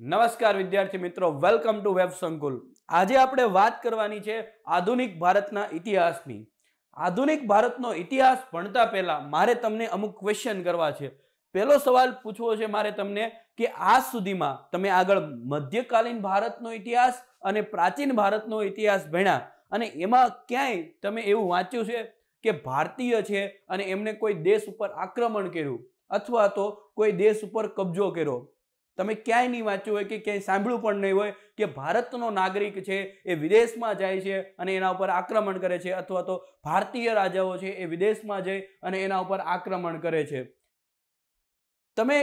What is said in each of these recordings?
નમસ્કાર વિદ્યાર્થી મિત્રો, વેલકમ ટુ વેબ સંકુલ। આજે આપણે વાત કરવાની છે આધુનિક ભારતના ઇતિહાસની। આધુનિક ભારતનો ઇતિહાસ ભણતા પહેલા મારે તમને અમુક ક્વેશ્ચન કરવા છે। પહેલો સવાલ પૂછવો છે મારે તમને કે આજ સુધીમાં તમે આગળ મધ્યકાલીન ભારતનો ઇતિહાસ અને પ્રાચીન ભારતનો ઇતિહાસ ભણ્યા અને એમાં ક્યાંય તમે એવું વાંચ્યું છે કે ભારતીય છે અને એમને કોઈ દેશ ઉપર આક્રમણ કર્યું અથવા તો કોઈ દેશ ઉપર કબજો કર્યો? તમે ક્યાંય નહીં વાંચ્યું હોય કે ક્યાંય સાંભળ્યું પણ નહીં હોય કે ભારતનો નાગરિક છે એ વિદેશમાં જાય છે અને એના ઉપર આક્રમણ કરે છે, અથવા તો ભારતીય રાજાઓ છે એ વિદેશમાં જઈ અને એના ઉપર આક્રમણ કરે છે। તમે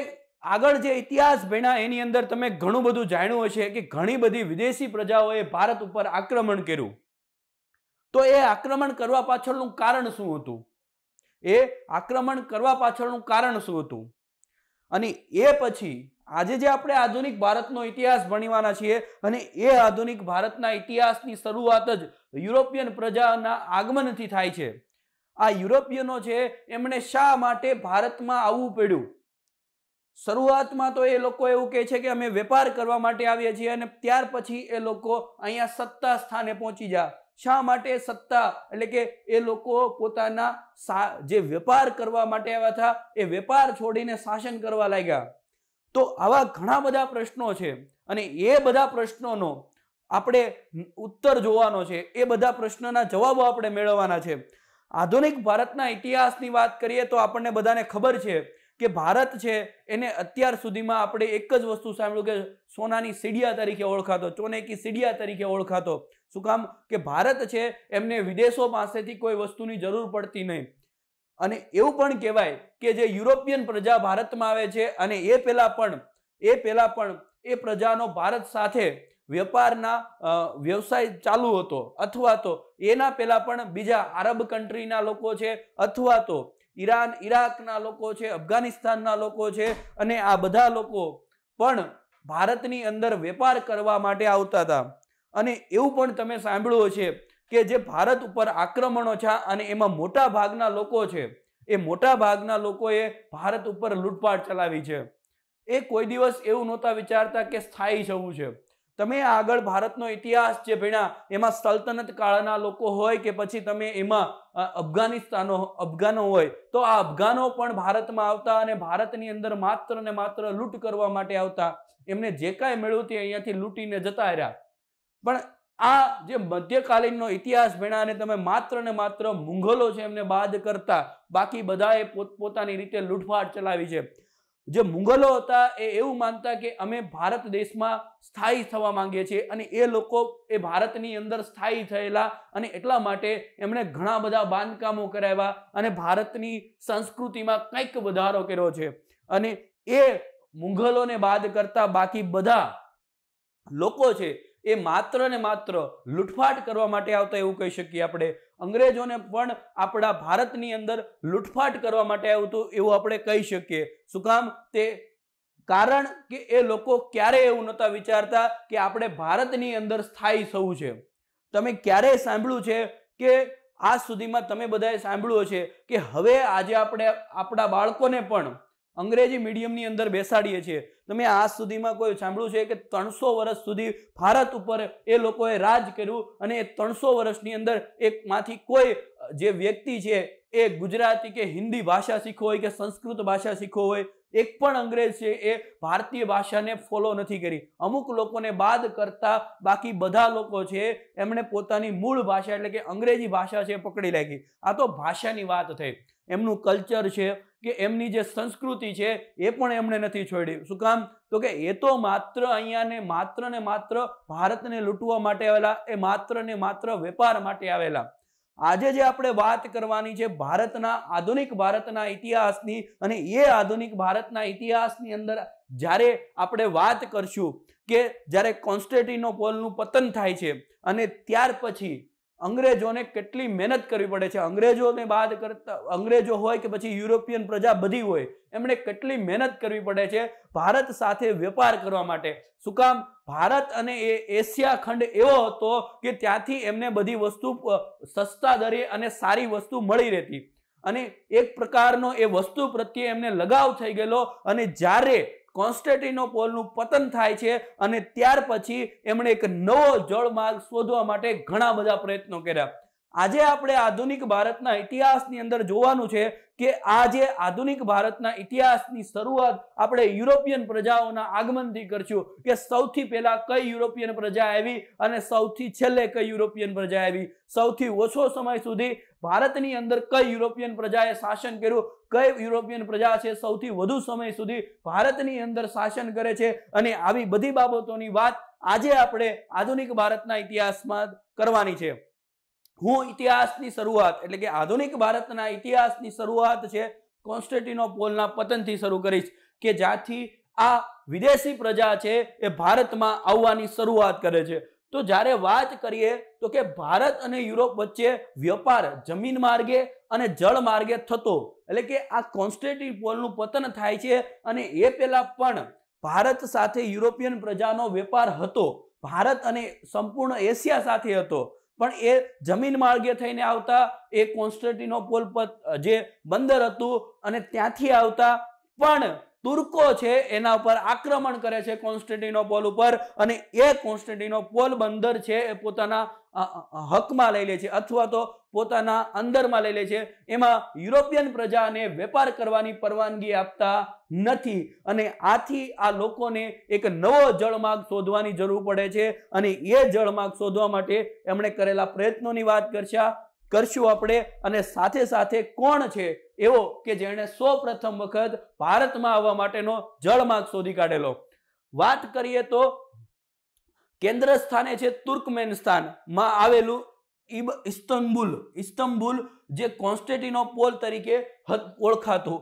આગળ જે ઇતિહાસ ભણ્યા એની અંદર તમે ઘણું બધું જાણ્યું હશે કે ઘણી બધી વિદેશી પ્રજાઓએ ભારત ઉપર આક્રમણ કર્યું। તો એ આક્રમણ કરવા પાછળનું કારણ શું હતું? એ આક્રમણ કરવા પાછળનું કારણ શું હતું? અને એ પછી આજે જે આપણે આધુનિક ભારતનો ઇતિહાસ ભણવાના છીએ અને એ આધુનિક ભારતના ઇતિહાસની શરૂઆત જ યુરોપિયન પ્રજાના આગમનથી થાય છે। આ યુરોપિયનો છે એમણે શા માટે ભારતમાં આવવું પડ્યું? શરૂઆતમાં તો એ લોકો એવું કહે છે કે અમે વેપાર કરવા માટે આવ્યા છીએ અને ત્યાર પછી એ લોકો અહીંયા સત્તા સ્થાને પહોંચી ગયા। શા માટે સત્તા? એટલે કે એ લોકો પોતાના જે વેપાર કરવા માટે આવ્યા હતા એ વેપાર છોડીને શાસન કરવા લાગ્યા। તો આવા ઘણા બધા પ્રશ્નો છે અને એ બધા પ્રશ્નોનો આપણે ઉત્તર જોવાનો છે, એ બધા પ્રશ્નોના જવાબો આપણે મેળવવાના છે। આધુનિક ભારતના ઇતિહાસની વાત કરીએ તો આપણને બધાને ખબર છે કે ભારત છે એને અત્યાર સુધીમાં આપણે એક જ વસ્તુ સાંભળ્યું કે સોનાની સીડિયા તરીકે ઓળખાતો, ચોને કી સીડિયા તરીકે ઓળખાતો। શું કામ? કે ભારત છે એમને વિદેશો પાસેથી કોઈ વસ્તુની જરૂર પડતી નહીં। અને એવું પણ કહેવાય કે જે યુરોપિયન પ્રજા ભારતમાં આવે છે અને એ પહેલા પણ એ પ્રજાનો ભારત સાથે વેપારના વ્યવસાય ચાલુ હતો, અથવા તો એના પહેલા પણ બીજા આરબ કન્ટ્રીના લોકો છે, અથવા તો ઈરાન ઈરાકના લોકો છે, અફઘાનિસ્તાનના લોકો છે, અને આ બધા લોકો પણ ભારતની અંદર વેપાર કરવા માટે આવતા હતા। અને એવું પણ તમે સાંભળ્યું હશે કે જે ભારત ઉપર આક્રમણો છે અને એમાં મોટા ભાગના લોકો છે એ મોટા ભાગના લોકોએ ભારત ઉપર લૂંટફાટ ચલાવી છે। એ કોઈ દિવસ એવું નહોતા વિચારતા કે સ્થાયી થવું છે। તમે આગળ ભારતનો ઇતિહાસ જે ભણ્યા એમાં સલ્તનત કાળના લોકો હોય કે પછી તમે એમાં અફઘાનો હોય તો આ અફઘાનો પણ ભારતમાં આવતા અને ભારતની અંદર માત્ર ને માત્ર લૂંટ કરવા માટે આવતા। એમને જે કાંઈ મળ્યું તે અહીંયાથી લૂંટીને જતા રહ્યા। પણ આ જે મધ્યકાલીનનો ઇતિહાસ ભણ્યા અને તમે માત્ર ને માત્ર મુઘલો છે એમને બાદ કરતા બાકી બધાએ પોતપોતાની રીતે લૂંટફાટ ચલાવી છે। જે મુઘલો હતા એ એવું માનતા કે અમે ભારત દેશમાં સ્થાયી થવા માંગીએ છીએ અને એ લોકો એ ભારતની અંદર સ્થાયી થયેલા અને એટલા માટે એમણે ઘણા બધા બાંધકામો કરાવ્યા અને ભારતની સંસ્કૃતિમાં કંઈક વધારો કર્યો છે। અને એ મુઘલોને બાદ કરતા બાકી બધા લોકો છે એ માત્ર ને માત્ર લૂંટફાટ કરવા માટે આવતા એવું કહી શકીએ આપણે। અંગ્રેજોને પણ આપણા ભારતની અંદર લૂંટફાટ કરવા માટે આવતું એવું આપણે કહી શકીએ। શું કામ? તે કારણ કે એ લોકો ક્યારેય એવું નહોતા વિચારતા કે આપણે ભારતની અંદર સ્થાયી થવું છે। તમે ક્યારેય સાંભળ્યું છે કે આજ સુધીમાં તમે બધાએ સાંભળ્યું હશે કે હવે આજે આપણે આપણા બાળકોને પણ અંગ્રેજી મીડિયમની અંદર બેસાડીએ છીએ। તમે આજ સુધીમાં કોઈ સાંભળ્યું છે કે 300 વર્ષ સુધી ભારત ઉપર એ લોકોએ રાજ કર્યું અને એ 300 વર્ષની અંદર એકમાંથી કોઈ જે વ્યક્તિ છે એ ગુજરાતી કે હિન્દી ભાષા શીખવો હોય કે સંસ્કૃત ભાષા શીખવો હોય, એક પણ અંગ્રેજ છે એ ભારતીય ભાષાને ફોલો નથી કરી। અમુક લોકોને બાદ કરતા બાકી બધા લોકો છે એમણે પોતાની મૂળ ભાષા એટલે કે અંગ્રેજી ભાષા છે પકડી રાખી। આ તો ભાષાની વાત થઈ। એમનું કલ્ચર છે કે એમની જે સંસ્કૃતિ છે એ પણ એમણે નથી છોડી। શું કામ? તો કે એ તો માત્ર અહીંયા ને માત્ર ભારતને લૂંટવા માટે આવેલા, એ માત્ર ને માત્ર વેપાર માટે આવેલા। આજે જે આપણે વાત કરવાની છે ભારતના આધુનિક ભારતના ઇતિહાસની, અને એ આધુનિક ભારતના ઇતિહાસની અંદર જ્યારે આપણે વાત કરશું કે જ્યારે કોન્સ્ટેન્ટિનોપોલનું પતન થાય છે અને ત્યાર પછી અંગ્રેજોને કેટલી મહેનત કરવી પડે છે, અંગ્રેજોને બાદ કરતા અંગ્રેજો હોય કે પછી યુરોપિયન પ્રજા બધી હોય એમણે કેટલી મહેનત કરવી પડે છે ભારત સાથે વેપાર કરવા માટે। શું કામ? ભારત અને એ એશિયા ખંડ એવો હતો કે ત્યાંથી એમને બધી વસ્તુ સસ્તા દરે અને સારી વસ્તુ મળી રહેતી અને એક પ્રકારનો એ વસ્તુ પ્રત્યે એમને લગાવ થઈ ગયેલો। અને જ્યારે કોન્સ્ટેન્ટિનોપોલનું પતન થાય છે અને ત્યાર પછી એમણે એક નવો જળમાર્ગ શોધવા માટે ઘણા બધા પ્રયત્નો કર્યા. આજે આપણે આધુનિક ભારતના ઇતિહાસની અંદર જોવાનું છે કે આજે આધુનિક ભારતના ઇતિહાસની શરૂઆત આપણે યુરોપિયન પ્રજાઓના આગમનથી કરશું કે સૌથી પહેલા કઈ યુરોપિયન પ્રજા આવી અને સૌથી છેલ્લે કઈ યુરોપિયન પ્રજા આવી. સૌથી ઓછો સમય સુધી ભારતની અંદર કઈ યુરોપિયન પ્રજાએ શાસન કર્યું, કઈ યુરોપિયન પ્રજા છે સૌથી વધુ સમય સુધી ભારતની અંદર શાસન કરે છે, અને આવી બધી બાબતોની વાત આજે આપણે આધુનિક ભારતના ઇતિહાસમાં કરવાની છે. હું ઇતિહાસની શરૂઆત એટલે કે આધુનિક ભારતના ઇતિહાસની શરૂઆત છે કોન્સ્ટેન્ટિનોપોલના પતનથી શરૂ કરીશ કે જ્યાંથી આ વિદેશી પ્રજા છે એ ભારતમાં આવવાની શરૂઆત કરે છે. તો જ્યારે વાત કરીએ તો કે ભારત અને યુરોપ વચ્ચે વેપાર જમીન માર્ગે અને જળ માર્ગે થતો, એટલે કે આ કોન્સ્ટેન્ટિનોપોલનું પતન થાય છે અને એ પહેલા પણ ભારત સાથે યુરોપિયન પ્રજાનો વેપાર હતો. ભારત અને સંપૂર્ણ એશિયા સાથે હતો, પણ એ જમીન માર્ગે થઈને આવતા એ કોન્સ્ટેન્ટિનોપોલ જે બંદર હતું અને ત્યાંથી આવતા પણ તુર્કો છે એના ઉપર આક્રમણ કરે છે કોન્સ્ટેન્ટિનોપોલ ઉપર, અને એ કોન્સ્ટેન્ટિનોપોલ બંદર છે એ પોતાના હકમાં લઈ લે છે અથવા તો પોતાના અંદરમાં લઈ લે છે. એમાં યુરોપિયન પ્રજાને વેપાર કરવાની પરવાનગી આપતા નથી અને આથી આ લોકોને એક નવો જળમાર્ગ શોધવાની જરૂર પડે છે અને એ જળમાર્ગ શોધવા માટે એમણે કરેલા પ્રયત્નોની વાત કરશું આપણે, અને સાથે સાથે કોણ છે એવો કે જેણે સૌપ્રથમ વખત ભારતમાં આવવા માટેનો જળમાર્ગ શોધી કાઢેલો. વાત કરીએ તો કેન્દ્ર સ્થાને છે તુર્કમેનિસ્તાનમાં આવેલું ઇસ્તંબુલ જે કોન્સ્ટેન્ટિનોપોલ તરીકે ઓળખાતું.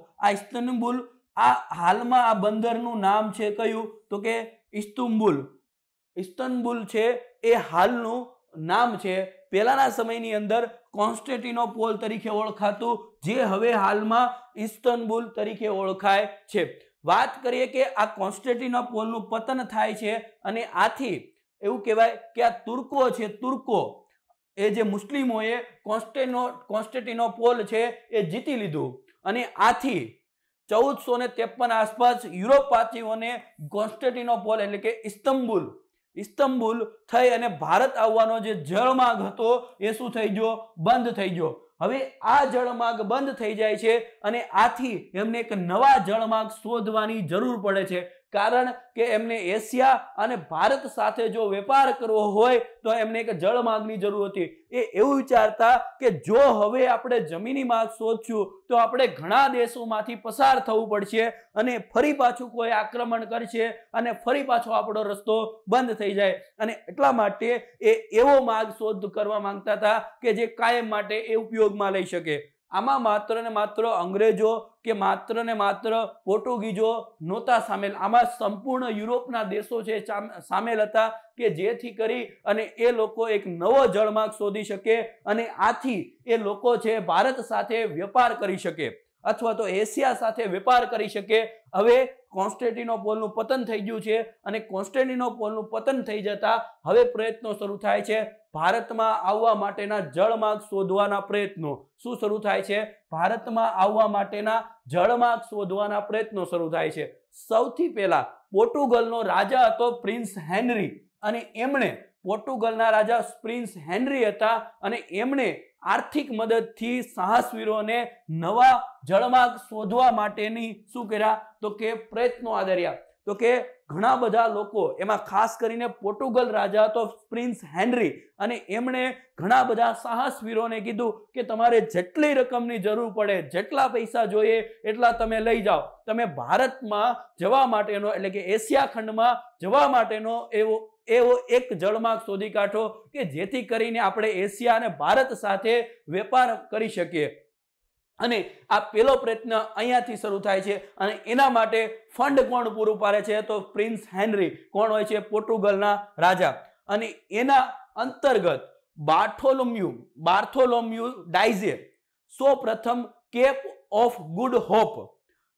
આ હાલમાં આ બંદરનું નામ છે કયું તો કે ઇસ્તંબુલ છે એ હાલનું નામ છે. પહેલાના સમયની અંદર કોન્સ્ટેન્ટિનોપોલ તરીકે ઓળખાતું, જે હવે હાલમાં ઇસ્તંબુલ તરીકે ઓળખાય છે. વાત કરીએ કે આ કોન્સ્ટેન્ટિનોપોલનું પતન થાય છે અને આથી એવું કહેવાય કે આ તુર્કો એ જે મુસ્લિમોએ કોન્સ્ટેન્ટિનોપોલ છે એ જીતી લીધું અને આથી 1453 આસપાસ યુરોપવાસીઓને કોન્સ્ટેન્ટિનોપોલ એટલે કે ઇસ્તંબુલ થઈ અને ભારત આવવાનો જે જળમાર્ગ હતો એ શું થઈ ગયો? બંધ થઈ ગયો. હવે આ જળમાર્ગ બંધ થઈ જાય છે અને આથી એમને એક નવા જળમાર્ગ શોધવાની જરૂર પડે છે, કારણ કે એમને એશિયા અને ભારત સાથે જો વેપાર કરવો હોય તો એમને એક જળમાર્ગની જરૂર હતી. એ એવું વિચારતા કે જો હવે આપણે જમીની માર્ગ શોધશું તો આપણે ઘણા દેશોમાંથી પસાર થવું પડશે અને ફરી પાછું કોઈ આક્રમણ કરશે અને ફરી પાછો આપણો રસ્તો બંધ થઈ જાય, અને એટલા માટે એ એવો માર્ગ શોધ કરવા માંગતા હતા કે જે કાયમ માટે એ ઉપયોગમાં લઈ શકે. આમાં માત્ર ને માત્ર અંગ્રેજો કે માત્ર ને માત્ર પોર્ટુગીઝો નહોતા સામેલ, આમાં સંપૂર્ણ યુરોપના દેશો છે સામેલ હતા કે જેથી કરી અને એ લોકો એક નવો જળમાર્ગ શોધી શકે અને આથી એ લોકો છે ભારત સાથે વેપાર કરી શકે અથવા તો એશિયા સાથે વેપાર કરી શકે. હવે કોન્સ્ટેન્ટિનોપોલનું પતન થઈ ગયું છે અને કોન્સ્ટેન્ટિનોપોલનું પતન થઈ જતા હવે પ્રયત્નો શરૂ થાય છે ભારતમાં આવવા માટેના જળમાર્ગ શોધવાના પ્રયત્નો. શું શરૂ થાય છે? ભારતમાં આવવા માટેના જળમાર્ગ શોધવાના પ્રયત્નો શરૂ થાય છે. સૌથી પહેલા પોર્ટુગલનો રાજા હતો પ્રિન્સ હેનરી, અને એમણે પોર્ટુગલના રાજા પ્રિન્સ હેનરી હતા અને એમણે આર્થિક મદદથી સાહસવીરોને નવા જળમાર્ગ શોધવા માટેની શું કર્યા તો કે પ્રયત્નો આદર્યા. તો કે ઘણા બધા લોકો, એમાં ખાસ કરીને પોર્ટુગલ રાજા હતો પ્રિન્સ હેનરી, અને એમણે ઘણા બધા સાહસવીરોને કીધું કે તમારે જેટલી રકમની જરૂર પડે, જેટલા પૈસા જોઈએ એટલા તમે લઈ જાઓ, તમે ભારતમાં જવા માટેનો એટલે કે એશિયા ખંડમાં જવા માટેનો એવો એક જળમાર્ગ શોધી કાઢો કે જેથી કરીને આપણે એશિયા અને ભારત સાથે વેપાર કરી શકીએ. અને આ પહેલો પ્રયત્ન અહીંયાથી શરૂ થાય છે અને એના માટે ફંડ કોણ પૂરું પાડે છે તો પ્રિન્સ હેનરી. કોણ હોય છે? પોર્ટુગલના રાજા. અને એના અંતર્ગત બાર્થોલોમ્યુ ડાઇઝે સૌ પ્રથમ કેપ ઓફ ગુડ હોપ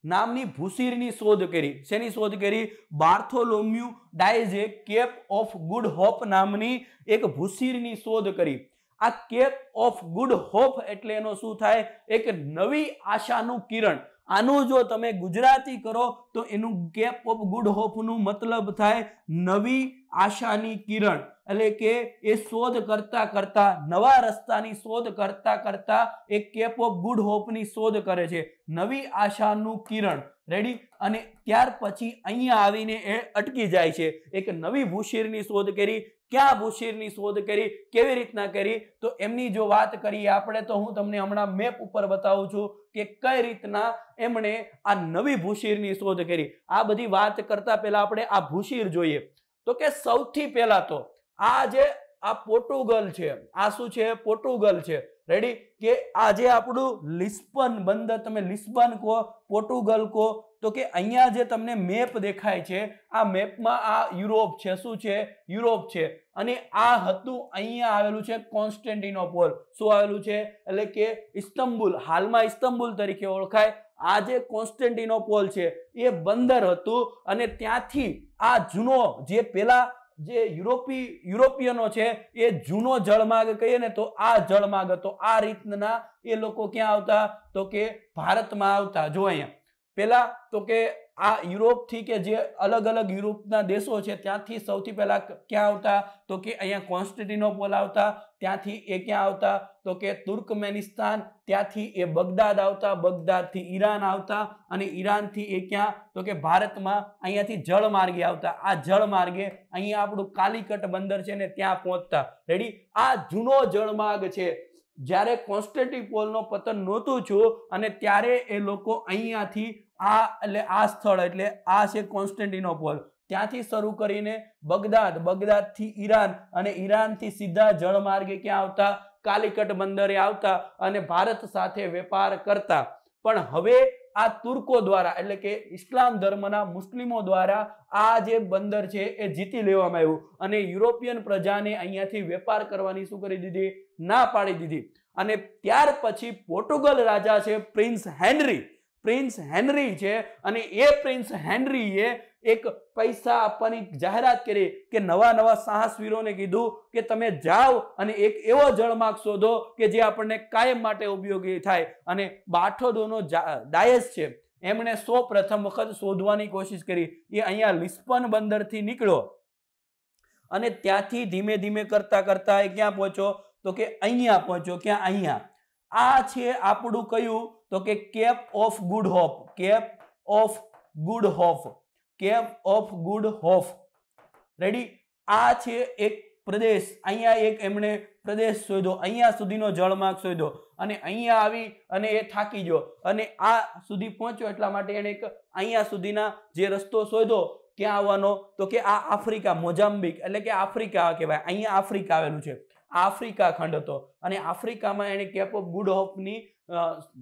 નામની ભૂસીરની શોધ કરી. શેની શોધ કરી? બાર્થોલોમ્યુ ડાઇઝે કેપ ઓફ ગુડ હોપ નામની એક ભૂસીરની શોધ કરી. આ કેપ ઓફ ગુડ હોપ એટલે એનો શું થાય? એક નવી આશાનું કિરણ. આનું જો તમે ગુજરાતી કરો તો એનું કેપ ઓફ ગુડ હોપ નું મતલબ થાય નવી આશાની કિરણ, એટલે કે એ શોધ કરતા કરતા, નવા રસ્તાની શોધ કરતા કરતા એ કેપ ઓફ ગુડ હોપ ની શોધ કરે છે, નવી આશાનું કિરણ. રેડી? અને ત્યાર પછી અહીંયા આવીને એ અટકી જાય છે. એક નવી ભૂશીરની શોધ કરી. ક્યાં ભૂશીરની શોધ કરી, કેવી રીતના કરી, તો એમની જો વાત કરીએ આપણે તો હું તમને હમણાં મેપ ઉપર બતાવું છું કે કઈ રીતના એમણે આ નવી ભૂશીરની શોધ કરી. આ બધી વાત કરતા પહેલા આપણે આ ભૂશીર જોઈએ. તો કે સૌથી પહેલા તો આ જે આ પોર્ટુગલ છે, આ શું છે? પોર્ટુગલ છે. રેડી? કે આ જે આપણું લિસ્બન બંદર, તમે લિસ્બન કહો, પોર્ટુગલ કહો, તો કે અહીંયા જે તમને મેપ દેખાય છે, આ મેપમાં આ યુરોપ છે. શું છે? યુરોપ છે. અને આ હતું અહીંયા આવેલું છે કોન્સ્ટેન્ટિનોપોલ. શું આવેલું છે? એટલે કે ઇસ્તંબુલ, હાલમાં ઇસ્તંબુલ તરીકે ઓળખાય. આ જે કોન્સ્ટેન્ટિનોપોલ છે એ બંદર હતું, અને ત્યાંથી આ જૂનો જે પેલા જે યુરોપિયનો છે એ જૂનો જળમાર્ગ કહીએ ને, તો આ જળમાર્ગ હતો. આ રીતના એ લોકો ક્યાં આવતા? તો કે ભારતમાં આવતા. જો અહીંયા પેલા તો કે આ યુરોપ થી કે જે અલગ અલગ યુરોપના દેશો છે ત્યાંથી સૌથી પહેલા ક્યાં આવતા? તો કે અહીંયા કોન્સ્ટેન્ટિનોપોલ આવતા. ત્યાંથી એ ક્યાં આવતા? તો કે તુર્કમેનિસ્તાન. ત્યાંથી એ બગદાદ આવતા. બગદાદથી ઈરાન આવતા. અને ઈરાનથી એ ક્યાં? તો કે ભારતમાં અહીંયાથી જળમાર્ગે આવતા. આ જળમાર્ગે અહીંયા આપણું કાલિકટ બંદર છે ને ત્યાં પહોંચતા. રેડી? આ જૂનો જળમાર્ગ છે. જ્યારે કોન્સ્ટેન્ટિનોપોલનો પતન નહોતું થયું અને ત્યારે એ લોકો અહીંયાથી આ સ્થળ એટલે આ છે કોન્સ્ટેન્ટિનોપોલ, ત્યાંથી શરૂ કરીને બગદાદ, બગદાદથી ઈરાન, અને ઈરાનથી સીધા જળમાર્ગે ક્યાં આવતા? કાલિકટ બંદરે આવતા અને ભારત સાથે વેપાર કરતા. પણ હવે આ તુર્કો દ્વારા, એટલે કે ઇસ્લામ ધર્મના મુસ્લિમો દ્વારા આ જે બંદર છે એ જીતી લેવામાં આવ્યું અને યુરોપિયન પ્રજાને અહીંયાથી વેપાર કરવાની શું કરી દીધી? ના પાડી દીધી. અને ત્યાર પછી પોર્ટુગલ રાજા છે પ્રિન્સ હેનરી. પ્રિન્સ હેનરી છે, અને એ પ્રિન્સ હેનરીએ એક પૈસા આપવાની જાહેરાત કરી કે નવા સાહસવીરોને કીધું કે તમે જાઓ અને એક એવો જળમાર્ગ શોધો કે જે આપણને કાયમ માટે ઉપયોગી થાય. અને બાર્થોડોનો ડાયસ છે, એમણે પ્રથમ વખત શોધવાની કોશિશ કરી. એ અહીંયા લિસ્બન બંદરથી નીકળ્યો અને ત્યાંથી ધીમે ધીમે કરતા કરતા એ ક્યાં પહોંચ્યો? તો કે અહીંયા પહોંચ્યો. ક્યાં? અહીંયા. આ છે આપણું કયું? તો કે Cape of Good Hope. Cape of Good Hope. Cape of Good Hope. Ready? આ છે એક પ્રદેશ. અહીંયા એક એમણે પ્રદેશ શોધ્યો, અહીંયા સુધીનો જળમાર્ગ શોધ્યો, અને અહીંયા આવી અને એ થાકી ગયો અને આ સુધી પહોંચ્યો. એટલા માટે એને એક અહીંયા સુધીના જે રસ્તો શોધ્યો. ક્યાં આવવાનો? તો કે આ આફ્રિકા, મોઝામ્બિક, એટલે કે આફ્રિકા કહેવાય. અહીંયા આફ્રિકા આવેલું છે. આફ્રિકા ખંડ હતો અને આફ્રિકામાં એને કેપ ઓફ ગુડ હોપની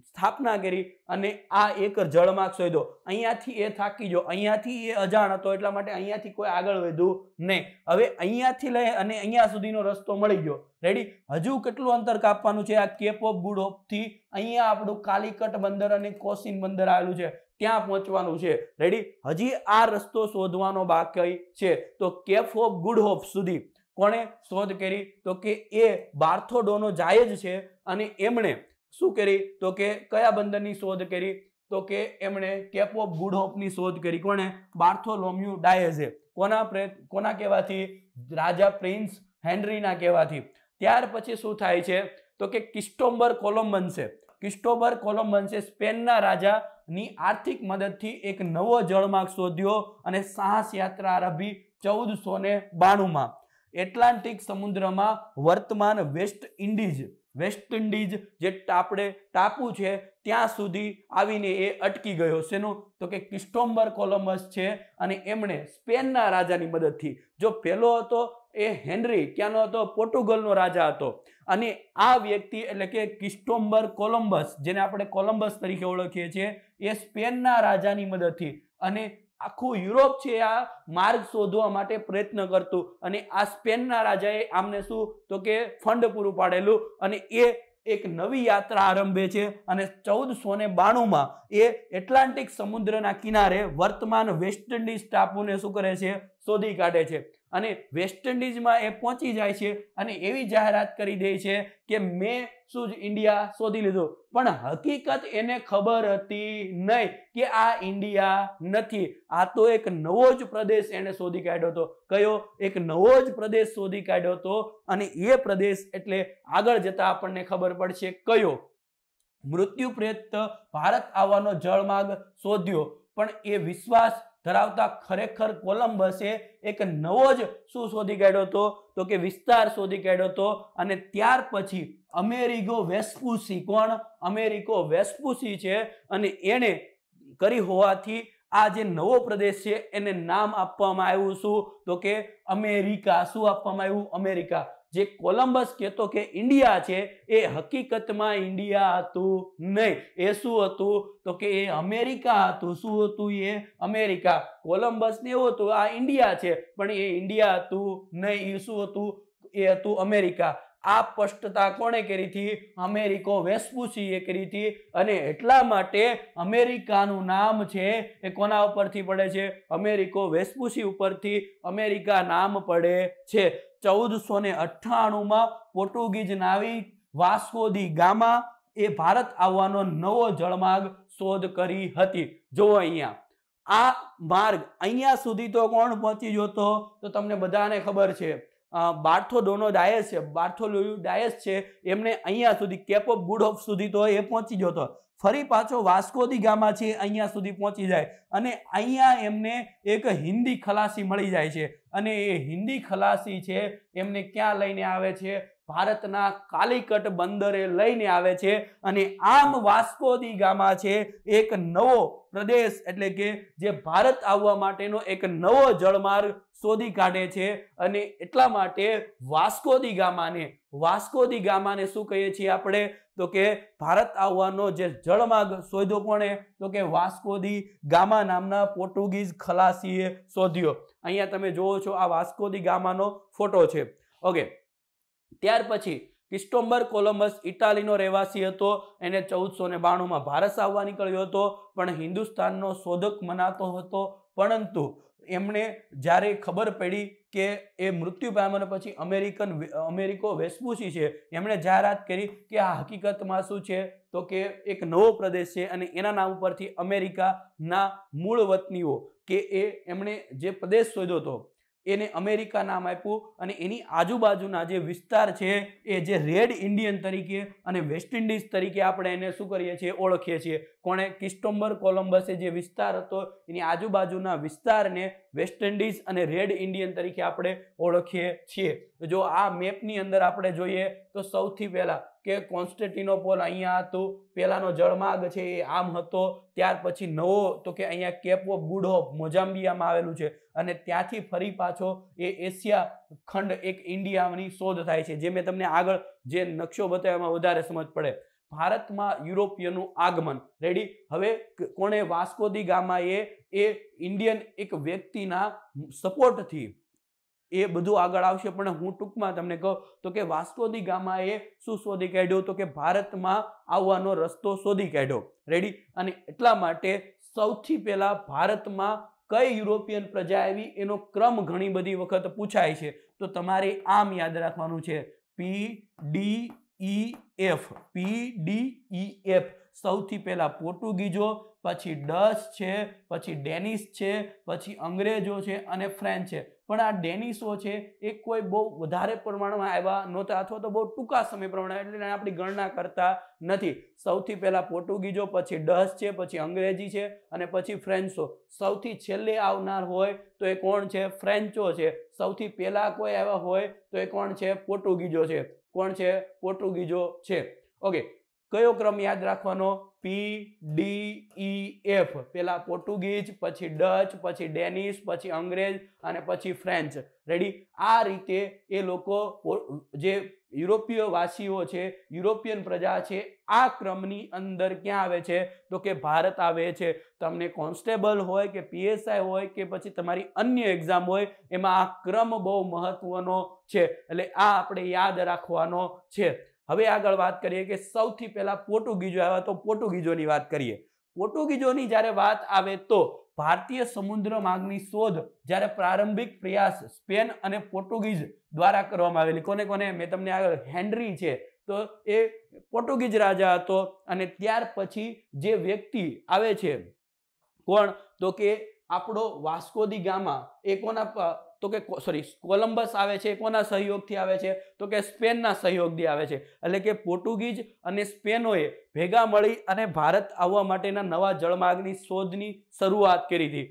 સ્થાપના કરી અને આ એક જળમાર્ગ શોધ્યો. અહીંયાથી એ થાકી ગયો, અહીંયાથી એ અજાણ હતો, એટલા માટે અહીંયાથી કોઈ આગળ વધ્યું નહીં. હવે અહીંયાથી લઈ અને અહીંયા સુધીનો રસ્તો મળી ગયો. રેડી? હજુ કેટલું અંતર કાપવાનું છે? આ કેપ ઓફ ગુડ હોપ થી અહીંયા આપણું કાલિકટ બંદર અને કોસિન બંદર આવેલું છે, ત્યાં પહોંચવાનું છે. રેડી? હજી આ રસ્તો શોધવાનો બાકી છે. તો કેપ ઓફ ગુડ હોપ સુધી કોણે શોધ કરી? તો કે એ બાર્થોડોનો જાયજ છે, અને એમણે શું કરી? તો કે કયા બંદરની શોધ કરી? તો કે એમણે કેપ ઓફ ગુડ હોપની શોધ કરી. કોણે? બાર્થોલોમ્યુ ડાયઝે. કોના કહેવાથી? રાજા પ્રિન્સ હેનરીના કહેવાથી. ત્યાર પછી શું થાય છે? તો કે ક્રિસ્ટોબર કોલમ્બસે, ક્રિસ્ટોબર કોલમ્બસે સ્પેનના રાજાની આર્થિક મદદથી એક નવો જળમાર્ગ શોધ્યો અને સાહસ યાત્રા આરંભી 1492માં. એટલાન્ટિક સમુદ્રમાં વર્તમાન વેસ્ટ ઇન્ડિઝ જે ટાપુ છે ત્યાં સુધી આવીને એ અટકી ગયો. શેનું? તો કે ક્રિસ્ટોબર કોલમ્બસ છે, અને એમણે સ્પેનના રાજાની મદદથી, જો પહેલો હતો એ હેનરી, ક્યાંનો હતો? પોર્ટુગલનો રાજા હતો, અને આ વ્યક્તિ એટલે કે ક્રિસ્ટોબર કોલમ્બસ, જેને આપણે કોલમ્બસ તરીકે ઓળખીએ છીએ, એ સ્પેનના રાજાની મદદથી અને આખું યુરોપ છે આ માર્ગ શોધવા માટે પ્રયત્ન કરતું, અને આ સ્પેનના રાજાએ આમને શું? તો કે ફંડ પૂરું પાડેલું, અને એ એક નવી યાત્રા આરંભે છે અને 1492માં એ એટલાન્ટિક સમુદ્રના કિનારે વર્તમાન વેસ્ટ ઇન્ડિઝ ટાપુને શું કરે છે? શોધી કાઢે છે. અને વેસ્ટ ઇન્ડિઝમાં એ પહોંચી જાય છે અને એવી જાહેરાત કરી દે છે કે મેં શું જ ઇન્ડિયા શોધી લીધું, પણ હકીકત એને ખબર હતી નહીં કે આ ઇન્ડિયા નથી, આ તો એક નવો જ પ્રદેશ એને શોધી કાઢ્યો હતો. કયો? એક નવો જ પ્રદેશ શોધી કાઢ્યો હતો. અને એ પ્રદેશ એટલે આગળ જતા આપણને ખબર પડશે કયો. મૃત્યુ પ્રેત ભારત આવવાનો જળમાર્ગ શોધ્યો, પણ એ વિશ્વાસ ધરાવતા ખરેખર કોલંબસે એક નવો જ શું શોધી કાઢ્યો હતો? તો કે વિસ્તાર શોધી કાઢ્યો હતો. અને ત્યાર પછી અમેરિગો વેસ્પુસી, કોણ? અમેરિકો વેસ્પુસી છે, અને એને કરી હોવાથી આ જે નવો પ્રદેશ છે એને નામ આપવામાં આવ્યું શું? તો કે અમેરિકા. શું આપવામાં આવ્યું? અમેરિકા. જે કોલંબસ કહેતો કે ઇન્ડિયા છે એ હકીકતમાં ઇન્ડિયા હતું નહીં. એ શું હતું? તો કે એ અમેરિકા હતું. શું હતું? એ અમેરિકા. કોલંબસ ને એવું હતું આ ઇન્ડિયા છે, પણ એ ઇન્ડિયા હતું નહીં. એ શું હતું? એ હતું અમેરિકા. આ સ્પષ્ટતા કોણે કરી હતી? અમેરિકો વેસ્પુસીએ કરી હતી. અને એટલા માટે અમેરિકાનું નામ છે એ કોના ઉપરથી પડે છે? અમેરિકો વેસ્પુસી ઉપરથી અમેરિકા નામ પડે છે. 1498માં પોર્ટુગીઝ નાવિક વાસ્કો દી ગામા એ ભારત આવવાનો નવો જળમાર્ગ શોધ કરી હતી. જો અહીંયા આ માર્ગ અહીંયા સુધી તો કોણ પહોંચી ગયો હતો? તો તમને બધાને ખબર છે બાર્થોલોમેવ ડાયસ છે. બાર્થોલોમેવ ડાયસ છે એમને અહીંયા સુધી કેપ ઓફ ગુડ હોપ સુધી તો એ પહોંચી ગયો હતો. ફરી પાછો વાસ્કો દી ગામા છે અહીંયા સુધી પહોંચી જાય, અને અહીંયા એમને એક હિન્દી ખલાસી મળી જાય છે, અને એ હિન્દી ખલાસી છે એમને ક્યાં લઈને આવે છે? ભારતના કાલિકટ બંદરે લઈને આવે છે. અને આમ વાસ્કો દી ગામા છે એક નવો પ્રદેશ એટલે કે જે ભારત આવવા માટેનો એક નવો જળમાર્ગ શોધી કાઢે છે. અને એટલા માટે વાસ્કો દી ગામાને શું કહીએ છીએ આપણે? તો કે ભારત આવવાનો જે જળમાર્ગ શોધ્યો કોણે? તો કે વાસ્કો દી ગામા નામના પોર્ટુગીઝ ખલાસીએ શોધ્યો. અહીંયા તમે જોવો છો આ વાસ્કો દી ગામાનો ફોટો છે. ઓકે, ત્યાર પછી ક્રિસ્ટોફર કોલંબસ ઇટાલીનો રહેવાસી હતો. એને 1492માં ભારત આવવા નીકળ્યો હતો, પણ હિન્દુસ્તાનનો શોધક મનાતો હતો. પરંતુ એમણે જ્યારે ખબર પડી કે એ મૃત્યુ પામ્યા પછી અમેરિકો વેસ્પુસી છે, એમણે જાહેરાત કરી કે આ હકીકતમાં શું છે? તો કે એક નવો પ્રદેશ છે, અને એના નામ ઉપરથી અમેરિકાના મૂળ વતનીઓ કે એમણે જે પ્રદેશ શોધ્યો હતો એને અમેરિકા નામ આપ્યું. અને એની આજુબાજુના જે વિસ્તાર છે એ જે રેડ ઇન્ડિયન તરીકે અને વેસ્ટ ઇન્ડિઝ તરીકે આપણે એને શું કરીએ છીએ? ઓળખીએ છીએ. કોણે? ક્રિસ્ટોફર કોલંબસે જે વિસ્તાર હતો એની આજુબાજુના વિસ્તારને વેસ્ટ ઇન્ડિઝ અને રેડ ઇન્ડિયન તરીકે આપણે ઓળખીએ છીએ. જો આ મેપની અંદર આપણે જોઈએ તો સૌથી પહેલા કે કોન્સ્ટેન્ટિનોપોલ અહીંયા હતું, પહેલાનો જળમાર્ગ છે એ આમ હતો. ત્યાર પછી નવો તો કે અહીંયા કેપ ઓફ ગુડ હોપ મોઝામ્બિયામાં આવેલું છે, અને ત્યાંથી ફરી પાછો એ એશિયા ખંડ એક ઇન્ડિયાની શોધ થાય છે. જે મેં તમને આગળ જે નકશો બતાવ્યો વધારે સમજ પડે. ભારતમાં યુરોપિયનનું આગમન. રેડી? હવે કોણે? વાસ્કો દી ગામાએ એ ઇન્ડિયન એક વ્યક્તિના સપોર્ટથી એ બધું આગળ આવશે, પણ હું ટૂંકમાં તમને કહું તો કે વાસ્કો દી ગામાએ શું શોધી કાઢ્યું? તો કે ભારતમાં આવવાનો રસ્તો શોધી કાઢ્યો. રેડી? અને એટલા માટે સૌથી પહેલા ભારતમાં કઈ યુરોપિયન પ્રજા આવી એનો ક્રમ ઘણી બધી વખત પૂછાય છે, તો તમારે આમ યાદ રાખવાનું છે: PDEF. સૌથી પહેલા પોર્ટુગીઝો, પછી ડચ છે, પછી ડેનિશ છે, પછી અંગ્રેજો છે અને ફ્રેન્ચ છે. પણ આ ડેનિશો છે એ કોઈ બહુ વધારે પ્રમાણમાં આવ્યા નહોતા, અથવા તો બહુ ટૂંકા સમય પ્રમાણે, એટલે આપણી ગણના કરતા નથી. સૌથી પહેલા પોર્ટુગીઝો, પછી ડચ છે, પછી અંગ્રેજી છે અને પછી ફ્રેન્ચો. સૌથી છેલ્લે આવનાર હોય તો એ કોણ છે? ફ્રેન્ચો છે. સૌથી પહેલા કોઈ આવ્યા હોય તો એ કોણ છે? પોર્ટુગીઝો છે. કોણ છે? પોર્ટુગીઝો છે. ઓકે, કયો ક્રમ યાદ રાખવાનો? PDEF. પહેલા પોર્ટુગીઝ, પછી ડચ, પછી ડેનિશ, પછી અંગ્રેજ અને પછી ફ્રેન્ચ. રેડી? આ રીતે એ લોકો જે યુરોપીય વાસીઓ છે, યુરોપિયન પ્રજા છે, આ ક્રમની અંદર ક્યાં આવે છે? તો કે ભારત આવે છે. તમને કોન્સ્ટેબલ હોય કે PSI હોય કે પછી તમારી અન્ય એક્ઝામ હોય, એમાં આ ક્રમ બહુ મહત્વનો છે, એટલે આ આપણે યાદ રાખવાનો છે. હવે આગળ વાત કરીએ કે સૌથી પહેલા પોર્ટુગીઝો આવ્યા, તો પોર્ટુગીઝોની વાત કરીએ. પોર્ટુગીઝોની જ્યારે વાત આવે તો ભારતીય સમુદ્ર માર્ગની શોધ જ્યારે પ્રારંભિક પ્રયાસ સ્પેન અને પોર્ટુગીઝ દ્વારા કરવામાં આવેલી. કોને કોને? મેં તમને આગળ હેનરી છે તો એ પોર્ટુગીઝ રાજા હતો. અને ત્યાર પછી જે વ્યક્તિ આવે છે કોણ? તો કે આપણો વાસ્કો દી ગામા. એ કોના? તો કે કોલંબસ આવે છે. કોના સહયોગથી આવે છે? તો કે સ્પેનના સહયોગથી આવે છે. એટલે કે પોર્ટુગીઝ અને સ્પેનોએ ભેગા મળી અને ભારત આવવા માટેના નવા જળમાર્ગની શોધની શરૂઆત કરી હતી.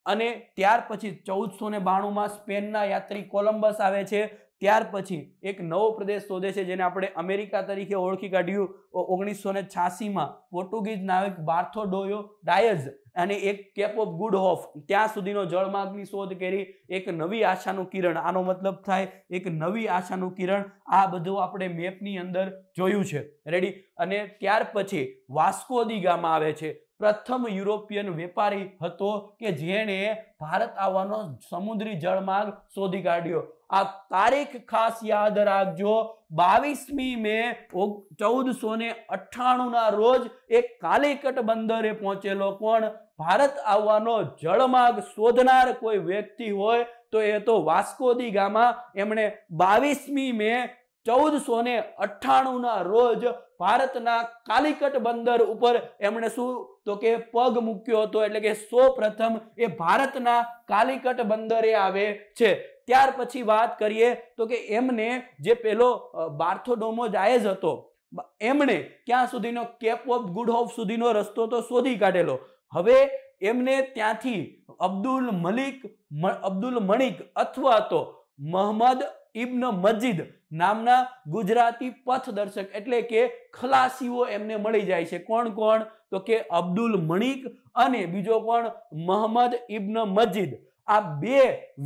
અને ત્યાર પછી 1492 સ્પેનના યાત્રી કોલંબસ આવે છે. ત્યાર પછી એક નવો પ્રદેશ શોધે છે જેને આપણે અમેરિકા તરીકે ઓળખી કાઢ્યું. 1986 પોર્ટુગીઝ નાવિક બાર્થોડોયો ડાયઝ અને એક કેપ ઓફ ગુડ હોપ ત્યાં સુધીનો જળમાર્ગની શોધ કરી. એક નવી આશાનું કિરણ. આનો મતલબ થાય એક નવી આશાનું કિરણ. આ બધું આપણે મેપની અંદર જોયું છે. રેડી? અને ત્યાર પછી વાસ્કો દી ગામા આવે છે. પ્રથમ યુરોપિયન વેપારી હતો કે જેણે ભારત આવવાનો સમુદ્રી જળમાર્ગ શોધી કાઢ્યો. આ તારીખ ખાસ યાદ રાખજો. 22મી મે 1498 રોજ એક કાલિકટ બંદરે પહોંચેલો કોણ? ભારત આવવાનો જળમાર્ગ શોધનાર કોઈ વ્યક્તિ હોય તો એ તો વાસ્કો દી ગામા. એમણે 22મી મે 1498 રોજ ભારતના કાલિકટ બંદર ઉપર એમણે શું? તો કે પગ મૂક્યો હતો. એટલે કે સૌ પ્રથમ એ ભારતના કાલિકટ બંદરે આવે છે. ત્યાર પછી વાત કરીએ તો કે એમને જે પેલો બાર્થોડોમો ડાયઝ હતો એમણે ક્યાં સુધીનો? કેપ ઓફ ગુડ હોપ સુધીનો રસ્તો તો શોધી કાઢેલો. હવે એમને ત્યાંથી અબ્દુલ મણિક અથવા તો મોહમ્મદ ઇબ્ન મસ્જિદ નામના ગુજરાતી પથદર્શક એટલે કે ખલાસીઓ એમને મળી જાય છે. કોણ કોણ? તો કે અબ્દુલ મણિક અને બીજો કોણ? મોહમ્મદ ઇબ્ન મસ્જિદ. આ બે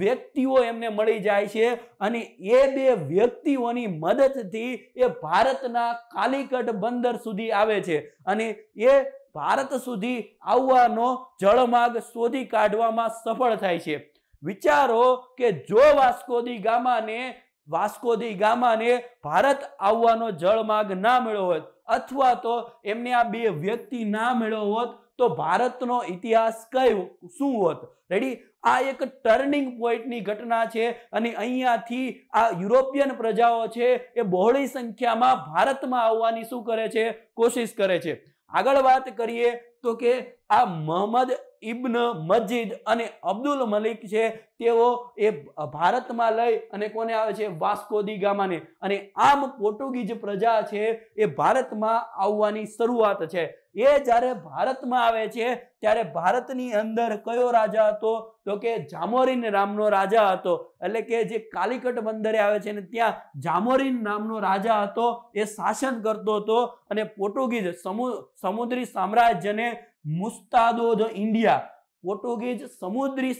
વ્યક્તિઓ એમને મળી જાય છે અને એ બે વ્યક્તિઓની મદદથી એ ભારતના કાલિકટ બંદર સુધી આવે છે અને એ ભારત સુધી આવવાનો જળમાર્ગ શોધી કાઢવામાં સફળ થાય છે. વિચારો કે જો વાસ્કો દી ગામાને ભારત આવવાનો જળમાર્ગ ના મળ્યો હોત અથવા તો એમને આ બે વ્યક્તિ ના મળ્યો હોત તો ભારતનો ઇતિહાસ શું હોત? રેડી? આ એક ટર્નિંગ પોઈન્ટની ઘટના છે અને અહીંયાથી આ યુરોપિયન પ્રજાઓ છે એ બહોળી સંખ્યામાં ભારતમાં આવવાની શું કરે છે? કોશિશ કરે છે. આગળ વાત કરીએ તો કે આ મોહમ્મદ ઇબ્ન મસ્જિદ અને અબ્દુલ મલિક છે તેઓ એ ભારતમાં લઈ અને કોને આવે છે? વાસ્કો દી ગામાને. અને આમ પોર્ટુગીઝ પ્રજા છે એ ભારતમાં આવવાની શરૂઆત છે. એ જ્યારે ભારતમાં આવે છે ત્યારે ભારતની અંદર કયો રાજા હતો? તો કે જામોરીન નામનો રાજા હતો. એટલે કે જે કાલિકટ બંદરે આવે છે ને ત્યાં જામોરીન નામનો રાજા હતો. એ શાસન કરતો હતો અને પોર્ટુગીઝ સમુદ્રી સામ્રાજ્યને મુસ્તાદો ધ ઇન્ડિયા, પોર્ટુગીઝ સમુદ્રી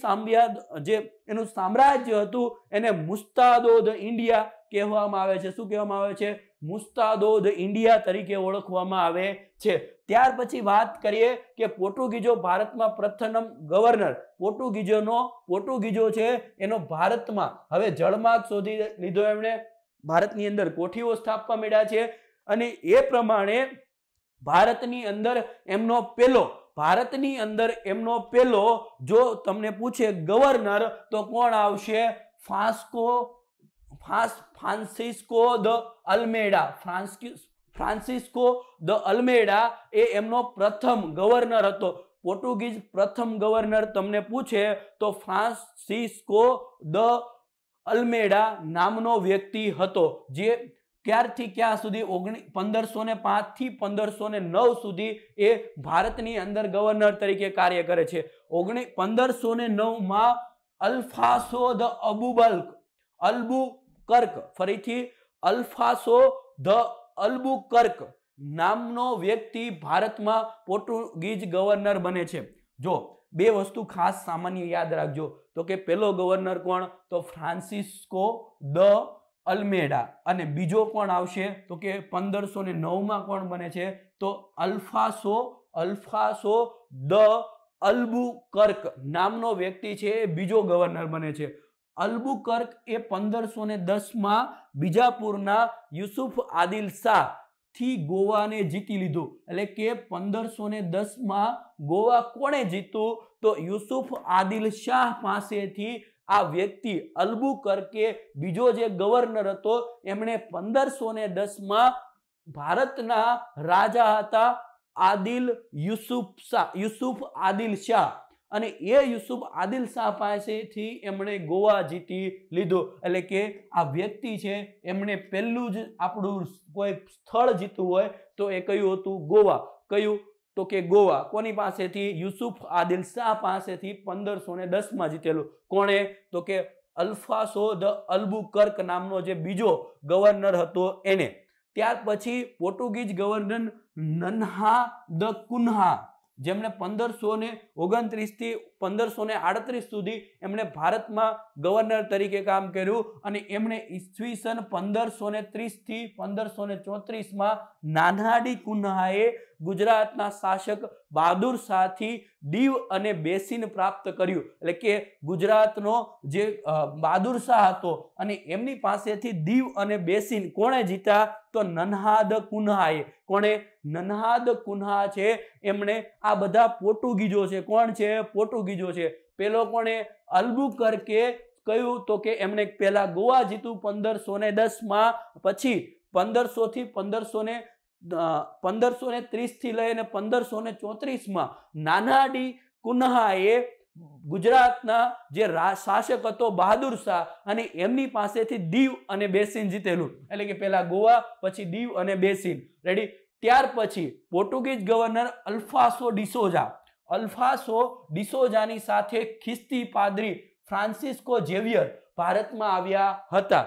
જે એનું સામ્રાજ્ય હતું એને મુસ્તાદો ધ ઇન્ડિયા કહેવામાં આવે છે. શું કહેવામાં આવે છે? મુસ્તાદો ધ ઇન્ડિયા તરીકે ઓળખવામાં આવે છે. ત્યાર પછી વાત કરીએ કે પોર્ટુગીઝો ભારતમાં પ્રથમ ગવર્નર. પોર્ટુગીઝો છે એનો ભારતમાં હવે જળમાર્ગ શોધી લીધો. એમણે ભારતની અંદર કોઠીઓ સ્થાપવા માંડ્યા છે અને એ પ્રમાણે ભારતની અંદર એમનો પેલો જો તમને પૂછે ગવર્નર તો કોણ આવશે? ફ્રાન્સિસ્કો દ અલ્મેડા. ફ્રાન્સિસ્કો દ અલ્મેડા એ એમનો પ્રથમ ગવર્નર હતો. પોર્ટુગીઝ પ્રથમ ગવર્નર તમને પૂછે તો ફ્રાન્સિસ્કો દ અલ્મેડા નામનો વ્યક્તિ હતો જે ક્યારથી ક્યાં સુધી 1505 થી 1509 સુધી એ ભારતની અંદર ગવર્નર તરીકે કાર્ય કરે છે. 1509 અલ્ફાસો ધ અલ્બુકર્ક, ફરીથી અલ્ફાસો ધ અલ્બુકર્ક નામનો વ્યક્તિ ભારતમાં પોર્ટુગીઝ ગવર્નર બને છે. જો બે વસ્તુ ખાસ સામાન્ય યાદ રાખજો તો કે પેલો ગવર્નર કોણ? તો ફ્રાન્સિસ્કો દ અલ્મેડા. અને બીજો કોણ આવશે? તો કે 1509 કોણ બને છે? તો અલ્ફાસો દ અલ્બુકર્ક નામનો વ્યક્તિ છે એ બીજો ગવર્નર બને છે. અલ્બુકર્ક એ 1510 બીજાપુરના યુસુફ આદિલ શાહ થી ગોવાને જીતી લીધું. એટલે કે 1510 ગોવા કોણે જીત્યું? તો યુસુફ આદિલ શાહ પાસેથી આ વ્યક્તિ અલ્બુકર્કે બીજો જે ગવર્નર હતો એમણે 1510 ભારતના રાજા હતા યુસુફ આદિલ શાહ, અને એ યુસુફ આદિલ શાહ પાસેથી એમણે ગોવા જીતી લીધું. એટલે કે આ વ્યક્તિ છે એમણે પહેલું જ આપણું કોઈ સ્થળ જીતવું હોય તો એ કયું હતું? ગોવા. કયું? તો કે ગોવા. કોની પાસેથી? યુસુફ આદિલ શાહ પાસેથી 1510 જીતેલું. કોણે? તો કે અલ્ફાસો ધ અલ્બુકર્ક નામનો જે બીજો ગવર્નર હતો એને. ત્યાર પછી પોર્ટુગીઝ ગવર્નર નન્હા દ કુન્હા, જેમણે 1529 થી 1538 સુધી એમણે ભારતમાં ગવર્નર તરીકે કામ કર્યું, અને એમણે ઈસવીસન 1530 થી 1534 નાનાડી કુન્હાએ ગુજરાતના શાસક બહાદુર શાહથી દીવ અને બેસીન પ્રાપ્ત કર્યું. એટલે કે ગુજરાતનો જે બહાદુર શાહ હતો અને એમની પાસેથી દીવ અને બેસીન કોણે જીત્યા? તો નન્હાદ કુન્હાએ. કોણે? નન્હાદ કુન્હા છે એમણે આ બધા પોર્ટુગીઝો છે. કોણ છે? પોર્ટુગીઝો છે. પેલો કોણે? અલ્બુકર્કે. કયું? તો કે એમણે પહેલા ગોવા જીત્યું 1510 પછી 1500 થી 1530 થી લઈને 1534 નાનાડી કુન્હાએ ગુજરાતના જે શાસક હતો બહાદુર શાહ અને એમની પાસેથી દીવ અને બેસીન જીતેલું. એટલે કે પહેલા ગોવા, પછી દીવ અને બેસીન. રેડી? ત્યાર પછી પોર્ટુગીઝ ગવર્નર અલ્ફાસો ડિસોઝાની સાથે ખ્રિસ્તી પાદરી ફ્રાન્સિસ્કો ઝેવિયર ભારતમાં આવ્યા હતા.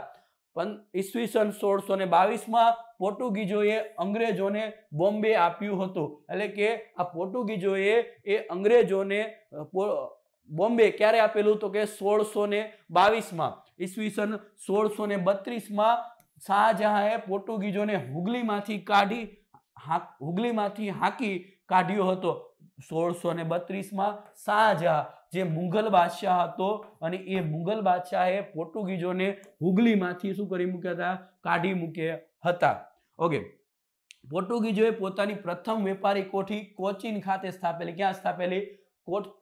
પણ ઈસવીસન 1622 પોર્ટુગીઝોએ અંગ્રેજોને બોમ્બે આપ્યું હતું. એટલે કે આ પોર્ટુગીઝોએ અંગ્રેજોને બોમ્બે ક્યારે આપેલું? તો કે 1622. ઈસવીસન 1632 શાહજહાંએ પોર્ટુગીઝોને હુગલીમાંથી હાંકી કાઢ્યો હતો. 1632 શાહજહાં જે મુઘલ બાદશાહ હતો, અને એ મુઘલ બાદશાહે પોર્ટુગીઝોને હુગલીમાંથી શું કરી મૂક્યા હતા? કાઢી મૂક્યા હતા. ઓકે. પોર્ટુગીઝોએ પોતાની પ્રથમ વેપારી કોઠી કોચીન ખાતે સ્થાપેલી. ક્યાં સ્થાપેલી?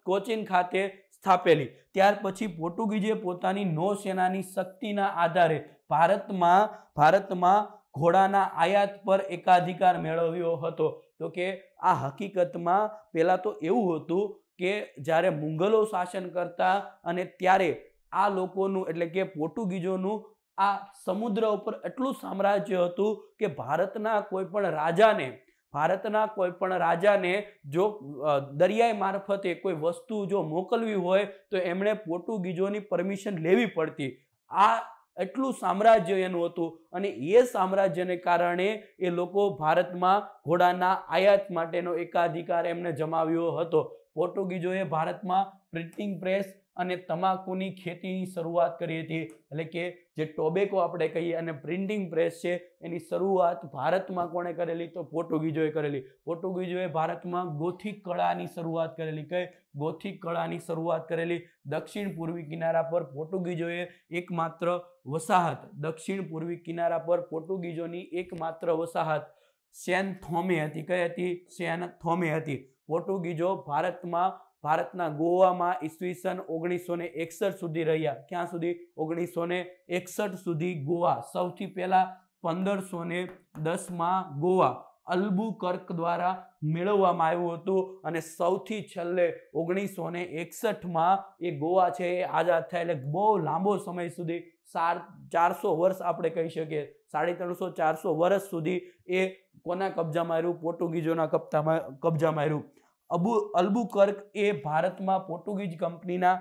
કોચીન ખાતે સ્થાપેલી. ત્યાર પછી પોર્ટુગીઝે પોતાની નૌસેનાની શક્તિના આધારે ભારતમાં ઘોડાના આયાત પર એકાધિકાર મેળવ્યો હતો. તો કે આ હકીકતમાં પહેલા તો એવું હતું કે જ્યારે મુઘલો શાસન કરતા અને ત્યારે આ લોકોનું એટલે કે પોર્ટુગીઝોનું આ સમુદ્ર ઉપર એટલું સામ્રાજ્ય હતું કે ભારતના કોઈ પણ રાજાને જો દરિયાઈ મારફતે કોઈ વસ્તુ જો મોકલવી હોય તો એમણે પોર્ટુગીઝોની પરમિશન લેવી પડતી. આ એટલું સામ્રાજ્ય એનું હતું, અને એ સામ્રાજ્યને કારણે એ લોકો ભારતમાં ઘોડાના આયાત માટેનો એકાધિકાર એમને જમાવ્યો હતો. પોર્ટુગીઝોએ ભારતમાં પ્રિન્ટિંગ પ્રેસ અને તમાકુની ખેતીની શરૂઆત કરી હતી. એટલે કે જે ટોબેકો આપણે કહીએ અને પ્રિન્ટિંગ પ્રેસ છે એની શરૂઆત ભારતમાં કોણે કરેલી? તો પોર્ટુગીઝોએ કરેલી. પોર્ટુગીઝોએ ભારતમાં ગોથિક કળાની શરૂઆત કરેલી. કઈ? ગોથિક કળાની શરૂઆત કરેલી. દક્ષિણ પૂર્વી કિનારા પર પોર્ટુગીઝોએ એકમાત્ર વસાહત, દક્ષિણ પૂર્વી કિનારા પર પોર્ટુગીઝોની એકમાત્ર વસાહત સેન થોમે હતી. કઈ હતી? સેન થોમે હતી. પોર્ટુગીઝો ભારતના ગોવામાં ઈસવીસન 1961 સુધી રહ્યા. ક્યાં સુધી? 1961 સુધી ગોવા. સૌથી પહેલા 1510 ગોવા અલ્બુકર્ક દ્વારા મેળવવામાં આવ્યું હતું, અને સૌથી છેલ્લે 1961 એ ગોવા છે એ આઝાદ થાય. એટલે બહુ લાંબો સમય સુધી 400 વર્ષ આપણે કહી શકીએ, 350-400 વર્ષ સુધી એ કોના કબજામાં રહ્યું? પોર્ટુગીઝોના કબજામાં રહ્યું. અલ્બુકર્ક એ ભારતમાં પોર્ટુગીઝ કંપનીના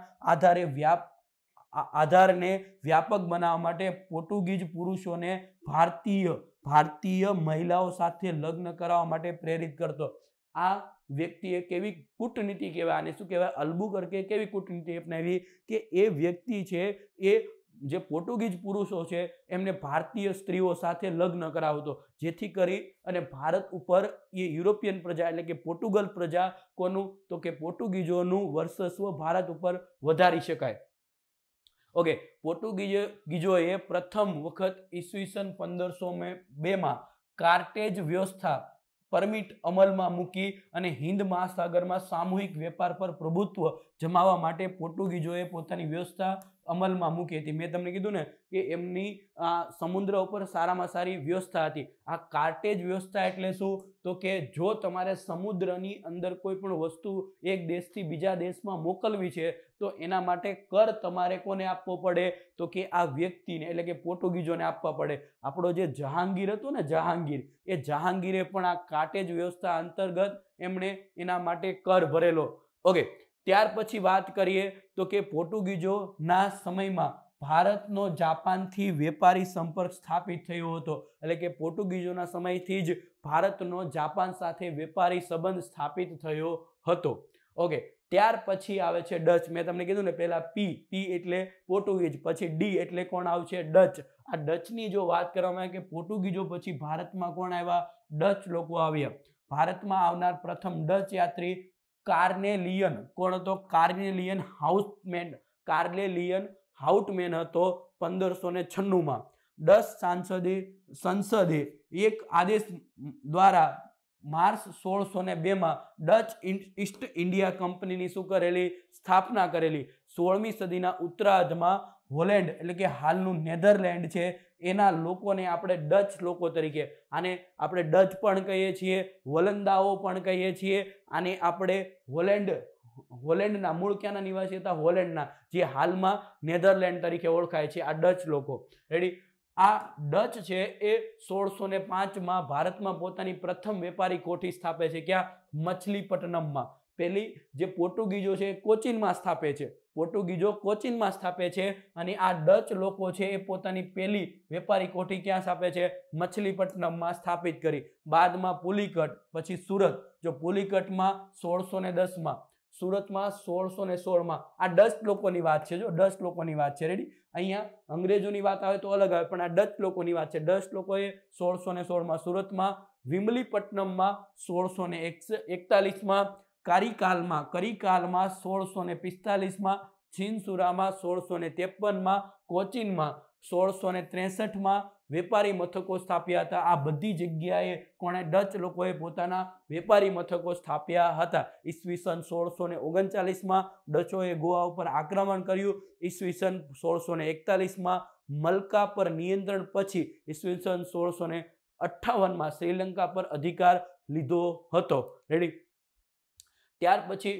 આધારને વ્યાપક બનાવવા માટે પોર્ટુગીઝ પુરુષોને ભારતીય મહિલાઓ સાથે લગ્ન કરાવવા માટે પ્રેરિત કરતો. આ વ્યક્તિએ કેવી કૂટનીતિ કહેવાય, આને શું કહેવાય? અલ્બુકર્કે કેવી કૂટનીતિ અપનાવી કે એ વ્યક્તિ છે એ જે પોર્ટુગીઝ પુરુષો છે એમને ભારતીય સ્ત્રીઓ સાથે લગ્ન કરાવતો, જેથી કરી અને ભારત ઉપર એ યુરોપિયન પ્રજા એટલે કે પોર્ટુગલ પ્રજા કોનું? તો કે પોર્ટુગીઝોનું વર્ચસ્વ ભારત ઉપર વધારી શકાય. ઓકે. પોર્ટુગીઝોએ પ્રથમ વખત ઈસવીસન 1502 કાર્ટેજ વ્યવસ્થા પરમિટ અમલમાં મૂકી અને હિન્દ મહાસાગરમાં સામૂહિક વેપાર પર પ્રભુત્વ જમાવવા માટે પોર્ટુગીઝોએ પોતાની વ્યવસ્થા અમલમાં મૂકી હતી. મેં તમને કીધું ને કે એમની સમુદ્ર ઉપર સારામાં સારી વ્યવસ્થા હતી. આ કાર્ટેજ વ્યવસ્થા એટલે શું? તો કે જો તમારે સમુદ્રની અંદર કોઈ પણ વસ્તુ એક દેશથી બીજા દેશમાં મોકલવી છે તો એના માટે કર તમારે કોને આપવો પડે? તો કે આ વ્યક્તિને એટલે કે પોર્ટુગીઝોને આપવા પડે. આપણો જે જહાંગીર હતો ને, એ જહાંગીરે પણ આ કાર્ટેજ વ્યવસ્થા અંતર્ગત એમણે એના માટે કર ભરેલો. ઓકે, ત્યાર પછી વાત કરીએ તો કે પોર્ટુગીઝોના સમયમાં ભારતનો જાપાનથી વેપારી સંપર્ક સ્થાપિત થયો હતો. એટલે કે પોર્ટુગીઝોના સમયથી જ ભારતનો જાપાન સાથે વેપારી સંબંધ સ્થાપિત થયો હતો. ઓકે, ત્યાર પછી આવે છે ડચ. મેં તમને કીધું ને પહેલા પી એટલે પોર્ટુગીઝ, પછી ડી એટલે કોણ આવશે? ડચ. આ ડચની જો વાત કરવામાં આવે કે પોર્ટુગીઝો પછી ભારતમાં કોણ આવ્યા? ડચ લોકો આવ્યા. ભારતમાં આવનાર પ્રથમ ડચ યાત્રી કાર્નેલિયન. કોણ હતો? કાર્નેલિયન હાઉટમેન હતો 1596 ડચ સંસદે એક આદેશ દ્વારા માર્ચ 1602 ડચ ઈસ્ટ ઇન્ડિયા કંપનીની શું કરેલી? સ્થાપના કરેલી. 16મી સદીના ઉત્તરાર્ધમાં હોલેન્ડ એટલે કે હાલનું નેધરલેન્ડ છે એના લોકોને આપણે ડચ લોકો તરીકે, આને આપણે ડચ પણ કહીએ છીએ, વલંદાઓ પણ કહીએ છીએ. આને આપણે હોલેન્ડના મૂળ ક્યાંના નિવાસી હતા? હોલેન્ડના, જે હાલમાં નેધરલેન્ડ તરીકે ઓળખાય છે. આ ડચ લોકો. રેડી? આ ડચ છે એ 1605 ભારતમાં પોતાની પ્રથમ વેપારી કોઠી સ્થાપે છે. ક્યાં? મછલીપટ્ટનમમાં. પેલી જે પોર્ટુગીઝો છે કોચીનમાં સ્થાપે છે. અને આ ડચ લોકો છે એ પોતાની પેલી વેપારી કોઠી ક્યાં સ્થાપે છે? મછલીપટ્ટનમમાં સ્થાપિત કરી. બાદમાં પુલિકટ, પછી સુરત. જો પુલિકટમાં 1610, સુરતમાં 1616. આ ડચ લોકોની વાત છે. જો ડચ લોકોની વાત છે. રેડી? અહીંયા અંગ્રેજોની વાત આવે તો અલગ આવે, પણ આ ડચ લોકોની વાત છે. ડચ લોકોએ 1616 સુરતમાં, વિમલીપટ્ટનમમાં 1641, કરિકાલમાં 1645, છીનસુરામાં 1653, કોચીનમાં 1663 વેપારી મથકો સ્થાપ્યા હતા. આ બધી જગ્યાએ કોણે? ડચ લોકોએ પોતાના વેપારી મથકો સ્થાપ્યા હતા. ઈસવીસન 1639 ડચોએ ગોવા ઉપર આક્રમણ કર્યું. ઈસવીસન 1641 મલકા પર નિયંત્રણ પછી ઈસવીસન 1658 શ્રીલંકા પર અધિકાર લીધો હતો. રેડી? ત્યાર પછી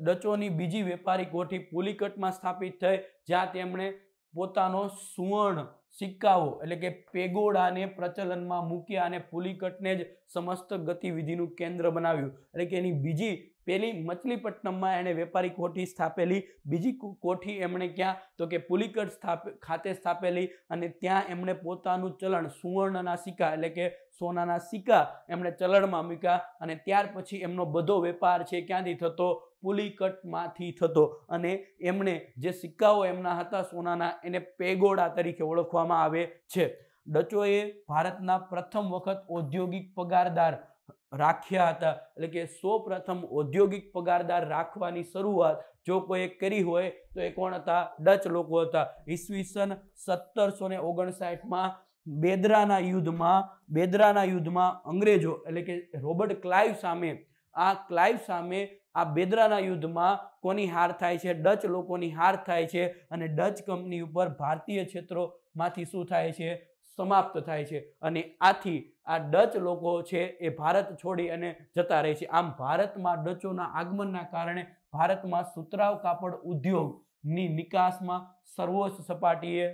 ડચોની બીજી વેપારી કોઠી પુલિકટમાં સ્થાપિત થઈ, જ્યાં તેમણે પોતાનો સુવર્ણ સિક્કાઓ એટલે કે પેગોડાને પ્રચલનમાં મૂક્યા અને પુલિકટને જ સમસ્ત ગતિવિધિનું કેન્દ્ર બનાવ્યું. એટલે કે એની પેલી મછલીપટ્ટનમમાં એણે વેપારી કોઠી સ્થાપેલી. બીજી કોઠી એમણે ક્યાં? તો કે પુલિકટ ખાતે સ્થાપેલી. અને ત્યાં એમણે પોતાનું ચલણ સુવર્ણના સિક્કા એટલે કે સોનાના સિક્કા એમણે ચલણમાં મૂક્યા. અને ત્યાર પછી એમનો બધો વેપાર છે ક્યાંથી થતો? પુલિકટમાંથી થતો. અને એમણે જે સિક્કાઓ એમના હતા સોનાના, એને પેગોડા તરીકે ઓળખવામાં આવે છે. ડચોએ ભારતના પ્રથમ વખત ઔદ્યોગિક પગારદાર રાખ્યા હતા. એટલે કે સૌપ્રથમ ઔદ્યોગિક પગારદાર રાખવાની શરૂઆત જો કોઈ કરી હોય તો એ કોણ હતા? ડચ લોકો હતા. ઈસવીસન 1759 બેદરાના યુદ્ધમાં અંગ્રેજો એટલે કે રોબર્ટ ક્લાઇવ સામે આ બેદરાના યુદ્ધમાં કોની હાર થાય છે? ડચ લોકોની હાર થાય છે. અને ડચ કંપની ઉપર ભારતીય ક્ષેત્રોમાંથી શું થાય છે? સમાપ્ત થાય છે. અને આથી આ ડચ લોકો છે એ ભારત છોડી અને જતા રહે છે. આમ ભારતમાં ડચોના આગમનના કારણે ભારતમાં સુતરાઉ કાપડ ઉદ્યોગની નિકાસમાં સર્વોચ્ચ સપાટીએ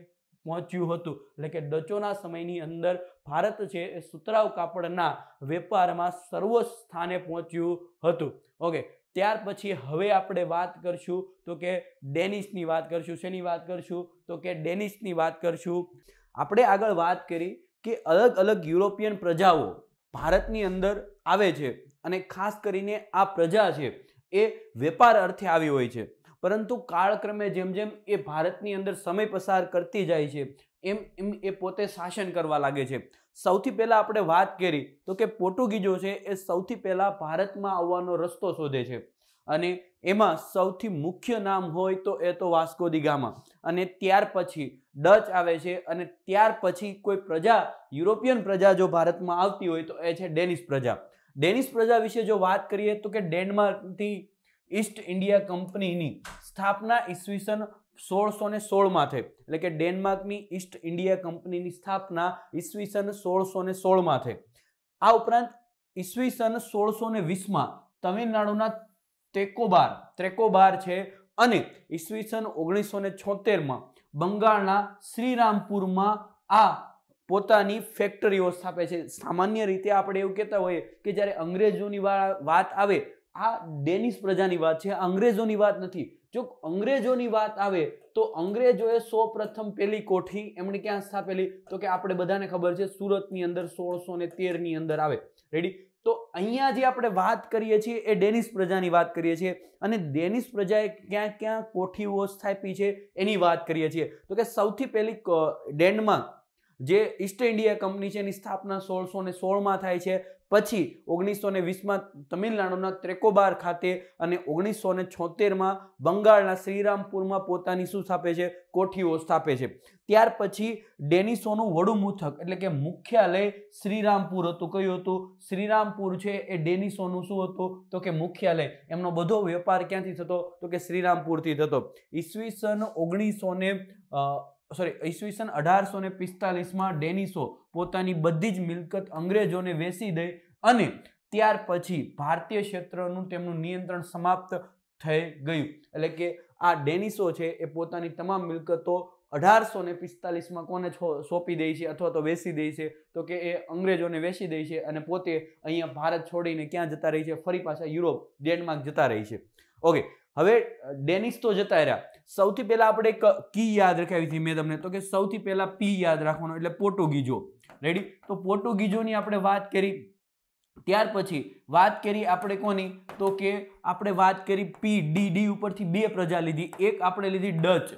પહોંચ્યું હતું. એટલે કે ડચોના સમયની અંદર ભારત છે એ સુતરાઉ કાપડના વેપારમાં સર્વોચ્ચ સ્થાને પહોંચ્યું હતું. ઓકે, ત્યાર પછી હવે આપણે વાત કરશું તો કે ડેનિશની વાત કરશું. શેની વાત કરશું? તો કે ડેનિશની વાત કરશું. આપણે આગળ વાત કરી કે અલગ અલગ યુરોપિયન પ્રજાઓ ભારતની અંદર આવે છે અને ખાસ કરીને આ પ્રજા છે એ વેપાર અર્થે આવી હોય છે. પરંતુ કાળક્રમે જેમ જેમ એ ભારતની અંદર સમય પસાર કરતી જાય છે એમ એમ એ પોતે શાસન કરવા લાગે છે. સૌથી પહેલા આપણે વાત કરી તો કે પોર્ટુગીઝો છે એ સૌથી પહેલા ભારતમાં આવવાનો રસ્તો શોધે છે. અને એમાં સૌથી મુખ્ય નામ હોય તો એ તો વાસ્કો દી ગામા, અને ત્યાર પછી ડચ આવે છે, અને ત્યાર પછી કોઈ પ્રજા, યુરોપિયન પ્રજા જો ભારતમાં આવતી હોય તો એ છે ડેનિશ પ્રજા. ડેનિશ પ્રજા વિશે જો વાત કરીએ તો કે ડેનમાર્કથી ઈસ્ટ ઇન્ડિયા કંપનીની સ્થાપના ઈસવીસન 1616 થઈ, એટલે કે ડેનમાર્કની ઈસ્ટ ઇન્ડિયા કંપનીની સ્થાપના ઈસવીસન 1616 થઈ. આ ઉપરાંત ઈસવીસન 1620 તમિલનાડુના ત્રેકોબાર છે, અને ઈસવીસન 1976 બંગાળના શ્રીરામપુરમાં આ પોતાની ફેક્ટરીઓ સ્થાપે છે. સામાન્ય રીતે આપણે એવું કહેતા હોઈએ કે જ્યારે અંગ્રેજોની વાત આવે, આ ડેનિશ પ્રજાની વાત છે, અંગ્રેજોની વાત નથી. જો અંગ્રેજોની વાત આવે તો અંગ્રેજોએ સૌપ્રથમ પેલી કોઠી એમણે ક્યાં સ્થાપેલી, તો કે આપણે બધાને ખબર છે સુરતની અંદર 1613 ની અંદર આવે. રેડી? તો અહીંયા જે આપણે વાત કરીએ છીએ એ ડેનિશ પ્રજાની વાત કરીએ છીએ, અને ડેનિશ પ્રજાએ ક્યાં ક્યાં કોઠીઓ સ્થાપી છે એની વાત કરીએ છીએ. તો કે સૌથી પહેલી ડેનમાર્ક જે ઈસ્ટ ઇન્ડિયા કંપની છે એની સ્થાપના 1616 થાય છે. પછી 1920 તમિલનાડુના ત્રેકોબાર ખાતે, અને 1976 બંગાળના શ્રીરામપુરમાં પોતાની શું સ્થાપે છે? કોઠીઓ સ્થાપે છે. ત્યાર પછી ડેનિશોનું વડું મથક એટલે કે મુખ્યાલય શ્રીરામપુર હતું. કયું હતું? શ્રીરામપુર છે એ ડેનિશોનું શું હતું? તો કે મુખ્યાલય. એમનો બધો વેપાર ક્યાંથી થતો? તો કે શ્રીરામપુરથી થતો. ઈસવીસન 1845 ડેનિશો પોતાની બધી જ મિલકત અંગ્રેજોને વેચી દઈ, અને ત્યાર પછી ભારતીય ક્ષેત્રનું તેમનું નિયંત્રણ સમાપ્ત થઈ ગયું. એટલે કે આ ડેનિશો છે એ પોતાની તમામ મિલકતો 1845 કોને સોંપી દે છે અથવા તો વેચી દે છે? તો કે એ અંગ્રેજોને વેચી દે છે, અને પોતે અહીંયા ભારત છોડીને ક્યાં જતા રહી છે? ફરી પાછા યુરોપ, ડેનમાર્ક જતા રહી છે. ઓકે, હવે ડેનિશ તો જતા રહ્યા. સૌથી પહેલા આપણે એક કી યાદ રખાવી હતી મેં તમને, તો કે સૌથી પહેલા પી યાદ રાખવાનો, એટલે પોર્ટુગીઝો. રેડી? તો પોર્ટુગીઝોની આપણે વાત કરી. ત્યાર પછી વાત કરી આપણે કોની? તો કે આપણે વાત કરી પી ડી ઉપરથી બે પ્રજા લીધી. એક આપણે લીધી ડચ,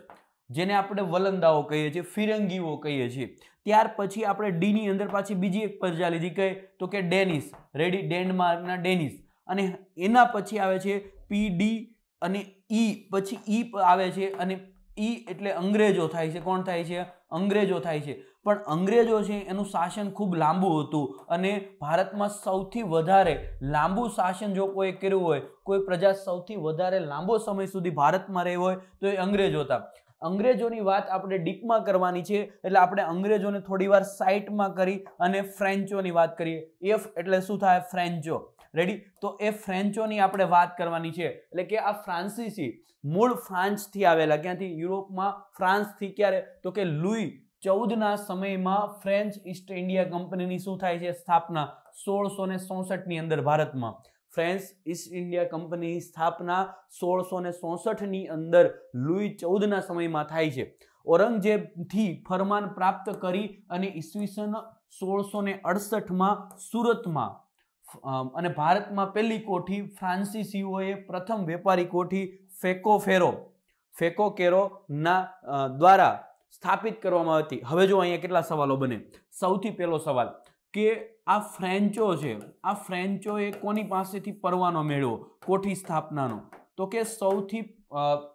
જેને આપણે વલંદાઓ કહીએ છીએ, ફિરંગીઓ કહીએ છીએ. ત્યાર પછી આપણે ડી ની અંદર પાછી બીજી એક પ્રજા લીધી, કઈ? તો કે ડેનિશ. રેડી? ડેનમાર્કના ડેનિશ. અને એના પછી આવે છે પી ડી, અને ઈ પછી ઈ આવે છે, અને ઈ એટલે અંગ્રેજો થાય છે. કોણ થાય છે? અંગ્રેજો થાય છે. પણ અંગ્રેજો છે એનું શાસન ખૂબ લાંબુ હતું, અને ભારતમાં સૌથી વધારે લાંબુ શાસન જો કોઈ કર્યું હોય, કોઈ પ્રજા સૌથી વધારે લાંબો સમય સુધી ભારતમાં રહી હોય તો એ અંગ્રેજો હતા. અંગ્રેજોની વાત આપણે ડીપમાં કરવાની છે, એટલે આપણે અંગ્રેજોને થોડી વાર સાઈડમાં કરી અને ફ્રેન્ચોની વાત કરીએ. એફ એટલે શું થાય? ફ્રેન્ચો. રેડી? તો એ ફ્રેન્ચોની આપણે વાત કરવાની છે. એટલે કે આ ફ્રાન્સીસી મૂળ ફ્રાન્સથી આવેલા. ક્યાંથી? યુરોપમાં ફ્રાન્સથી. ક્યારે? તો કે લુઈ 14ના સમયમાં ફ્રેન્ચ ઈસ્ટ ઇન્ડિયા કંપનીની શું થાય છે? સ્થાપના 1664 ની અંદર ભારતમાં. ફ્રેન્ચ ઈસ્ટ ઇન્ડિયા કંપનીની સ્થાપના 1664 ની અંદર લુઈ 14ના સમયમાં થાય છે. ઔરંગઝેબથી ફરમાન પ્રાપ્ત કરી અને ઈસવીસન 1668 સુરતમાં અને ભારતમાં પહેલી કોઠી ફ્રાન્સીસીઓએ પ્રથમ વેપારી કોઠી ફેકો-કેરો ના દ્વારા સ્થાપિત કરવામાં હતી. હવે જો અહીંયા કેટલા સવાલો બને. સૌથી પહેલો સવાલ કે આ ફ્રેન્ચો છે, આ ફ્રેન્ચોએ કોની પાસેથી પરવાનો મેળવ્યો કોઠી સ્થાપનાનો? તો કે સૌથી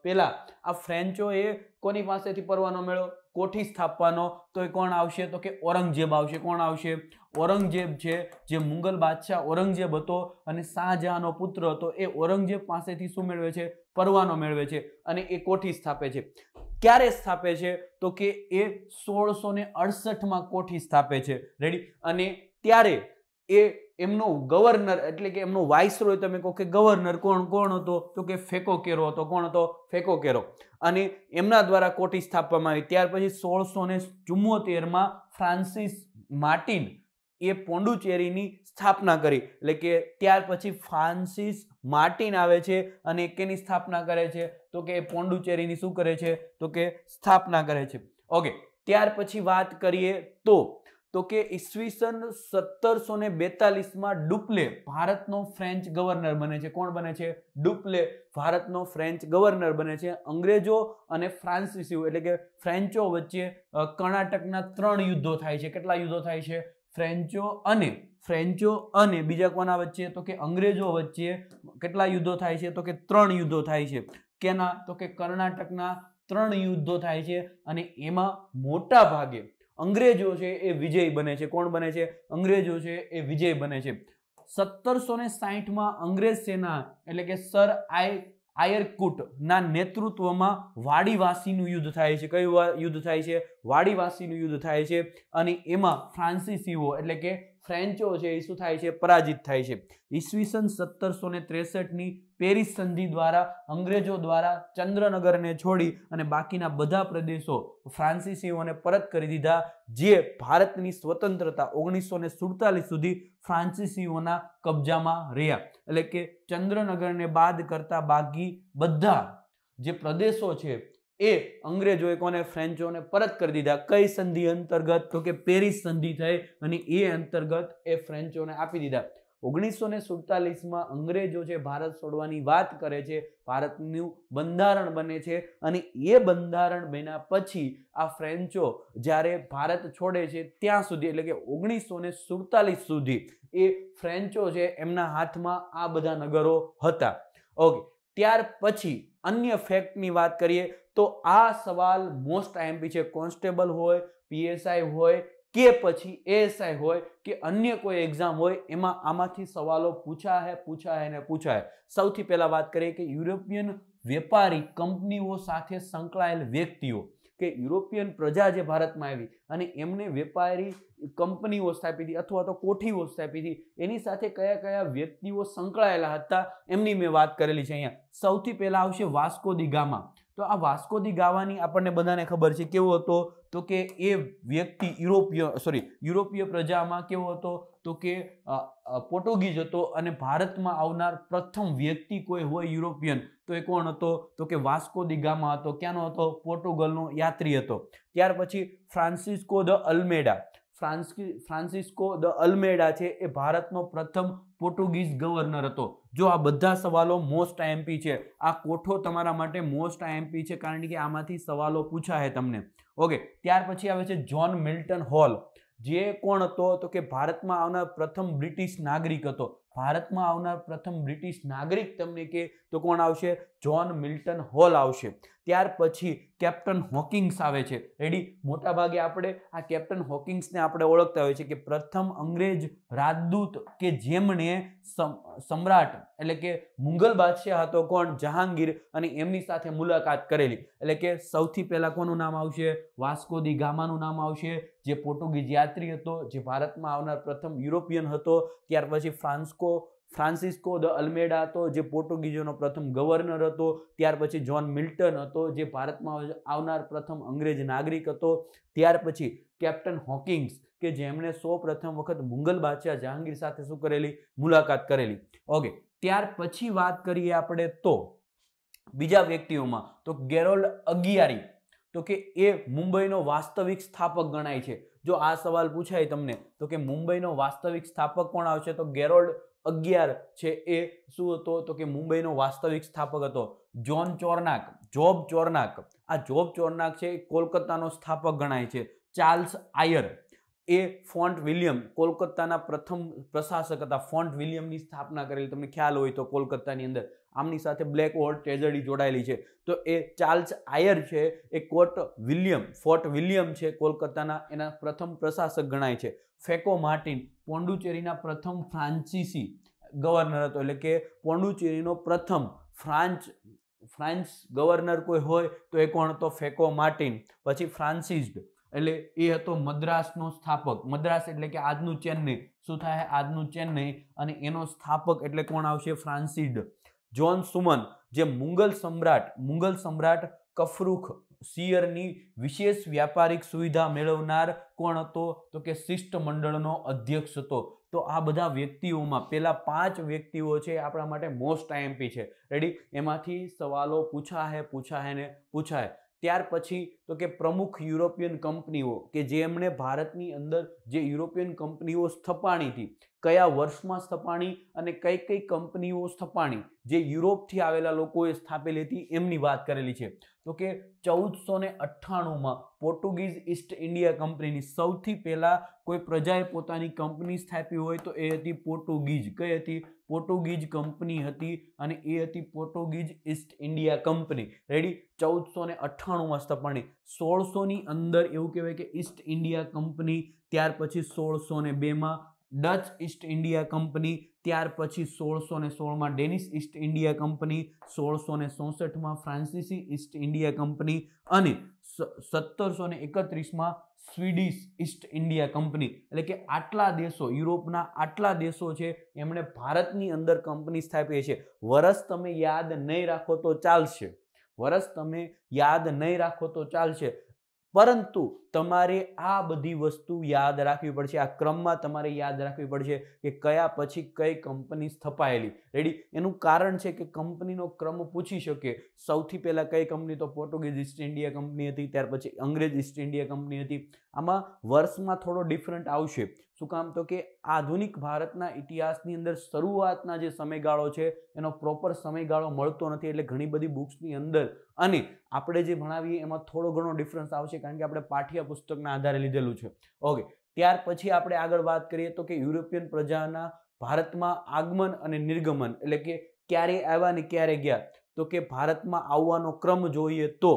પહેલા આ ફ્રેન્ચોએ કોની પાસેથી પરવાનો મેળવ્યો કોઠી સ્થાપવાનો? તો એ કોણ આવશે? તો કે ઔરંગઝેબ આવશે. કોણ આવશે? ઔરંગઝેબ છે, જે મુગલ બાદશાહ ઔરંગઝેબ હતો અને શાહજહાંનો પુત્ર હતો, એ ઔરંગઝેબ પાસેથી શું મેળવે છે? પરવાનો મેળવે છે, અને એ કોઠી સ્થાપે છે. ક્યારે સ્થાપે છે? તો કે એ 1668 કોઠી સ્થાપે છે. રેડી? અને ત્યારે એ એમનો ગવર્નર એટલે કે એમનો વાઇસરોય તમે કહો કે ગવર્નર કોણ હતો? તો કે ફેકો-કેરો હતો. કોણ હતો? ફેકો-કેરો. અને એમના દ્વારા કોઠી સ્થાપવામાં આવી. ત્યાર પછી 1674 ફ્રાન્સિસ માર્ટિન એ પોંડુચેરીની સ્થાપના કરી. એટલે કે ત્યાર પછી ફ્રાન્સિસ માર્ટિન આવે છે, અને કેની સ્થાપના કરે છે? તો કે પોંડુચેરીની શું કરે છે? તો કે સ્થાપના કરે છે. ઓકે, ત્યાર પછી વાત કરીએ તો કે ઈસવીસન 1742 ડુપ્લે ભારતનો ફ્રેન્ચ ગવર્નર બને છે. કોણ બને છે? ડુપ્લે ભારતનો ફ્રેન્ચ ગવર્નર બને છે. અંગ્રેજો અને ફ્રાન્સીસીઓ એટલે કે ફ્રેન્ચો વચ્ચે કર્ણાટકના 3 યુદ્ધો થાય છે. કેટલા યુદ્ધો થાય છે? ફ્રેન્ચો અને બીજા કોના વચ્ચે તો કે અંગ્રેજો વચ્ચે કેટલા યુદ્ધો થાય છે તો કે 3 યુદ્ધો થાય છે. કેના તો કે કર્ણાટકના 3 યુદ્ધો થાય છે અને એમાં મોટા ભાગે અંગ્રેજો છે એ વિજય બને છે. કોણ બને છે? અંગ્રેજો છે એ વિજય બને છે. 1760 અંગ્રેજ સેના એટલે કે સર આયરકુટ ના નેતૃત્વમાં વાડીવાસીનું યુદ્ધ થાય છે. કયું યુદ્ધ થાય છે? વાડીવાસીનું યુદ્ધ થાય છે અને એમાં ફ્રાન્સિસીઓ એટલે કે ફ્રેન્ચો છે એ શું થાય છે? પરાજિત થાય છે. ઈસવીસન 1763 ની પેરિસ સંધિ દ્વારા અંગ્રેજો દ્વારા ચંદ્રનગરને છોડી અને બાકીના બધા પ્રદેશો ફ્રાન્સિસીઓને પરત કરી દીધા, જે ભારતની સ્વતંત્રતા 1947 સુધી ફ્રાન્સિસીઓના કબજામાં રહ્યા. એટલે કે ચંદ્રનગરને બાદ કરતા બાકી બધા જે પ્રદેશો છે એ અંગ્રેજોએ કોને? ફ્રેન્ચોને પરત કરી દીધા. કઈ સંધિ અંતર્ગત? તો કે પેરિસ સંધિ થઈ અને એ અંતર્ગત એ ફ્રેન્ચોને આપી દીધા. 1947 અંગ્રેજો છે ભારત છોડવાની વાત કરે છે, ભારતનું બંધારણ બને છે અને એ બંધારણ બન્યા પછી આ ફ્રેન્ચો જ્યારે ભારત છોડે છે ત્યાં સુધી એટલે કે 1947 સુધી એ ફ્રેન્ચો છે એમના હાથમાં આ બધા નગરો હતા. ઓકે, ત્યાર પછી અન્ય ફેક્ટની વાત કરીએ તો આ સવાલ મોસ્ટ આઈએમપી છે. કોન્સ્ટેબલ હોય, પીએસઆઈ હોય કે પછી એએસઆઈ હોય કે અન્ય કોઈ એક્ઝામ હોય એમાં આમાંથી સવાલો પૂછાય. સૌથી પહેલા વાત કરીએ કે યુરોપિયન વેપારી કંપનીઓ સાથે સંકળાયેલ વ્યક્તિઓ કે યુરોપિયન પ્રજા જે ભારતમાં આવી અને એમને વેપારી કંપનીઓ સ્થાપી હતી અથવા તો કોઠીઓ સ્થાપી હતી, એની સાથે કયા કયા વ્યક્તિઓ સંકળાયેલા હતા એમની મેં વાત કરેલી છે. અહીંયા સૌથી પહેલા આવશે વાસ્કો દી ગામા. તો આ વાસ્કો દી ગામાની આપણને બધાને ખબર છે કેવો હતો તો કે એ વ્યક્તિ યુરોપીય પ્રજામાં કેવો હતો તો કે પોર્ટુગીઝ હતો અને ભારતમાં આવનાર પ્રથમ વ્યક્તિ કોઈ હોય યુરોપિયન તો એ કોણ હતો તો કે વાસ્કો દી ગામા હતો. ક્યાંનો હતો? પોર્ટુગલનો યાત્રી હતો. ત્યાર પછી ફ્રાન્સિસ્કો દ અલ્મેડા છે એ ભારતનો પ્રથમ પોર્ટુગીઝ ગવર્નર હતો. જો આ બધા સવાલો મોસ્ટ આઈએમપી છે, આ કોઠો તમારા માટે મોસ્ટ આઈએમપી છે કારણ કે આમાંથી સવાલો પૂછાય તમને. ઓકે, ત્યાર પછી આવે છે જ્હોન મિલ્ટન હોલ. જે કોણ હતો તો કે ભારતમાં આવનાર પ્રથમ બ્રિટિશ નાગરિક હતો. ભારતમાં આવનાર પ્રથમ બ્રિટિશ નાગરિક તમને કે તો કોણ આવશે? જ્હોન મિલ્ટન હોલ આવશે. ત્યાર પછી કેપ્ટન હોકિંગ્સ આવે છે. રેડી? મોટા ભાગે આપણે આ કેપ્ટન હોકિંગ્સને આપણે ઓળખતા હોય છે કે પ્રથમ અંગ્રેજ રાજદૂત કે જેમણે સમ્રાટ એટલે કે મુગલ બાદશાહ હતો કોણ? જહાંગીર, અને એમની સાથે મુલાકાત કરેલી. એટલે કે સૌથી પહેલા કોનું નામ આવશે? વાસ્કો દી ગામાનું નામ આવશે, જે પોર્ટુગીઝ યાત્રી હતો, જે ભારતમાં આવનાર પ્રથમ યુરોપિયન હતો. ત્યાર પછી ફ્રાન્સિસ્કો દ અલ્મેડા હતો, જે પોર્ટુગીઝોનો પ્રથમ ગવર્નર હતો. ત્યાર પછી જ્હોન મિલ્ટન હતો, જે ભારતમાં આવનાર પ્રથમ અંગ્રેજ નાગરિક હતો. ત્યાર પછી કેપ્ટન હોકિંગ્સ કે જેમણે પ્રથમ વખત મુગલ બાદશાહ જહાંગીર સાથે શું કરેલી? મુલાકાત કરેલી. ઓકે, ત્યાર પછી વાત કરીએ આપણે તો બીજા વ્યક્તિઓમાં તો ગેરોલ્ડ અગિયારી, તો કે એ મુંબઈનો વાસ્તવિક સ્થાપક ગણાય છે. જો આ સવાલ પૂછાય તમને તો કે મુંબઈનો વાસ્તવિક સ્થાપક કોણ આવશે? તો ગેરોલ્ડ અગિયાર છે એ શું હતો તો કે મુંબઈનો વાસ્તવિક સ્થાપક હતો. જોબ ચોરનાક. આ જોબ ચોરનાક છે એ કોલકાતાનો સ્થાપક ગણાય છે. ચાર્લ્સ આયર એ ફોન્ટ વિલિયમ કોલકાતાના પ્રથમ પ્રશાસક હતા. ફોન્ટ વિલિયમની સ્થાપના કરેલી, તમને ખ્યાલ હોય તો કોલકાતાની અંદર આમની સાથે બ્લેક વોલ ટ્રેજડી જોડાયેલી છે. તો એ ચાર્લ્સ આયર છે એ ફોર્ટ વિલિયમ છે કોલકાતાના, એના પ્રથમ પ્રશાસક ગણાય છે. ફેકો માર્ટિન પોંડુચેરીના પ્રથમ ફ્રાન્સીસી ગવર્નર હતો. એટલે કે પોંડુચેરીનો પ્રથમ ફ્રાન્સ ગવર્નર કોઈ હોય તો એ કોણ હતો? Phaco Martin. પછી ફ્રાન્સિસ્ડ એટલે એ હતો મદ્રાસનો સ્થાપક. મદ્રાસ એટલે કે આજનું ચેન્નઈ. શું થાય? આજનું ચેન્નઈ. અને એનો સ્થાપક એટલે કોણ આવશે? ફ્રાન્સિસ્ડ. જોન સુમન જે મુગલ સમ્રાટ કફરુખ સિયરની વિશેષ વ્યાપારિક સુવિધા મેળવનાર કોણ હતો તો કે શિષ્ટમંડળનો અધ્યક્ષ હતો. તો આ બધા વ્યક્તિઓમાં પેલા 5 વ્યક્તિઓ છે આપણા માટે મોસ્ટ આઈએમપી છે. રેડી? એમાંથી સવાલો પૂછાય. ત્યાર પછી તો કે પ્રમુખ યુરોપિયન કંપનીઓ કે જેમણે ભારતની અંદર જે યુરોપિયન કંપનીઓ સ્થપાણી હતી કયા વર્ષમાં સ્થપાણી અને કઈ કઈ કંપનીઓ સ્થપાણી જે યુરોપથી આવેલા લોકોએ સ્થાપેલી હતી એમની વાત કરેલી છે. તો કે 1498માં પોર્ટુગીઝ ઈસ્ટ ઇન્ડિયા કંપનીની સૌથી પહેલા કોઈ પ્રજાએ પોતાની કંપની સ્થાપી હોય તો એ હતી પોર્ટુગીઝ. કઈ હતી? પોર્ટુગીઝ કંપની હતી અને એ હતી Portuguese East India company. Ready? 1498માં સ્થપાણી. 1600ની અંદર એવું કહેવાય કે ઈસ્ટ ઇન્ડિયા કંપની, ત્યાર પછી 1602માં ડચ ઈસ્ટ ઇન્ડિયા કંપની, ત્યાર પછી 1616માં ડેનિશ ઈસ્ટ ઇન્ડિયા કંપની, 1664માં ફ્રાન્સીસી ઈસ્ટ ઇન્ડિયા કંપની અને 1731માં સ્વીડિશ ઈસ્ટ ઇન્ડિયા કંપની. એટલે કે આટલા દેશો, યુરોપના આટલા દેશો છે એમણે ભારતની અંદર કંપની સ્થાપી છે. વર્ષ તમે યાદ નહીં રાખો તો ચાલશે, વર્ષ તમે યાદ નહીં રાખો તો ચાલશે, પરંતુ તમારે આ બધી વસ્તુ યાદ રાખવી પડશે. આ ક્રમમાં તમારે યાદ રાખવી પડશે કે કયા પછી કઈ કંપની સ્થપાયેલી. રેડી? એનું કારણ છે કે કંપનીનો ક્રમ પૂછી શકે. સૌથી પહેલા કઈ કંપની? તો પોર્ટુગીઝ ઈસ્ટ ઇન્ડિયા કંપની હતી, ત્યાર પછી અંગ્રેજ ઈસ્ટ ઇન્ડિયા કંપની હતી. આમાં વર્ષમાં થોડો ડિફરન્ટ આવશે. શું કામ? તો કે આધુનિક ભારતના ઇતિહાસની અંદર શરૂઆતના જે સમયગાળો છે એનો પ્રોપર સમયગાળો મળતો નથી, એટલે ઘણી બધી બુક્સની અંદર અને આપણે જે ભણાવીએ એમાં થોડો ઘણો ડિફરન્સ આવશે, કારણ કે આપણે પાઠ્ય પુસ્તકના આધારે લીધેલું છે. ઓકે, ત્યાર પછી આપણે આગળ વાત કરીએ તો કે યુરોપિયન પ્રજાના ભારતમાં આગમન અને નિર્ગમન, એટલે કે ક્યારે આવ્યા ને ક્યારે ગયા. તો કે ભારતમાં આવવાનો ક્રમ જોઈએ તો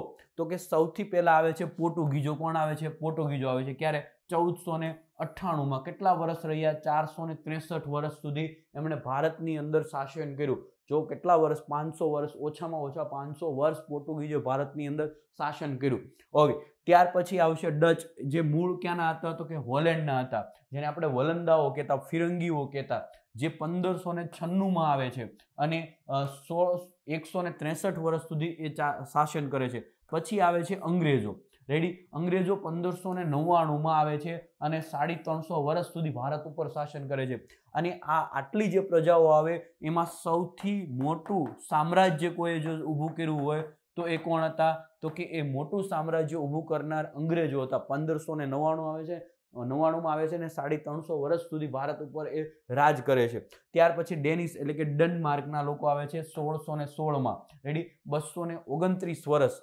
કે સૌથી પહેલા આવે છે પોર્ટુગીઝો. કોણ આવે છે? પોર્ટુગીઝો આવે છે. ક્યારે? 1498માં. કેટલા વર્ષ રહ્યા? 463 વર્ષ સુધી એમણે ભારતની અંદર શાસન કર્યું. જો કેટલા વર્ષ? 500 વર્ષ, ઓછામાં ઓછા 500 વર્ષ પોર્ટુગીઝો ભારતની અંદર શાસન કર્યું. ઓકે, ત્યાર પછી આવશે ડચ, જે મૂળ ક્યાંના હતા? તો કે હોલેન્ડના હતા, જેને આપણે વલંદાઓ કહેતા, ફિરંગીઓ કહેતા, જે 1596માં આવે છે અને 163 વર્ષ સુધી એ શાસન કરે છે. પછી આવે છે અંગ્રેજો. રેડી? અંગ્રેજો 1599માં આવે છે અને 350 વર્ષ સુધી ભારત ઉપર શાસન કરે છે. અને આ આટલી જે પ્રજાઓ આવે એમાં સૌથી મોટું સામ્રાજ્ય કોઈ જો ઊભું કર્યું હોય તો એ કોણ હતા? તો કે એ મોટું સામ્રાજ્ય ઊભું કરનાર અંગ્રેજો હતા. 1599 આવે છે, 99માં આવે છે ને 350 વર્ષ સુધી ભારત ઉપર એ રાજ કરે છે. ત્યાર પછી ડેનિશ એટલે કે ડેનમાર્કના લોકો આવે છે 1616માં. રેડી? 229 વર્ષ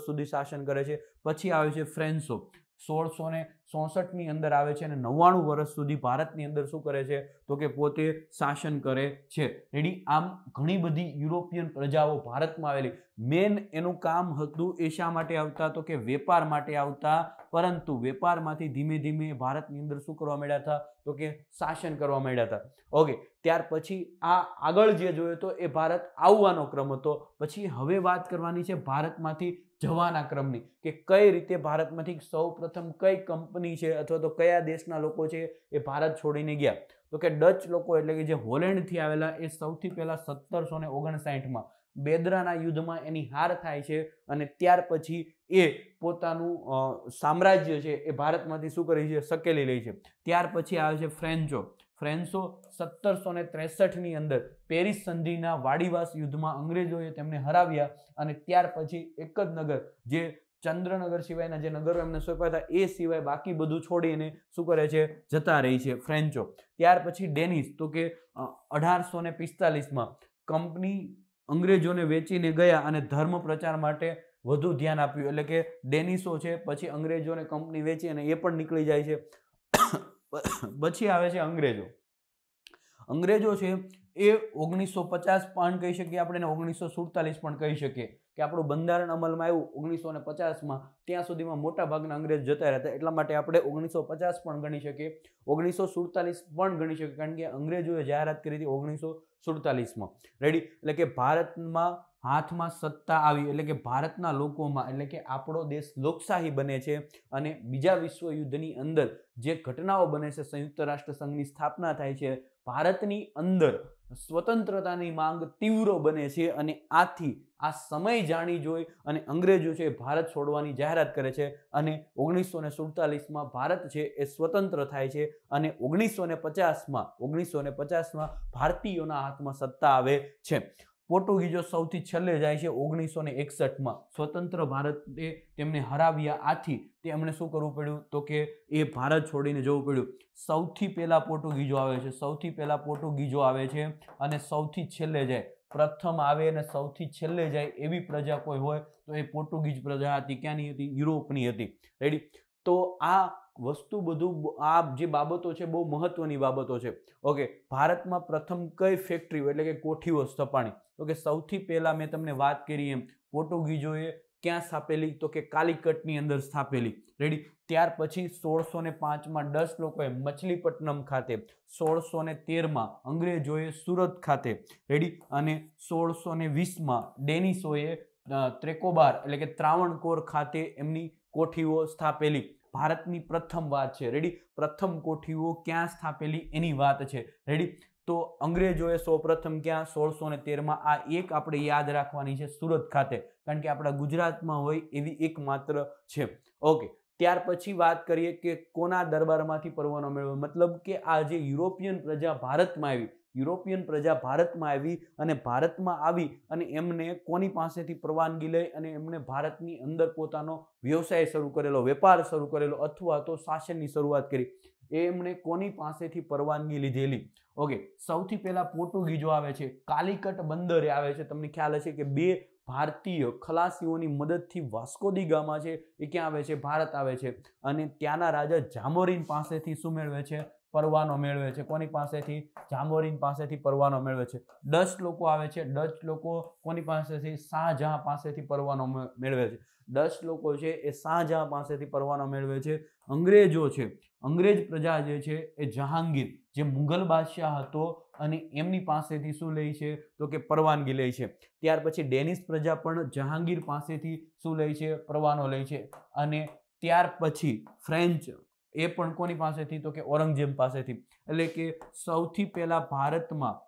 સુધી શાસન કરે છે. પછી આવે છે ફ્રેન્ચો, 1664ની અંદર આવે છે અને 99 વર્ષ સુધી ભારતની અંદર શું કરે છે? તો કે પોતે શાસન કરે છે. રેડી? આમ ઘણી બધી યુરોપિયન પ્રજાઓ ભારતમાં આવેલી. મેન એનું કામ હતું એ શા માટે આવતા? તો કે વેપાર માટે આવતા, પરંતુ વેપારમાંથી ધીમે ધીમે ભારતની અંદર શું કરવા માંડ્યા હતા? તો કે શાસન કરવા માંડ્યા હતા. ઓકે, ત્યાર પછી આ આગળ જે જોયો તો એ ભારત આવવાનો ક્રમ હતો. પછી હવે વાત કરવાની છે ભારતમાંથી જવાના ક્રમની, કે કઈ રીતે ભારતમાંથી સૌ પ્રથમ કઈ કંપની છે અથવા તો કયા દેશના લોકો છે એ ભારત છોડીને ગયા. તો કે ડચ લોકો એટલે કે જે હોલેન્ડથી આવેલા એ સૌથી પહેલા 1759માં બેદરાના યુદ્ધમાં એની હાર થાય છે અને ત્યાર પછી એ પોતાનું સામ્રાજ્ય છે એ ભારતમાંથી શું કરી છે? સકેલી લે છે. ત્યાર પછી આવે છે ફ્રેન્ચો. 1763ની અંદર પેરિસ સંધિના વાડીવાસ યુદ્ધમાં અંગ્રેજોએ તેમને હરાવ્યા અને ત્યાર પછી એક જ નગર, જે ચંદ્રનગર સિવાયના જે નગરો એમને સોંપ્યા હતા એ સિવાય બાકી બધું છોડીને શું કરે છે? જતા રહી છે ફ્રેન્ચો. ત્યાર પછી ડેનિશ, તો કે 1845માં કંપની અંગ્રેજોને વેચીને ગયા અને ધર્મ પ્રચાર માટે વધુ ધ્યાન આપ્યું. એટલે કે ડેનિશો છે પછી અંગ્રેજોને કંપની વેચી અને એ પણ નીકળી જાય છે. પછી આવે છે અંગ્રેજો. અંગ્રેજો છે એ 1950 પણ કહી શકીએ આપણે, 1947 પણ કહી શકીએ કે આપણું બંધારણ અમલમાં આવ્યું 1950માં, ત્યાં સુધીમાં મોટા ભાગના અંગ્રેજ જતા રહ્યા હતા, એટલા માટે આપણે 1950 પણ ગણી શકીએ, 1947 પણ ગણી શકીએ, કારણ કે અંગ્રેજોએ જાહેરાત કરી હતી 1947માં. રેડી? એટલે કે ભારતમાં હાથમાં સત્તા આવી, એટલે કે ભારતના લોકોમાં, એટલે કે આપણો દેશ લોકશાહી બને છે અને બીજા વિશ્વ યુદ્ધની અંદર જે ઘટનાઓ બને છે, સંયુક્ત રાષ્ટ્ર સંઘની સ્થાપના થાય છે, ભારતની અંદર સ્વતંત્રતાની માંગ તીવ્ર બને છે અને આથી આ સમય જાણી જોઈ અને અંગ્રેજો છે ભારત છોડવાની જાહેરાત કરે છે અને 1947માં ભારત છે એ સ્વતંત્ર થાય છે અને 1950માં ભારતીયોના હાથમાં સત્તા આવે છે. પોર્ટુગીઝો સૌથી છેલ્લે જાય છે 1961માં સ્વતંત્ર ભારતે તેમને હરાવ્યા. આથી તેમને શું કરવું પડ્યું તો કે એ ભારત છોડીને જવું પડ્યું. સૌથી પહેલા પોર્ટુગીઝો આવે છે, સૌથી પહેલા પોર્ટુગીઝો આવે છે અને સૌથી છેલ્લે જાય. પ્રથમ આવે અને સૌથી છેલ્લે જાય એવી પ્રજા કોઈ હોય તો એ પોર્ટુગીઝ પ્રજા હતી. ક્યાંની હતી? યુરોપની હતી. રેડી? તો આ વસ્તુ બધું, આ જે બાબતો છે બહુ મહત્વની બાબતો છે. ઓકે, ભારતમાં પ્રથમ કઈ ફેક્ટરીઓ એટલે કે કોઠીઓ સ્થપાણી? તો કે સૌથી પહેલા મેં તમને વાત કરી એમ પોર્ટુગીઝોએ ક્યાં સ્થાપેલી? તો કે કાલિકટની અંદર સ્થાપેલી. રેડી? ત્યાર પછી 1605માં 10 લોકોએ મછલીપટ્ટનમ ખાતે, 1613માં અંગ્રેજોએ સુરત ખાતે, રેડી, અને 1620માં ડેનિશોએ ત્રેકોબાર એટલે કે ત્રાવણકોર ખાતે એમની કોઠીઓ સ્થાપેલી. ભારતની પ્રથમ વાત છે. રેડી? પ્રથમ કોઠીઓ ક્યાં સ્થાપેલી એની વાત છે. રેડી? તો અંગ્રેજોએ સૌપ્રથમ ક્યાં? 1613માં. આ એક આપણે યાદ રાખવાની છે, સુરત ખાતે, કારણ કે આપણા ગુજરાતમાં હોય એવી એકમાત્ર છે. ઓકે, ત્યાર પછી વાત કરીએ કે કોના દરબારમાંથી પરવાનો મેળવ્યો, મતલબ કે આ જે યુરોપિયન પ્રજા ભારતમાં આવી, યુરોપિયન પ્રજા ભારતમાં આવી અને ભારતમાં આવી અને એમને કોની પાસેથી પરવાનગી લઈ અને એમને ભારતની અંદર પોતાનો વ્યવસાય શરૂ કરેલો, વેપાર શરૂ કરેલો અથવા તો શાસનની શરૂઆત કરી, એમણે કોની પાસેથી પરવાનગી લીધેલી? ઓકે, સૌથી પહેલા પોર્ટુગીઝો આવે છે, કાલિકટ બંદરે આવે છે. તમને ખ્યાલ હશે કે 2 ભારતીય ખલાસીઓની મદદથી વાસ્કો દી ગામા છે એ ક્યાં આવે છે? ભારત આવે છે. અને ત્યાંના રાજા જામોરીન પાસેથી શું મેળવે છે? પરવાનો મેળવે છે. કોની પાસેથી? જામોરીન પાસેથી પરવાનો મેળવે છે. ડચ લોકો આવે છે. ડચ લોકો કોની પાસેથી? શાહજહાં પાસેથી પરવાનો મેળવે છે. ડચ લોકો છે એ શાહજહાં પાસેથી પરવાનો મેળવે છે. અંગ્રેજો છે, અંગ્રેજ પ્રજા જે છે એ જહાંગીર જે મુઘલ બાદશાહ હતો અને એમની પાસેથી શું લે છે? તો કે પરવાનગી લે છે. ત્યાર પછી ડેનિશ પ્રજા પણ જહાંગીર પાસેથી શું લે છે? પરવાનો લે છે. અને ત્યાર પછી ફ્રેન્ચ એ પણ કોની પાસેથી? તો કે ઔરંગઝેબ પાસેથી. એટલે કે સૌથી પહેલા ભારતમાં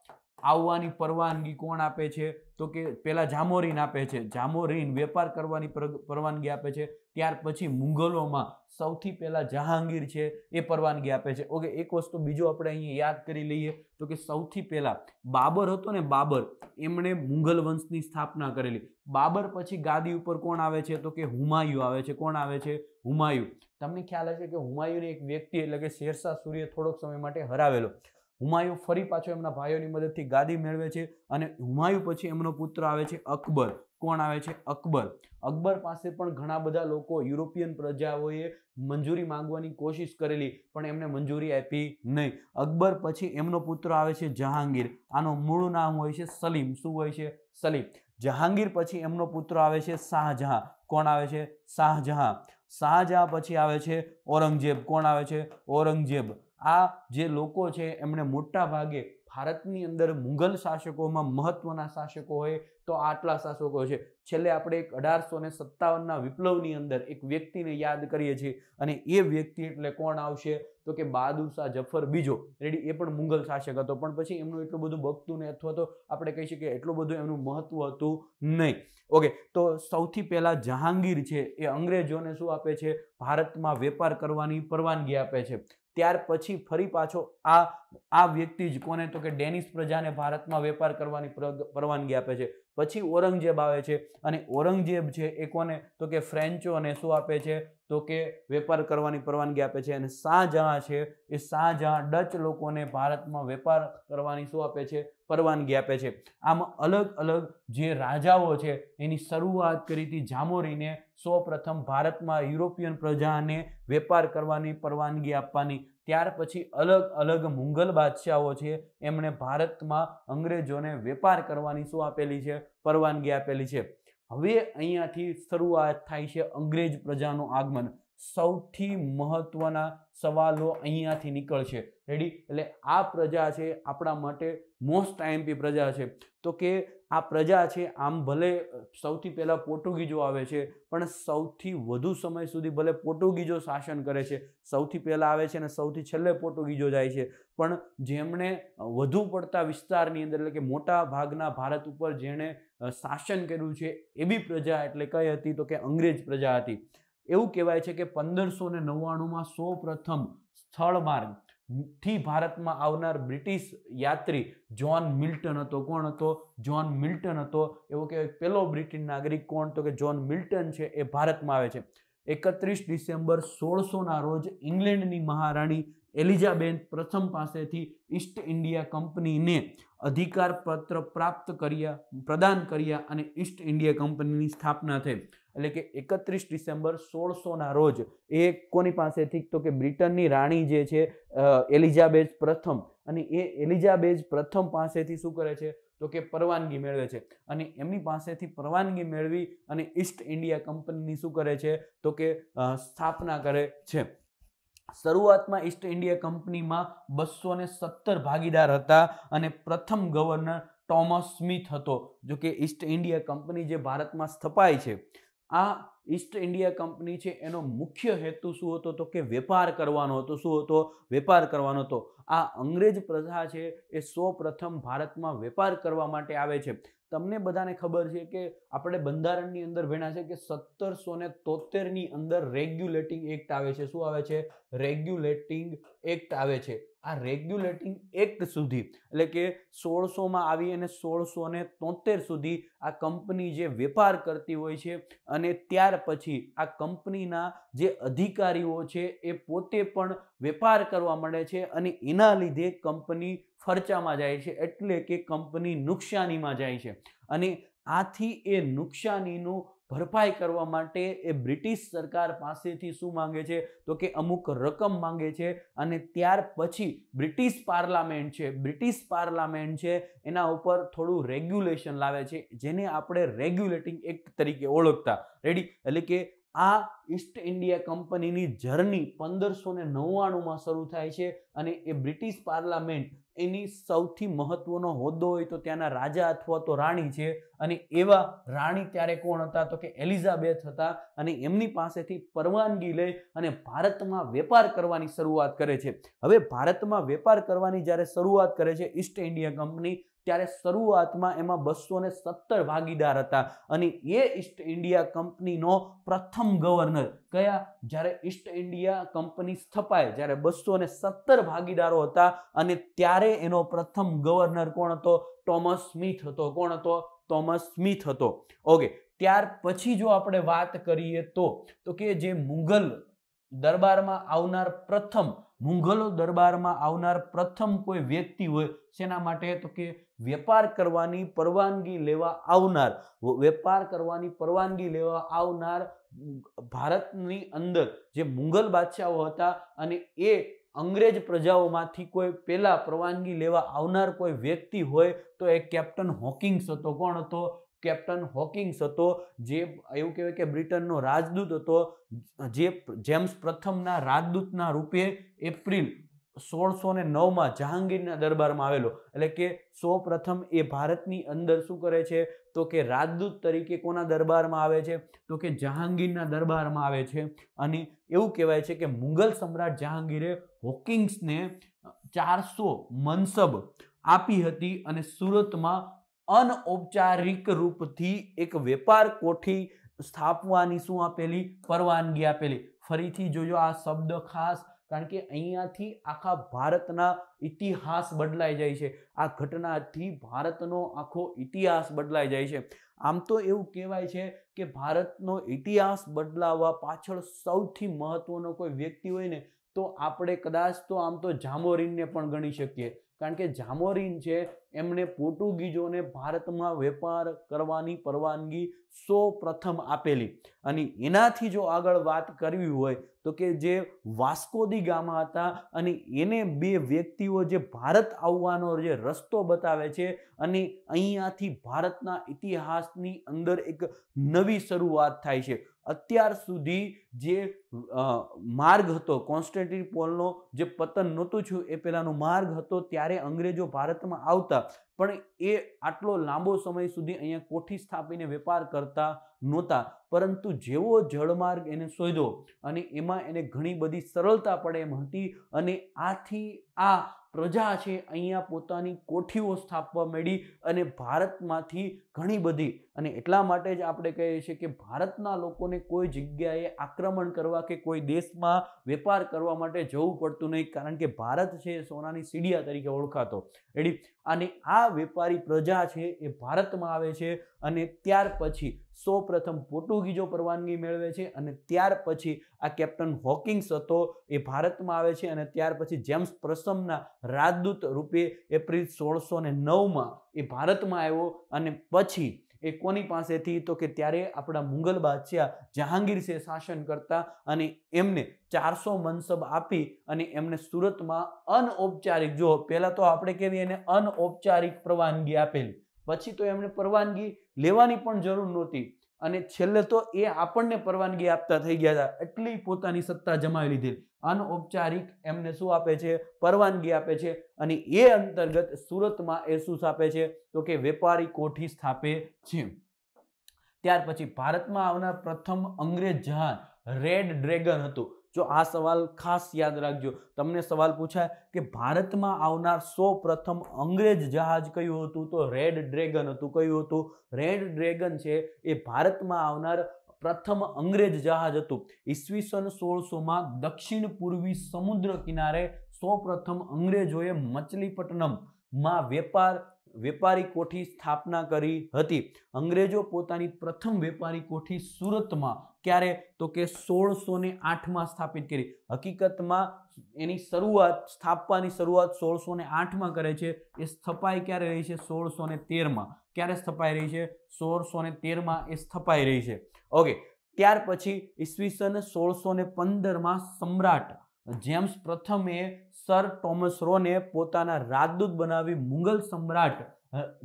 આવવાની પરવાનગી કોણ આપે છે? તો કે પહેલા જામોરીન આપે છે. જામોરીન વેપાર કરવાની પરવાનગી આપે છે. ત્યાર પછી મુઘલોમાં સૌથી પહેલા જહાંગીર છે એ પરવાનગી આપે છે. ઓકે, એક વસ્તુ બીજો આપણે અહીંયા યાદ કરી લઈએ તો કે સૌથી પહેલા બાબર હતો ને, બાબર, એમણે મુઘલ વંશની સ્થાપના કરેલી. બાબર પછી ગાદી ઉપર કોણ આવે છે? તો કે હુમાયુ આવે છે. કોણ આવે છે? હુમાયુ. તમને ખ્યાલ હશે કે હુમાયુને એક વ્યક્તિ એટલે કે શેરશાહ સૂરીએ થોડોક સમય માટે હરાવેલો. હુમાયુ ફરી પાછો એમના ભાઈઓની મદદથી ગાદી મેળવે છે અને હુમાયુ પછી એમનો પુત્ર આવે છે અકબર. કોણ આવે છે? અકબર. અકબર પાસે પણ ઘણા બધા લોકો, યુરોપિયન પ્રજાઓએ મંજૂરી માંગવાની કોશિશ કરેલી પણ એમને મંજૂરી આપી નહીં. અકબર પછી એમનો પુત્ર આવે છે જહાંગીર. આનો મૂળ નામ હોય છે સલીમ. શું હોય છે? સલીમ. જહાંગીર પછી એમનો પુત્ર આવે છે શાહજહાં. કોણ આવે છે? શાહજહાં. શાહજહાં પછી આવે છે ઔરંગઝેબ. કોણ આવે છે? ઔરંગઝેબ. આ જે લોકો છે એમણે મોટા ભાગે ભારતની અંદર મુઘલ શાસકોમાં મહત્વના શાસકો હોય તો આટલા શાસકો છે. છેલ્લે આપણે એક 1857ના વિપ્લવની અંદર એક વ્યક્તિને યાદ કરીએ છીએ અને એ વ્યક્તિ એટલે કોણ આવશે? તો કે બહાદુર શાહ જફર બીજો. રેડી? એ પણ મુઘલ શાસક હતો પણ પછી એમનું એટલું બધું બગતું નહીં અથવા તો આપણે કહી શકીએ એટલું બધું એમનું મહત્વ હતું નહીં. ઓકે, તો સૌથી પહેલા જહાંગીર છે એ અંગ્રેજોને શું આપે છે? ભારતમાં વેપાર કરવાની પરવાનગી આપે છે. ત્યાર પછી ફરી પાછો આ વ્યક્તિ જ કોને? તો કે ડેનિશ પ્રજાને ભારતમાં વેપાર કરવાની પરવાનગી આપે છે. પછી ઔરંગઝેબ આવે છે અને ઔરંગઝેબ છે એ કોને? તો કે ફ્રેન્ચોને શું આપે છે? તો કે વેપાર કરવાની પરવાનગી આપે છે. અને શાહજહાં છે એ શાહજહાં ડચ લોકોને ભારતમાં વેપાર કરવાની શું આપે છે? પરવાનગી આપે છે. આમ અલગ અલગ જે રાજાઓ છે એની શરૂઆત કરી હતી જામોરીને સૌપ્રથમ ભારતમાં યુરોપિયન પ્રજાને વેપાર કરવાની પરવાનગી આપવાની. ત્યાર પછી અલગ અલગ મુઘલ બાદશાહો છે એમણે ભારતમાં અંગ્રેજોને વેપાર કરવાની શું આપેલી છે? પરવાનગી આપેલી છે. હવે અહીંયાથી શરૂઆત થાય છે અંગ્રેજ પ્રજાનું આગમન. સૌથી મહત્વના સવાલો અહીંયાથી નીકળશે. રેડી? એટલે આ પ્રજા છે આપણા માટે મોસ્ટ આઈએમપી પ્રજા છે. તો કે આ પ્રજા છે આમ ભલે સૌથી પહેલા પોર્ટુગીઝો આવે છે પણ સૌથી વધુ સમય સુધી ભલે પોર્ટુગીઝો શાસન કરે છે, સૌથી પહેલા આવે છે અને સૌથી છેલ્લે પોર્ટુગીઝો જાય છે, પણ જેમણે વધુ પડતા વિસ્તારની અંદર એટલે કે મોટા ભાગના ભારત ઉપર જેણે શાસન કર્યું છે એવી પ્રજા એટલે કઈ હતી? તો કે અંગ્રેજ પ્રજા હતી. એવું કહેવાય છે કે 1599માં સૌ પ્રથમ સ્થળ માર્ગ થી ભારતમાં આવનાર બ્રિટિશ યાત્રી જ્હોન મિલ્ટન હતો. કોણ હતો? જ્હોન મિલ્ટન હતો. એવો કે પહેલો બ્રિટિશ નાગરિક કોણ? તો કે જ્હોન મિલ્ટન છે એ ભારતમાં આવે છે. 31 ડિસેમ્બર 1600 રોજ ઇંગ્લેન્ડની મહારાણી એલિઝાબેથ પ્રથમ પાસેથી ઈસ્ટ ઇન્ડિયા કંપનીને અધિકાર પત્ર પ્રદાન કર્યા અને ઈસ્ટ ઇન્ડિયા કંપનીની સ્થાપના થઈ. એટલે કે 31 ડિસેમ્બર 1600 રોજ એ કોની પાસેથી? તો કે બ્રિટનની રાણી જે છે એલિઝાબેથ પ્રથમ, અને એ એલિઝાબેથ પ્રથમ પાસેથી શું કરે છે? તો કે પરવાનગી મેળવે છે. અને એમની પાસેથી પરવાનગી મેળવી અને ઈસ્ટ ઇન્ડિયા કંપનીની શું કરે છે? તો કે સ્થાપના કરે છે. શરૂઆતમાં ઈસ્ટ ઇન્ડિયા કંપનીમાં 217 ભાગીદાર હતા અને પ્રથમ ગવર્નર ટોમસ સ્મિથ હતો. જો કે ઈસ્ટ ઇન્ડિયા કંપની જે ભારતમાં સ્થપાય છે, આ ઈસ્ટ ઇન્ડિયા કંપની છે એનો મુખ્ય હેતુ શું હતો? તો કે વેપાર કરવાનો હતો. શું હતો? વેપાર કરવાનો હતો. આ અંગ્રેજ પ્રજા છે એ સૌપ્રથમ ભારતમાં વેપાર કરવા માટે આવે છે. તમને બધાને ખબર છે કે આપણે બંધારણની અંદર ભણ્યા છે કે 1773 ની અંદર રેગ્યુલેટિંગ એક્ટ આવે છે. શું આવે છે? રેગ્યુલેટિંગ એક્ટ આવે છે. આ રેગ્યુલેટિંગ એક્ટ સુધી, એટલે કે 1600 આવી અને 1673 સુધી આ કંપની જે વેપાર કરતી હોય છે, અને ત્યાર પછી આ કંપનીના જે અધિકારીઓ છે એ પોતે પણ વેપાર કરવા માંડે છે અને એના લીધે કંપની ફરચામાં જાય છે, એટલે કે કંપની નુકસાનીમાં જાય છે. અને આથી એ નુકસાનીનું ભરપાઈ કરવા માટે એ બ્રિટિશ સરકાર પાસેથી શું માંગે છે? તો કે અમુક રકમ માંગે છે. અને ત્યાર પછી બ્રિટિશ પાર્લામેન્ટ છે એના ઉપર થોડું રેગ્યુલેશન લાવે છે, જેને આપણે રેગ્યુલેટિંગ એક્ટ તરીકે ઓળખતા. રેડી? એટલે કે આ ઈસ્ટ ઇન્ડિયા કંપનીની જર્ની 1599માં શરૂ થાય છે અને એ બ્રિટિશ પાર્લામેન્ટ એની સૌથી મહત્વનો હોદ્દો હોય તો ત્યાંના રાજા અથવા તો રાણી છે, અને એવા રાણી ત્યારે કોણ હતા? તો કે એલિઝાબેથ હતા. અને એમની પાસેથી પરવાનગી લઈ અને ભારતમાં વેપાર કરવાની શરૂઆત કરે છે. હવે ભારતમાં વેપાર કરવાની જ્યારે શરૂઆત કરે છે ઈસ્ટ ઇન્ડિયા કંપની, ત્યારે શરૂઆતમાં એમાં 217 ભાગીદાર હતા. અને એ ઈસ્ટ ઇન્ડિયા કંપનીનો પ્રથમ ગવર્નર કયા? જ્યારે ઈસ્ટ ઇન્ડિયા કંપની સ્થપાય, જ્યારે 217 ભાગીદારો હતા, અને ત્યારે એનો પ્રથમ ગવર્નર કોણ હતો? ટોમસ સ્મિથ હતો. કોણ હતો? ટોમસ સ્મિથ હતો. ઓકે. ત્યાર પછી જો આપણે વાત કરીએ તો કે જે મુઘલ દરબારમાં આવનાર પ્રથમ કોઈ વ્યક્તિ હોય શેના માટે? તો કે વેપાર કરવાની પરવાનગી લેવા આવનાર ભારતની અંદર જે મુઘલ બાદશાહો હતા, અને એ અંગ્રેજ પ્રજાઓમાંથી કોઈ પેલા પરવાનગી લેવા આવનાર કોઈ વ્યક્તિ હોય તો એ કેપ્ટન હોકિંગ્સ હતો. કોણ હતો? કેપ્ટન હોકિંગ્સ હતો, જે એવું કહેવાય કે બ્રિટનનો રાજદૂત હતો, જે જેમ્સ પ્રથમના રાજદૂતના રૂપે એપ્રિલ 1609માં જહાંગીરના દરબારમાં આવેલો. એટલે કે સૌપ્રથમ એ ભારતની અંદર શું કરે છે? તો કે રાજદૂત તરીકે કોના દરબારમાં આવે છે? તો કે જહાંગીરના દરબારમાં આવે છે. અને એવું કહેવાય છે કે મુઘલ સમ્રાટ જહાંગીરે હોકિંગ્સને 400 મનસબ આપી હતી અને સુરતમાં અનૌપચારિક રૂપથી એક વેપાર કોઠી સ્થાપવાની શું આપેલી? પરવાનગી આપેલી. ફરીથી જોજો આ શબ્દ ખાસ, કારણ કે અહીંયાથી આખા ભારતના ઇતિહાસ બદલાઈ જાય છે. આ ઘટનાથી ભારતનો આખો ઇતિહાસ બદલાઈ જાય છે. આમ તો એવું કહેવાય છે કે ભારતનો ઇતિહાસ બદલાવવા પાછળ સૌથી મહત્વનો કોઈ વ્યક્તિ હોય ને, તો આપણે કદાચ તો આમ તો જામોરીનને પણ ગણી શકીએ. કારણ કે જામોરીન છે એમણે પોર્ટુગીઝોને ભારતમાં વેપાર કરવાની પરવાનગી સૌપ્રથમ આપેલી. અને એનાથી જો આગળ વાત કરવી હોય તો કે જે વાસ્કો દી ગામા હતા, અને એને બે વ્યક્તિઓ જે ભારત આવવાનો જે રસ્તો બતાવે છે, અને અહીંયાથી ભારતના ઇતિહાસની અંદર એક નવી શરૂઆત થાય છે. અત્યાર સુધી જે માર્ગ હતો કોન્સ્ટેન્ટિનોપલનો, જે પતન નહોતું થયું એ પહેલાનો માર્ગ હતો, ત્યારે અંગ્રેજો ભારતમાં આવતા, પણ એ આટલો લાંબો સમય સુધી અહીંયા કોઠી સ્થાપીને વેપાર કરતા નહોતા. પરંતુ જેવો જળમાર્ગ એને શોધ્યો અને એમાં એને ઘણી બધી સરળતા પડે એમ હતી, અને આથી આ પ્રજા છે અહીંયા પોતાની કોઠીઓ સ્થાપવા માંડી અને ભારતમાંથી ઘણી બધી, અને એટલા માટે જ આપણે કહીએ છીએ કે ભારતના લોકોને કોઈ જગ્યાએ આક્રમણ કરવા કે કોઈ દેશમાં વેપાર કરવા માટે જવું પડતું નહીં, કારણ કે ભારત છે સોનાની સીડિયા તરીકે ઓળખાતો. રેડી. અને આ વેપારી પ્રજા છે એ ભારતમાં આવે છે અને ત્યાર પછી સૌપ્રથમ પોર્ટુગીઝો પરવાનગી મેળવે છે અને ત્યાર પછી આ કેપ્ટન હોકિંગ્સ હતો એ ભારતમાં આવે છે અને ત્યાર પછી જેમ્સ પ્રથમના રાજદૂત રૂપે એપ્રિલ 1609માં એ ભારતમાં આવ્યો. અને પછી એ કોની પાસેથી, તો કે ત્યારે આપણા મુગલ બાદશાહ જહાંગીર છે શાસન કરતા, અને એમને 400 મનસબ આપી અને એમને સુરતમાં અનૌપચારિક, જો પહેલા તો આપણે કેવી એને અનૌપચારિક પરવાનગી આપેલી, પછી તો એમને પરવાનગી લેવાની પણ જરૂર નહોતી અને છેલ્લે તો એ આપણને પરવાનગી આપતા થઈ ગયા હતા, એટલી પોતાની સત્તા જમાવી લીધી. અનૌપચારિક એમને શું આપે છે, પરવાનગી આપે છે, અને એ અંતર્ગત સુરતમાં એ શું સ્થાપે છે, તો કે વેપારી કોઠી સ્થાપે છે. ત્યાર પછી ભારતમાં આવનાર પ્રથમ અંગ્રેજ જહાજ રેડ ડ્રેગન હતું. જો આ સવાલ ખાસ યાદ રાખજો, તમને સવાલ પૂછાય કે ભારતમાં આવનાર પ્રથમ અંગ્રેજ જહાજ કયું હતું, તો રેડ ડ્રેગન હતું. કયું હતું? રેડ ડ્રેગન છે એ ભારતમાં આવનાર પ્રથમ અંગ્રેજ જહાજ હતું. ઈસવીસન 1600માં દક્ષિણ પૂર્વી સમુદ્ર કિનારે સૌપ્રથમ અંગ્રેજોએ મછલીપટ્ટનમમાં વેપારી કોઠી સ્થાપના કરી હતી. અંગ્રેજો પોતાની પ્રથમ વેપારી કોઠી સુરતમાં ક્યારે, તો કે 1608માં સ્થાપિત કરી. હકીકતમાં એની સ્થાપવાની શરૂઆત 1608માં કરે છે. એ સ્થપાઈ ક્યારે રહી છે? 1613માં. ક્યારે સ્થપાઈ રહી છે? 1613માં એ સ્થપાઈ રહી છે. ઓકે. ત્યાર પછી ઈસવીસન 1615માં સમ્રાટ જેમ્સ પ્રથમે સર ટોમસ રોને પોતાના રાજદૂત બનાવી મુગલ સમ્રાટ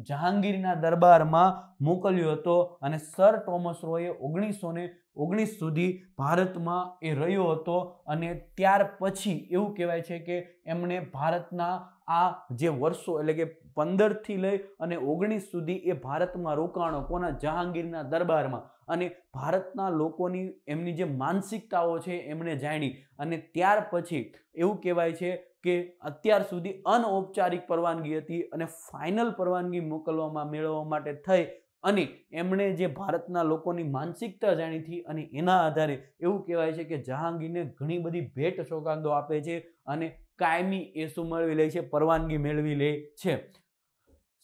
જહાંગીરના દરબારમાં મોકલ્યો હતો અને સર ટોમસ રોએ 1919 સુધી ભારતમાં એ રહ્યો હતો. અને ત્યાર પછી એવું કહેવાય છે કે એમણે ભારતના આ જે વર્ષો એટલે કે 15 થી લઈ અને 19 સુધી એ ભારતમાં રોકાણો, કોના? જહાંગીરના દરબારમાં. અને ભારતના લોકોની એમની જે માનસિકતાઓ છે એમણે જાણી, અને ત્યાર પછી એવું કહેવાય છે કે અત્યાર સુધી અનૌપચારિક પરવાનગી હતી અને ફાઇનલ પરવાનગી મેળવવા માટે થઈ અને એમણે જે ભારતના લોકોની માનસિકતા જાણી હતી અને એના આધારે એવું કહેવાય છે કે જહાંગીરને ઘણી બધી ભેટ સોગાદો આપે છે અને કાયમી એ શું મેળવી લે છે? પરવાનગી મેળવી લે છે.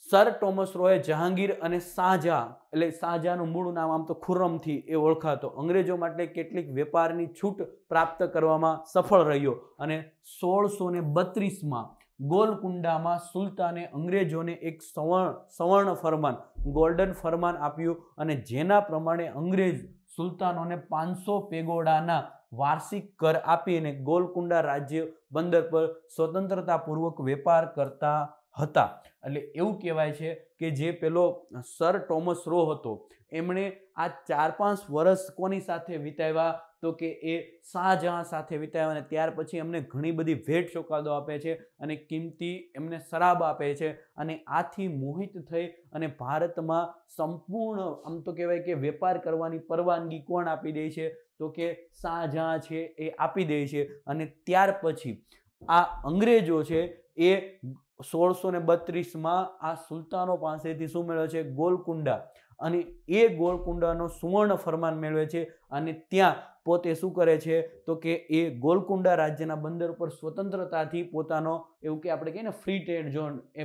સર ટોમસ રોય જહાંગીર અને શાહજહાં, એટલે શાહજહાંનું મૂળ નામ આમ તો ખુર્રમથી એ ઓળખાતો, અંગ્રેજો માટે કેટલીક વેપારની છૂટ પ્રાપ્ત કરવામાં સફળ રહ્યો અને 1632માં ગોલકુંડામાં સુલતાને અંગ્રેજોને એક સવર્ણ ફરમાન, ગોલ્ડન ફરમાન આપ્યું અને જેના પ્રમાણે અંગ્રેજ સુલતાનોને 500 પેગોડાના વાર્ષિક કર આપીને ગોલકુંડા રાજ્ય બંદર પર સ્વતંત્રતાપૂર્વક વેપાર કરતા હતા. એટલે એવું કહેવાય છે કે જે પેલો સર ટોમસ રો હતો એમણે આ 4-5 વર્ષ કોની સાથે વિતાવ્યા, તો કે એ શાહજહાં સાથે વિતાવ્યા અને ત્યાર પછી એમને ઘણી બધી ભેટ સોગાદો આપે છે અને કિંમતી એમને શરાબ આપે છે અને આથી મોહિત થઈ અને ભારતમાં સંપૂર્ણ આમ તો કહેવાય કે વેપાર કરવાની પરવાનગી કોણ આપી દે છે, તો કે શાહજહાં છે એ આપી દે છે. અને ત્યાર પછી આ અંગ્રેજો છે એ 1632માં આ સુલતાનો પાસેથી શું મેળવે છે? ગોલકુંડા. અને એ ગોલકુંડાનો સુવર્ણ ફરમાન મેળવે છે અને ત્યાં પોતે શું કરે છે, તો કે એ ગોલકુંડા રાજ્યના બંદર પર સ્વતંત્રતાથી પોતાનો, એવું કે આપણે કહીએ ને ફ્રી ટ્રેડ ઝોન, એ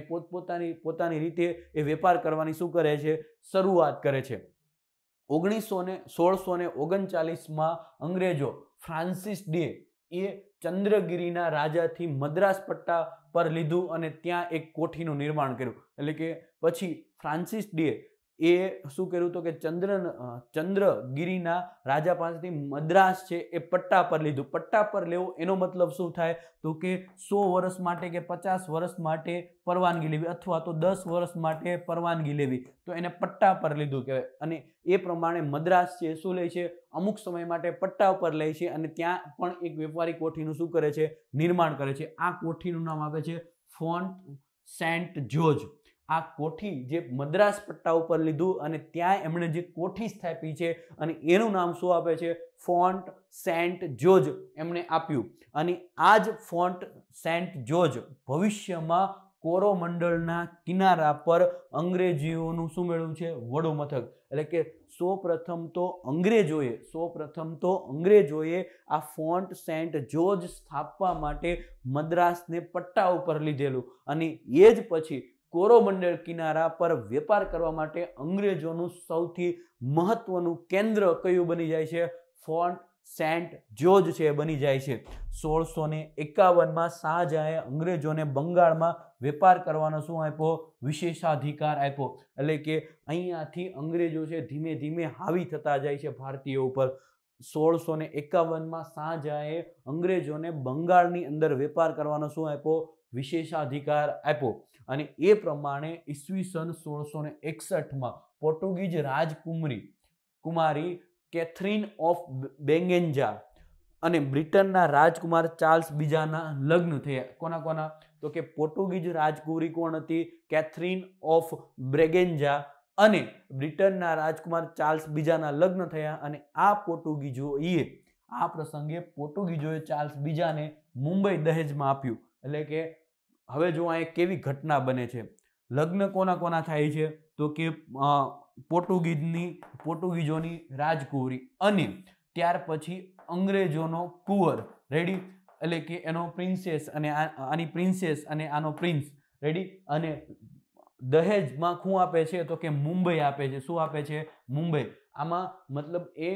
પોતાની રીતે એ વેપાર કરવાની શું કરે છે? શરૂઆત કરે છે. 1639માં અંગ્રેજો ફ્રાન્સિસ ડે એ ચંદ્રગીરીના રાજાથી મદ્રાસ પટ્ટા પર લીધું અને ત્યાં એક કોઠીનું નિર્માણ કર્યું. એટલે કે પછી ફ્રાન્સિસ ડે એ શું કર્યું તો કે ચંદ્રગીરીના રાજા પાસેથી મદ્રાસ છે એ પટ્ટા પર લીધું. પટ્ટા પર લેવું એનો મતલબ શું થાય, તો કે 100 વર્ષ માટે કે 50 વર્ષ માટે પરવાનગી લેવી અથવા તો 10 વર્ષ માટે પરવાનગી લેવી, તો એને પટ્ટા પર લીધું કહેવાય. અને એ પ્રમાણે મદ્રાસ છે શું લે છે? અમુક સમય માટે પટ્ટા પર લે છે અને ત્યાં પણ એક વેપારી કોઠીનું શું કરે છે? નિર્માણ કરે છે. આ કોઠીનું નામ આપે છે ફોર્ટ સેન્ટ જ્યોર્જ. આ કોઠી જે મદ્રાસ પટ્ટા ઉપર લીધું અને ત્યાં એમણે જે કોઠી સ્થાપી છે અને એનું નામ શું આપે છે? ફોન્ટ સેન્ટ જ્યોર્જ એમણે આપ્યું. અને આ જ ફોન્ટ સેન્ટ જ્યોર્જ ભવિષ્યમાં કોરોમંડળના કિનારા પર અંગ્રેજીઓનું શું મેળવ્યું છે? વડું મથક. એટલે કે સૌપ્રથમ તો અંગ્રેજોએ આ ફોન્ટ સેન્ટ જ્યોર્જ સ્થાપવા માટે મદ્રાસને પટ્ટા ઉપર લીધેલું અને એ જ પછી કોરોમંડળ કિનારા પર વેપાર કરવા માટે અંગ્રેજોનું સૌથી મહત્વનું કેન્દ્ર કયું બની જાય છે? ફોન્ટ સેન્ટ જ્યોર્જ છે બની જાય છે. 1651માં શાહજહાંએ અંગ્રેજોને બંગાળમાં વેપાર કરવાનો શું આપ્યો? વિશેષાધિકાર આપ્યો. એટલે કે અહીંયાથી અંગ્રેજો છે ધીમે ધીમે હાવી થતા જાય છે ભારતીયો ઉપર. 1651માં શાહજહાંએ અંગ્રેજોને બંગાળની અંદર વેપાર કરવાનો શું આપ્યો? વિશેષાધિકાર આપ્યો. અને એ પ્રમાણે ઈસવીસન 1661માં પોર્ટુગીઝ રાજકુમારી કેથરીન ઓફ બેંગેન્જા અને બ્રિટનના રાજકુમાર ચાર્લ્સ બીજાના લગ્ન થયા. કોના? તો કે પોર્ટુગીઝ રાજકુમારી કોણ હતી? કેથરીન ઓફ બ્રેગેન્જા અને બ્રિટનના રાજકુમાર ચાર્લ્સ બીજાના લગ્ન થયા. અને આ પ્રસંગે પોર્ટુગીઝોએ ચાર્લ્સ બીજાને મુંબઈ દહેજમાં આપ્યું. એટલે કે હવે જો આ કેવી ઘટના બને છે, લગ્ન કોના થાય છે? તો કે પોર્ટુગીઝોની રાજકુમારી અને ત્યાર પછી અંગ્રેજોનો કુંવર, રેડી, એટલે કે એનો પ્રિન્સેસ અને આની પ્રિન્સેસ અને આનો પ્રિન્સ, રેડી. અને દહેજમાં શું આપે છે? તો કે મુંબઈ આપે છે. શું આપે છે? મુંબઈ. આમાં મતલબ એ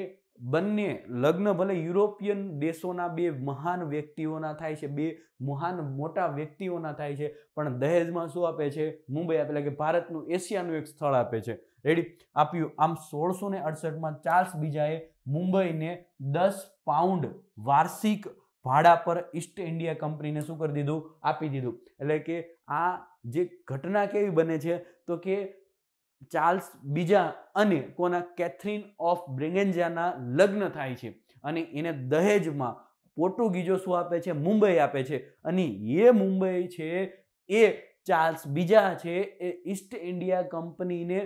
બંને લગ્ન ભલે યુરોપિયન દેશોના બે મહાન વ્યક્તિઓના થાય છે, બે મહાન મોટા વ્યક્તિઓના થાય છે, પણ દહેજમાં શું આપે છે? મુંબઈ આપે. એટલે કે ભારતનું એશિયાનું એક સ્થળ આપે છે, રેડી, આપ્યું. આમ 1668માં ચાર્લ્સ બીજાએ મુંબઈને 10 પાઉન્ડ વાર્ષિક ભાડા પર ઈસ્ટ ઇન્ડિયા કંપનીને શું કરી દીધું? આપી દીધું. એટલે કે આ જે ઘટના કેવી બને છે? તો કે ચાર્લ્સ બીજા અને કોના? કેથરીન ઓફ બ્રેગેન્જાના લગ્ન થાય છે અને એને દહેજમાં પોર્ટુગીઝો શું આપે છે? મુંબઈ આપે છે. અને એ મુંબઈ છે એ ચાર્લ્સ બીજા છે એ ઈસ્ટ ઇન્ડિયા કંપનીને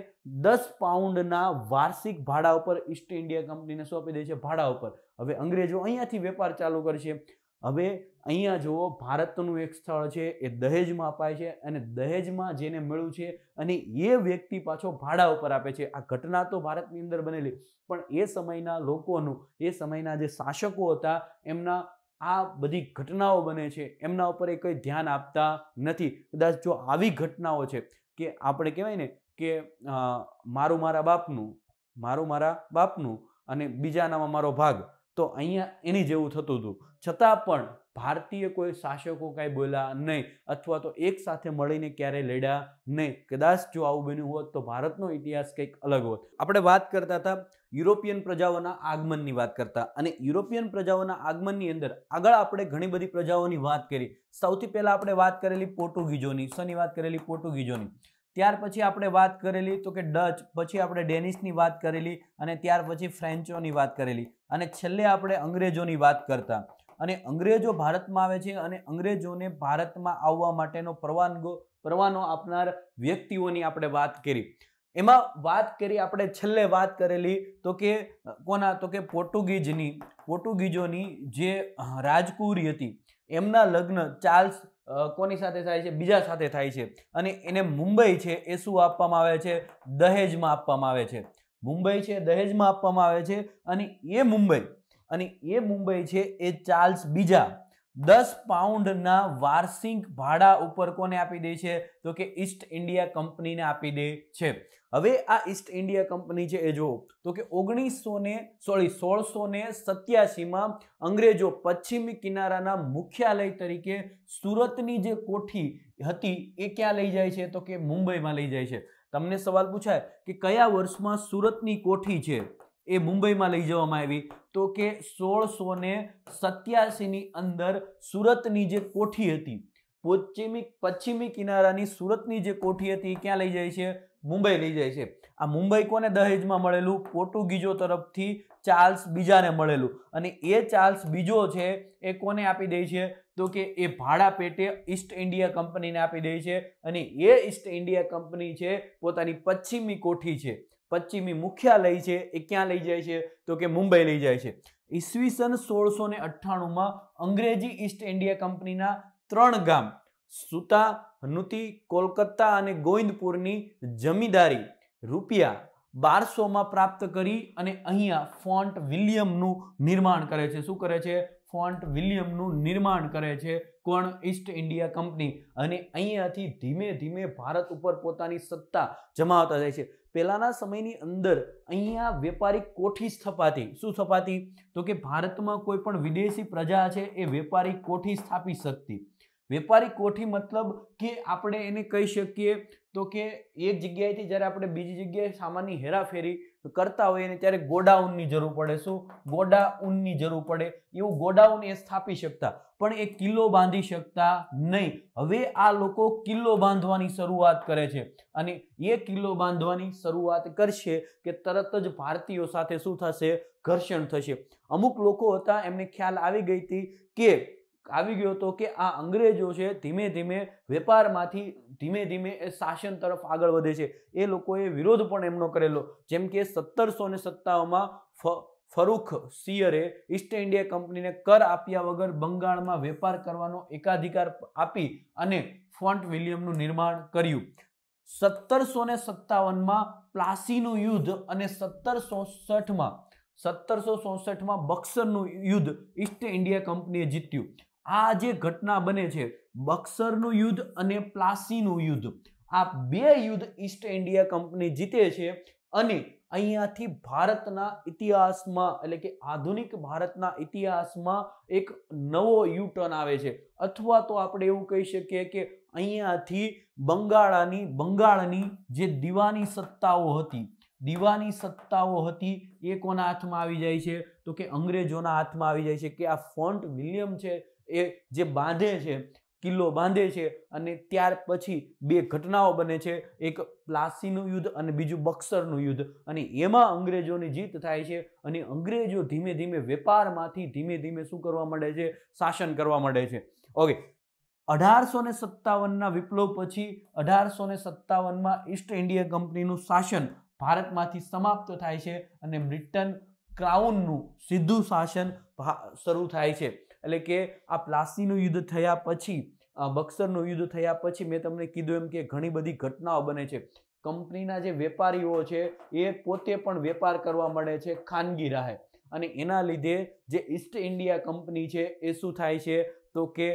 10 પાઉન્ડના વાર્ષિક ભાડા ઉપર ઈસ્ટ ઇન્ડિયા કંપનીને શું આપી દે છે? ભાડા ઉપર. હવે અંગ્રેજો અહીંયાથી વેપાર ચાલુ કરશે. હવે અહીંયા જુઓ, ભારતનું એક સ્થળ છે એ દહેજમાં અપાય છે અને દહેજમાં જેને મળ્યું છે અને એ વ્યક્તિ પાછો ભાડા ઉપર આપે છે. આ ઘટના તો ભારતની અંદર બનેલી, પણ એ સમયના લોકોનું, એ સમયના જે શાસકો હતા એમના આ બધી ઘટનાઓ બને છે એમના ઉપર એ કંઈ ધ્યાન આપતા નથી. કદાચ જો આવી ઘટનાઓ છે કે આપણે કહેવાય ને કે મારું મારા બાપનું અને બીજાનામાં મારો ભાગ, તો અહીંયા એની જેવું થતું હતું. છતાં પણ ભારતીય કોઈ શાસકો કાંઈ બોલ્યા નહીં અથવા તો એક સાથે મળીને ક્યારેય લડ્યા નહીં. કદાચ જો આવું બન્યું હોત તો ભારતનો ઇતિહાસ કંઈક અલગ હોત. આપણે વાત કરતા હતા યુરોપિયન પ્રજાઓના આગમનની વાત કરતા, અને યુરોપિયન પ્રજાઓના આગમનની અંદર આગળ આપણે ઘણી બધી પ્રજાઓની વાત કરી. સૌથી પહેલા આપણે વાત કરેલી પોર્ટુગીઝોની. શેની વાત કરેલી? પોર્ટુગીઝોની. ત્યાર પછી આપણે વાત કરેલી તો કે ડચ, પછી આપણે ડેનિશની વાત કરેલી અને ત્યાર પછી ફ્રેન્ચોની વાત કરેલી અને છેલ્લે આપણે અંગ્રેજોની વાત કરતા. અને અંગ્રેજો ભારતમાં આવે છે અને અંગ્રેજોને ભારતમાં આવવા માટેનો પરવાનો આપનાર વ્યક્તિઓની આપણે વાત કરી. એમાં વાત કરી આપણે છેલ્લે વાત કરેલી તો કે કોના? તો કે પોર્ટુગીઝોની જે રાજકુમારી હતી એમના લગ્ન ચાર્લ્સ કોની સાથે થાય છે? બીજા સાથે થાય છે. અને એને મુંબઈ છે એ શું આપવામાં આવે છે? દહેજમાં આપવામાં આવે છે. મુંબઈ છે દહેજમાં આપવામાં આવે છે. અને એ મુંબઈ છે એ ચાર્લ્સ બીજા 10 પાઉન્ડના વાર્ષિક ભાડા ઉપર કોને આપી દે છે? તો કે ઈસ્ટ ઇન્ડિયા કંપનીને આપી દે છે. હવે આ ઈસ્ટ ઇન્ડિયા કંપની છે એ જો તો કે 1687માં અંગ્રેજો પશ્ચિમી કિનારાના મુખ્યાલય તરીકે સુરતની જે કોઠી હતી એ ક્યાં લઈ જાય છે? તો કે મુંબઈમાં લઈ જાય છે. તમને સવાલ પૂછાય કે કયા વર્ષમાં સુરતની કોઠી છે એ મુંબઈમાં લઈ જવામાં આવી? તો કે 1687ની અંદર સુરતની જે કોઠી હતી, પશ્ચિમી કિનારાની સુરતની જે કોઠી હતી ક્યાં લઈ જાય છે? મુંબઈ લઈ જાય છે. આ મુંબઈ કોને દહેજમાં મળેલું? પોર્ટુગીઝો તરફથી ચાર્લ્સ બીજાને મળેલું. અને એ ચાર્લ્સ બીજો છે એ કોને આપી દે છે? તો કે એ ભાડા પેટે ઈસ્ટ ઇન્ડિયા કંપનીને આપી દે છે. અને એ ઈસ્ટ ઇન્ડિયા કંપની છે પોતાની પશ્ચિમી કોઠી છે, પશ્ચિમી મુખ્યાલય છે, એ ક્યાં લઈ જાય છે? તો કે મુંબઈ લઈ જાય છે. ઈસવીસન 1698માં અંગ્રેજી ઈસ્ટ ઇન્ડિયા કંપનીના 3 ગામ સુતા, હનુતી, કોલકાતા અને ગોવિંદપુરની જમીદારી રૂપિયા 1200માં પ્રાપ્ત કરી અને અહીંયા ફોન્ટ વિલિયમનું નિર્માણ કરે છે. શું કરે છે? ફોન્ટ વિલિયમનું નિર્માણ કરે છે. કોણ? East India company. અને અહીંયાથી ધીમે ધીમે ભારત ઉપર પોતાની સત્તા જમાવતા જાય છે. પહેલાના સમયની અંદર અહીંયા વેપારી કોઠી સ્થપાતી. શું સ્થપાતી? તો કે ભારતમાં કોઈ પણ વિદેશી પ્રજા છે એ વેપારી કોઠી સ્થાપી શકતી. વેપારી કોઠી મતલબ કે આપણે એને કહી શકીએ તો કે એક જગ્યાએથી જ્યારે આપણે બીજી જગ્યાએ સામાનની હેરાફેરી કરતા હોઈએ ને ત્યારે ગોડાઉનની જરૂર પડે. શું? ગોડાઉનની જરૂર પડે. એવું ગોડાઉન એ સ્થાપી શકતા, પણ એ કિલ્લો બાંધી શકતા નહીં. હવે આ લોકો કિલ્લો બાંધવાની શરૂઆત કરે છે. અને એ કિલ્લો બાંધવાની શરૂઆત કરશે કે તરત જ ભારતીયો સાથે શું થશે? ઘર્ષણ થશે. અમુક લોકો હતા એમને ખ્યાલ આવી ગયો હતો કે આ અંગ્રેજો છે ધીમે ધીમે વેપારમાંથી ધીમે ધીમે એ શાસન તરફ આગળ વધે છે. એ લોકોએ વિરોધ પણ એમનો કરેલો. જેમ કે 1757માં ફરૂખ સિયરે ઈસ્ટ ઇન્ડિયા કંપનીને કર આપ્યા વગર બંગાળમાં વેપાર કરવાનો એકાધિકાર આપી અને ફોન્ટ વિલિયમનું નિર્માણ કર્યું. 1757માં પ્લાસીનું યુદ્ધ અને 1764માં બક્સરનું યુદ્ધ ઈસ્ટ ઇન્ડિયા કંપનીએ જીત્યું. આ જે ઘટના બને છે, બક્સરનું યુદ્ધ અને પ્લાસીનું યુદ્ધ, આ 2 યુદ્ધ ઈસ્ટ ઇન્ડિયા કંપની જીતે છે. અને અહીંયાથી ભારતના ઇતિહાસમાં એટલે કે આધુનિક ભારતના ઇતિહાસમાં એક નવો યુ ટર્ન આવે છે. અથવા તો આપણે એવું કહી શકીએ કે અહીંયાથી બંગાળની જે દીવાની સત્તાઓ હતી એ કોના હાથમાં આવી જાય છે? તો કે અંગ્રેજોના હાથમાં આવી જાય છે. કે આ ફોન્ટ વિલિયમ છે એ જે બાંધે છે, કિલ્લો બાંધે છે. અને ત્યાર પછી 2 ઘટનાઓ બને છે, એક પ્લાસીનું યુદ્ધ અને બીજું બક્સરનું યુદ્ધ. અને એમાં અંગ્રેજોની જીત થાય છે. અને અંગ્રેજો ધીમે ધીમે વેપારમાંથી ધીમે ધીમે શું કરવા માંડે છે? શાસન કરવા માંડે છે. ઓકે, 1857ના વિપ્લવ પછી 1857માં ઈસ્ટ ઇન્ડિયા કંપનીનું શાસન ભારતમાંથી સમાપ્ત થાય છે અને બ્રિટન ક્રાઉનનું સીધું શાસન શરૂ થાય છે. એટલે કે આ પ્લાસીનું યુદ્ધ થયા પછી, બક્સરનું યુદ્ધ થયા પછી મેં તમને કીધું એમ કે ઘણી બધી ઘટનાઓ બને છે. કંપનીના જે વેપારીઓ છે એ પોતે પણ વેપાર કરવા મળે છે ખાનગી રાહે. અને એના લીધે જે ઈસ્ટ ઇન્ડિયા કંપની છે એ શું થાય છે? તો કે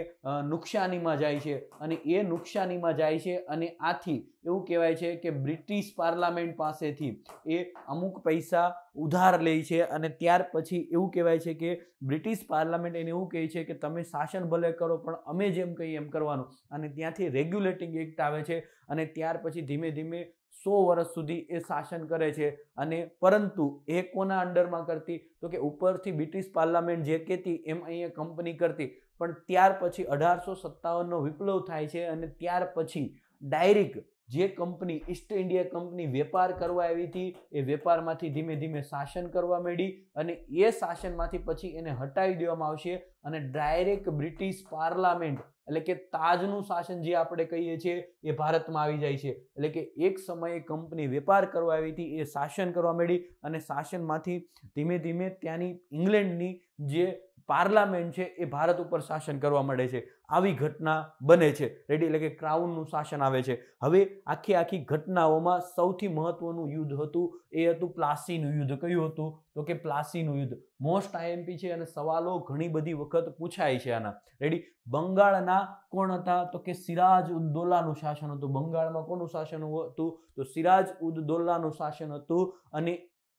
નુકસાનીમાં જાય છે. અને એ નુકસાનીમાં જાય છે અને આથી એવું કહેવાય છે કે બ્રિટિશ પાર્લામેન્ટ પાસેથી એ અમુક પૈસા ઉધાર લે છે. અને ત્યાર પછી એવું કહેવાય છે કે બ્રિટિશ પાર્લામેન્ટ એને એવું કહે છે કે તમે શાસન ભલે કરો પણ અમે જેમ કહીએ એમ કરવાનું. અને ત્યાંથી રેગ્યુલેટિંગ એક્ટ આવે છે. અને ત્યાર પછી ધીમે ધીમે 100 વર્ષ સુધી એ શાસન કરે છે. અને પરંતુ એ કોના અંડરમાં કરતી? તો કે ઉપરથી બ્રિટિશ પાર્લામેન્ટ જે કહેતી એમ અહીંયા કંપની કરતી. પણ ત્યાર પછી 1857નો વિપ્લવ થાય છે અને ત્યાર પછી ડાયરેક્ટ જે કંપની ઈસ્ટ ઇન્ડિયા કંપની વેપાર કરવા આવી હતી એ વેપારમાંથી ધીમે ધીમે શાસન કરવા માંડી. અને એ શાસનમાંથી પછી એને હટાવી દેવામાં આવશે અને ડાયરેક્ટ બ્રિટિશ પાર્લામેન્ટ એટલે કે તાજનું શાસન જે આપણે કહીએ છીએ એ ભારતમાં આવી જાય છે. એટલે કે એક સમયે કંપની વેપાર કરવા આવી હતી એ શાસન કરવા માંડી અને શાસનમાંથી ધીમે ધીમે ત્યાંની ઇંગ્લેન્ડની જે પાર્લામેન્ટ છે એ ભારત ઉપર શાસન કરવા માંડે છે. આવી ઘટના બને છે. રેડી? એટલે કે ક્રાઉનનું શાસન આવે છે. હવે આખી ઘટનાઓમાં સૌથી મહત્વનું યુદ્ધ હતું એ હતું પ્લાસીનું યુદ્ધ. કયું હતું? તો કે પ્લાસીનું યુદ્ધ. મોસ્ટ આઈએમપી છે અને સવાલો ઘણી બધી વખત પૂછાય છે આના. રેડી? બંગાળના કોણ હતા? તો કે સિરાજ ઉદ દૌલાનું શાસન હતું. બંગાળમાં કોનું શાસન હતું? તો સિરાજ ઉદ દૌલાનું શાસન હતું. અને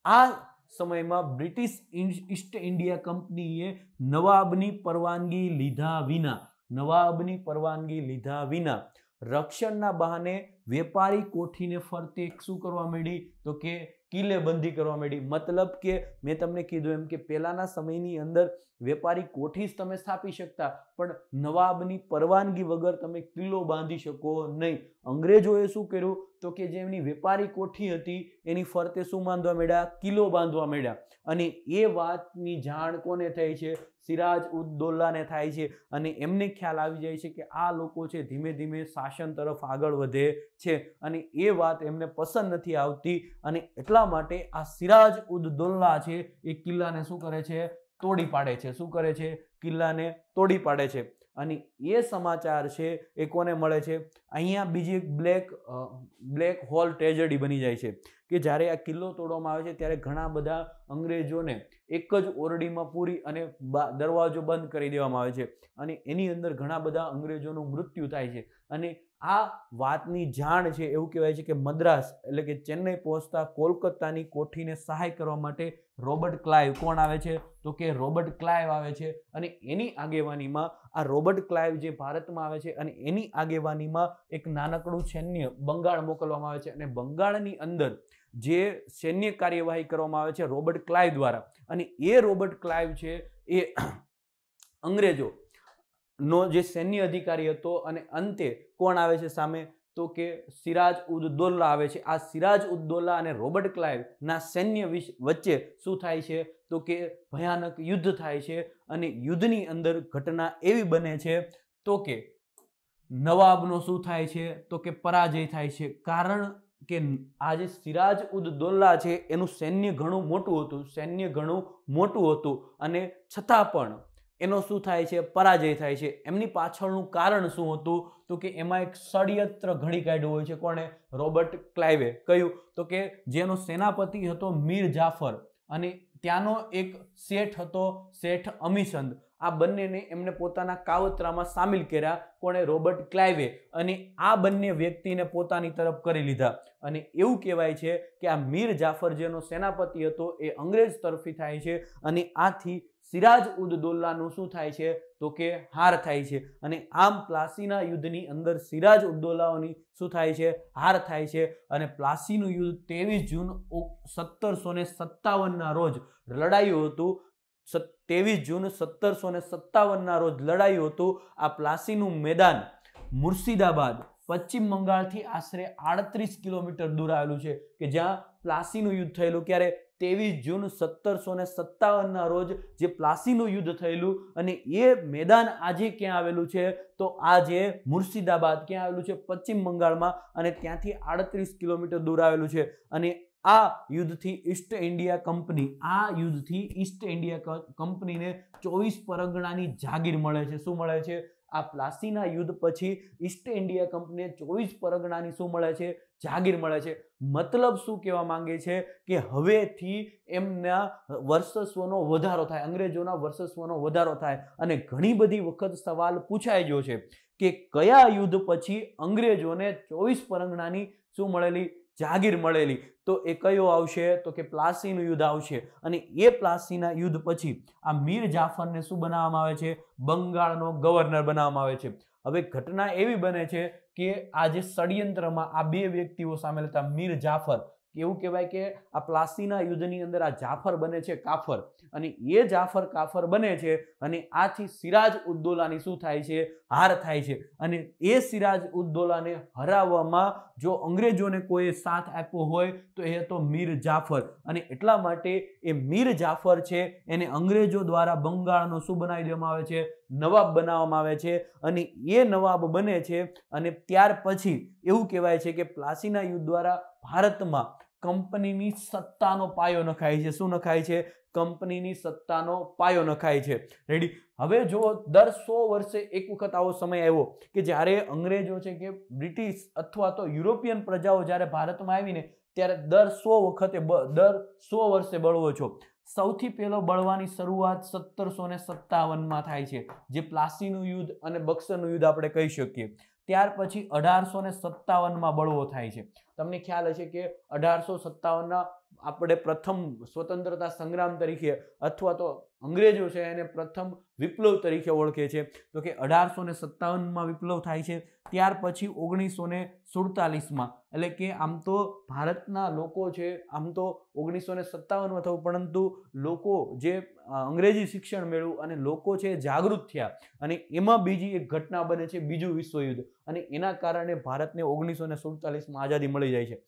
આ સમયમાં બ્રિટિશ ઈસ્ટ ઇન્ડિયા કંપનીએ નવાબની પરવાનગી લીધા વિના રક્ષણના બહાને વેપારી કોઠીને ફરતે શું કરવા માંડી? તો કે કિલ્લેબંધી કરવા માંડી. મતલબ કે મેં તમને કીધું એમ કે પહેલાના સમયની અંદર વેપારી કોઠી જ તમે સ્થાપી શકતા, પણ નવાબની પરવાનગી વગર તમે કિલ્લો બાંધી શકો નહીં. અંગ્રેજોએ શું કર્યું તો કે જે એમની વેપારી કોઠી હતી એની ફરતે શું બાંધવા માંડ્યા? કિલ્લો બાંધવા માંડ્યા. અને એ વાતની જાણ કોને થઈ છે? સિરાજ ઉદ દૌલાને થાય છે. અને એમને ખ્યાલ આવી જાય છે કે આ લોકો છે ધીમે ધીમે શાસન તરફ આગળ વધે છે, અને એ વાત એમને પસંદ નથી આવતી, અને એટલા માટે આ સિરાજ ઉદ દૌલા છે એ કિલ્લાને શું કરે છે? તોડી પાડે છે. શું કરે છે? કિલ્લાને તોડી પાડે છે. અને એ સમાચાર છે એ કોને મળે છે? અહીંયા બીજી એક બ્લેક હોલ ટ્રેજેડી બની જાય છે કે જ્યારે આ કિલ્લો તોડવામાં આવે છે ત્યારે ઘણા બધા અંગ્રેજોને એક જ ઓરડીમાં પૂરી અને દરવાજો બંધ કરી દેવામાં આવે છે, અને એની અંદર ઘણા બધા અંગ્રેજોનું મૃત્યુ થાય છે. અને આ વાતની જાણ છે એવું કહેવાય છે કે મદ્રાસ એટલે કે ચેન્નઈ પહોંચતા કોલકાતાની કોઠીને સહાય કરવા માટે રોબર્ટ ક્લાઇવ કોણ આવે છે? તો કે રોબર્ટ ક્લાઇવ આવે છે. અને એની આગેવાનીમાં આ રોબર્ટ ક્લાઇવ જે ભારતમાં આવે છે અને એની આગેવાનીમાં એક નાનકડું સૈન્ય બંગાળ મોકલવામાં આવે છે, અને બંગાળની અંદર જે સૈન્ય કાર્યવાહી કરવામાં આવે છે રોબર્ટ ક્લાઇવ દ્વારા. અને એ રોબર્ટ ક્લાઇવ છે એ અંગ્રેજો નો જે સૈન્ય અધિકારી હતો, અને અંતે કોણ આવે છે સામે? તો કે સિરાજ ઉદ દૌલા આવે છે. આ સિરાજ ઉદ દૌલા અને રોબર્ટ ક્લાઇવ ના સૈન્ય વચ્ચે શું થાય છે? તો કે ભયાનક યુદ્ધ થાય છે. અને યુદ્ધની અંદર ઘટના એવી બને છે તો કે નવાબનો શું થાય છે? તો કે પરાજય થાય છે. કારણ કે આ જે સિરાજ ઉદ દૌલા છે એનું સૈન્ય ઘણું મોટું હતું, અને છતાં પણ એનો શું થાય છે? પરાજય થાય છે. એમની પાછળનું કારણ શું હતું? તો કે એમાં એક ષડયંત્ર ઘડી કાઢ્યું હોય છે. કોણે? રોબર્ટ ક્લાઇવે. કયું? તો કે જેનો સેનાપતિ હતો મીર જાફર, અને ત્યાંનો એક શેઠ હતો શેઠ અમીસંદ. આ બંનેને એમને પોતાના કાવતરામાં સામેલ કર્યા. કોણે? રોબર્ટ ક્લાઇવે. અને આ બંને વ્યક્તિને પોતાની તરફ કરી લીધા. અને એવું કહેવાય છે કે આ મીર જાફર જેનો સેનાપતિ હતો એ અંગ્રેજ તરફી થાય છે, અને આથી સિરાજ ઉદ દૌલાનું શું થાય છે? તો કે હાર થાય છે. અને આમ પ્લાસીના યુદ્ધની અંદર સિરાજ ઉદ દૌલાની શું થાય છે? હાર થાય છે. અને પ્લાસીનું યુદ્ધ 23 જૂન 1757 ના રોજ લડાયું હતું. 23 જૂન 1757 ના રોજ લડાયું હતું. આ પ્લાસીનું મેદાન મુર્શિદાબાદ પશ્ચિમ બંગાળથી આશરે 38 કિલોમીટર દૂર આવેલું છે, કે જ્યાં પ્લાસીનું યુદ્ધ થયેલું. ક્યારે? 23 જૂન 1757 ના રોજ જે પ્લાસીનું યુદ્ધ થયેલું. અને એ મેદાન આજે ક્યાં આવેલું છે? તો આજે મુર્શિદાબાદ ક્યાં આવેલું છે? પશ્ચિમ બંગાળમાં, અને ત્યાંથી 38 કિલોમીટર દૂર આવેલું છે. અને આ યુદ્ધથી ઈસ્ટ ઇન્ડિયા કંપનીને 24 પરગણાની જાગીર મળે છે. શું મળે છે? આ પ્લાસીના યુદ્ધ પછી ઈસ્ટ ઇન્ડિયા કંપનીને 24 પરગણાની શું મળે છે? જાગીર મળે છે. મતલબ શું કહેવા માંગે છે કે હવેથી એમના વર્ચસ્વનો વધારો થાય, અંગ્રેજોના વર્ચસ્વનો વધારો થાય. અને ઘણી બધી વખત સવાલ પૂછાઈ ગયો છે કે કયા યુદ્ધ પછી અંગ્રેજોને 24 પરગણાની શું મળેલી? જાગીર મળેલી. તો એ કયો આવશે? તો કે પ્લાસીનું યુદ્ધ આવશે. અને એ પ્લાસીના યુદ્ધ પછી આ મીર જાફરને શું બનાવવામાં આવે છે? બંગાળનો ગવર્નર બનાવવામાં આવે છે. હવે ઘટના એવી બને છે કે આ જે ષડયંત્રમાં આ બે વ્યક્તિઓ સામેલ હતા, મીર જાફર, એવું કહેવાય કે આ પ્લાસીના યુદ્ધની અંદર આ જાફર બને છે કાફર, અને એ જાફર કાફર બને છે. અને આથી સિરાજ ઉદ દૌલાની શું થાય છે? હાર થાય છે. અને એ સિરાજ ઉદ દૌલાને હરાવવામાં જો અંગ્રેજોને કોઈ સાથ આપ્યો હોય તો એ હતો મીર જાફર. અને એટલા માટે એ મીર જાફર છે એને અંગ્રેજો દ્વારા બંગાળનો શું બનાવી દેવામાં આવે છે? નવાબ બનાવવામાં આવે છે. અને એ નવાબ બને છે. અને ત્યાર પછી એવું કહેવાય છે કે પ્લાસીના યુદ્ધ દ્વારા ભારતમાં કંપનીની સત્તાનો પાયો નખાય છે. શું નખાય છે? કંપનીની સત્તાનો પાયો નખાય છે. રેડી? હવે જો દર 100 વર્ષે એક વખત આવો સમય આવ્યો કે જ્યારે અંગ્રેજો છે કે બ્રિટિશ અથવા તો યુરોપિયન પ્રજાઓ જ્યારે ભારતમાં આવીને ત્યારે દર 100 વર્ષે બળવો છો. સૌથી પહેલો બળવાની શરૂઆત 1757માં થાય છે, જે પ્લાસીનું યુદ્ધ અને બક્સરનું યુદ્ધ આપણે કહી શકીએ. ત્યાર પછી 1857માં બળવો થાય છે. તમને ખ્યાલ હશે કે 1857ના આપણે પ્રથમ સ્વતંત્રતા સંગ્રામ તરીકે અથવા તો અંગ્રેજો છે એને પ્રથમ વિપ્લવ તરીકે ઓળખે છે? તો કે 1857માં વિપ્લવ થાય છે, ત્યાર પછી 1947માં, એટલે કે આમ તો ભારતના લોકો છે, આમ તો 1957માં થયું, પરંતુ લોકો જે અંગ્રેજી શિક્ષણ મેળવ્યું અને લોકો છે જાગૃત થયા, અને એમાં બીજી એક ઘટના બને છે બીજું વિશ્વયુદ્ધ, અને એના કારણે ભારતને 1947માં આઝાદી મળી જાય છે.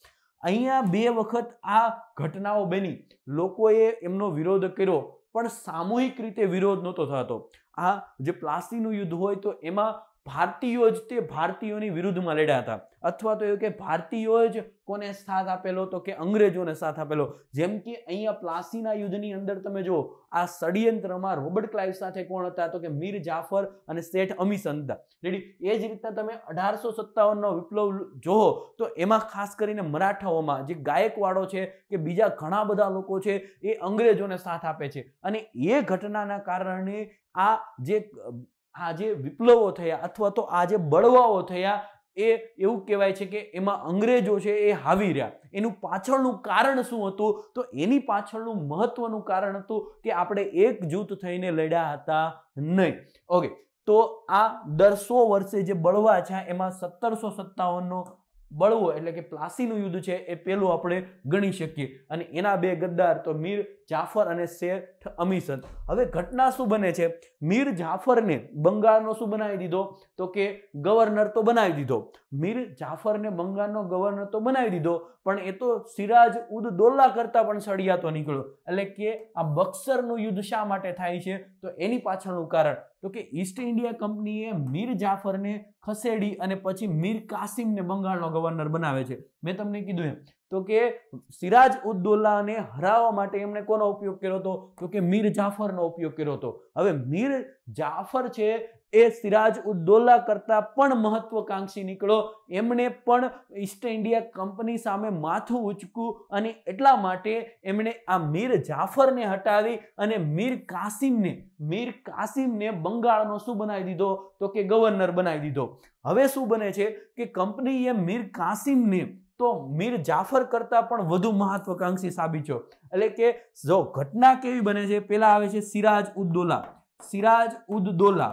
અહીંયા 2 વખત આ ઘટનાઓ બની, લોકોએ એમનો વિરોધ કર્યો, પણ સામૂહિક રીતે વિરોધ નહોતો થતો. આ જે પ્લાસીનું યુદ્ધ હોય તો એમાં ભારતીયો જ તે ભારતીયોની વિરુદ્ધમાં લડ્યા હતા, અથવા તો એવું કે ભારતીયો જ કોને સાથ આપેલો, તો કે અંગ્રેજોને સાથ આપેલો. જેમ કે અહીંયા પ્લાસીના યુદ્ધની અંદર તમે જો આ ષડયંત્રમાં રોબર્ટ ક્લાઇવ સાથે કોણ હતા, તો કે મીર જાફર અને શેઠ અમીસન હતા. એ જ રીતના તમે 1857નો વિપ્લવ જોવો તો એમાં ખાસ કરીને મરાઠાઓમાં જે ગાયકવાડો છે કે બીજા ઘણા બધા લોકો છે એ અંગ્રેજોને સાથ આપે છે, અને એ ઘટનાના કારણે આ જે વિપ્લવો થયા અથવા તો આ જે બળવાઓ થયા એ એવું કહેવાય છે કે એમાં અંગ્રેજો છે એ હાવી રહ્યા. એનું પાછળનું કારણ શું હતું? તો એની પાછળનું મહત્વનું કારણ હતું કે આપણે એકજૂથ થઈને લડ્યા હતા નહીં. ઓકે, તો આ દર 100 વર્ષે જે બળવા છે એમાં 1757નો બળવો એટલે કે પ્લાસીનું યુદ્ધ છે એ પેલું આપણે ગણી શકીએ, અને એના 2 ગદ્દાર તો મીર જાફર અને શેઠ અમીસન. હવે ઘટના શું બને છે? મીર જાફરને બંગાળનો શું બનાવી દીધો? તો કે ગવર્નર તો બનાવી દીધો. મીર જાફરને બંગાળનો ગવર્નર તો બનાવી દીધો, પણ એ તો સિરાજ ઉદ દૌલા કરતા પણ સળિયાતો નીકળ્યો. એટલે કે આ બક્સરનું યુદ્ધ શા માટે થાય છે? તો એની પાછળનું કારણ તો કે ઈસ્ટ ઇન્ડિયા કંપનીએ મીર જાફરને ખસેડી અને પછી મીર કાસિમને બંગાળનો ગવર્નર બનાવે છે. મેં તમને કીધું એમ તો કે સિરાજ ઉદ દૌલાને હરાવવા માટે એમણે કોનો ઉપયોગ કર્યો હતો? તો કે મીર જાફરનો ઉપયોગ કર્યો હતો. હવે મીર જાફર છે એ સિરાજ ઉદ દૌલા કરતા પણ મહત્વકાંક્ષી નીકળ્યો. એમણે પણ ઈસ્ટ ઇન્ડિયા કંપની સામે માથું ઊંચક્યું, અને એટલા માટે એમણે આ મીર જાફરને હટાવી અને મીર કાસિમને બંગાળનો શું બનાવી દીધો? તો કે ગવર્નર બનાવી દીધો. હવે શું બને છે કે કંપનીએ મીર કાસિમને તો મીર જાફર કરતા પણ વધુ મહત્વકાંક્ષી સાબિત થયો. એટલે કે જો ઘટના કેવી બને છે, પેલા આવે છે સિરાજ ઉદ દૌલા,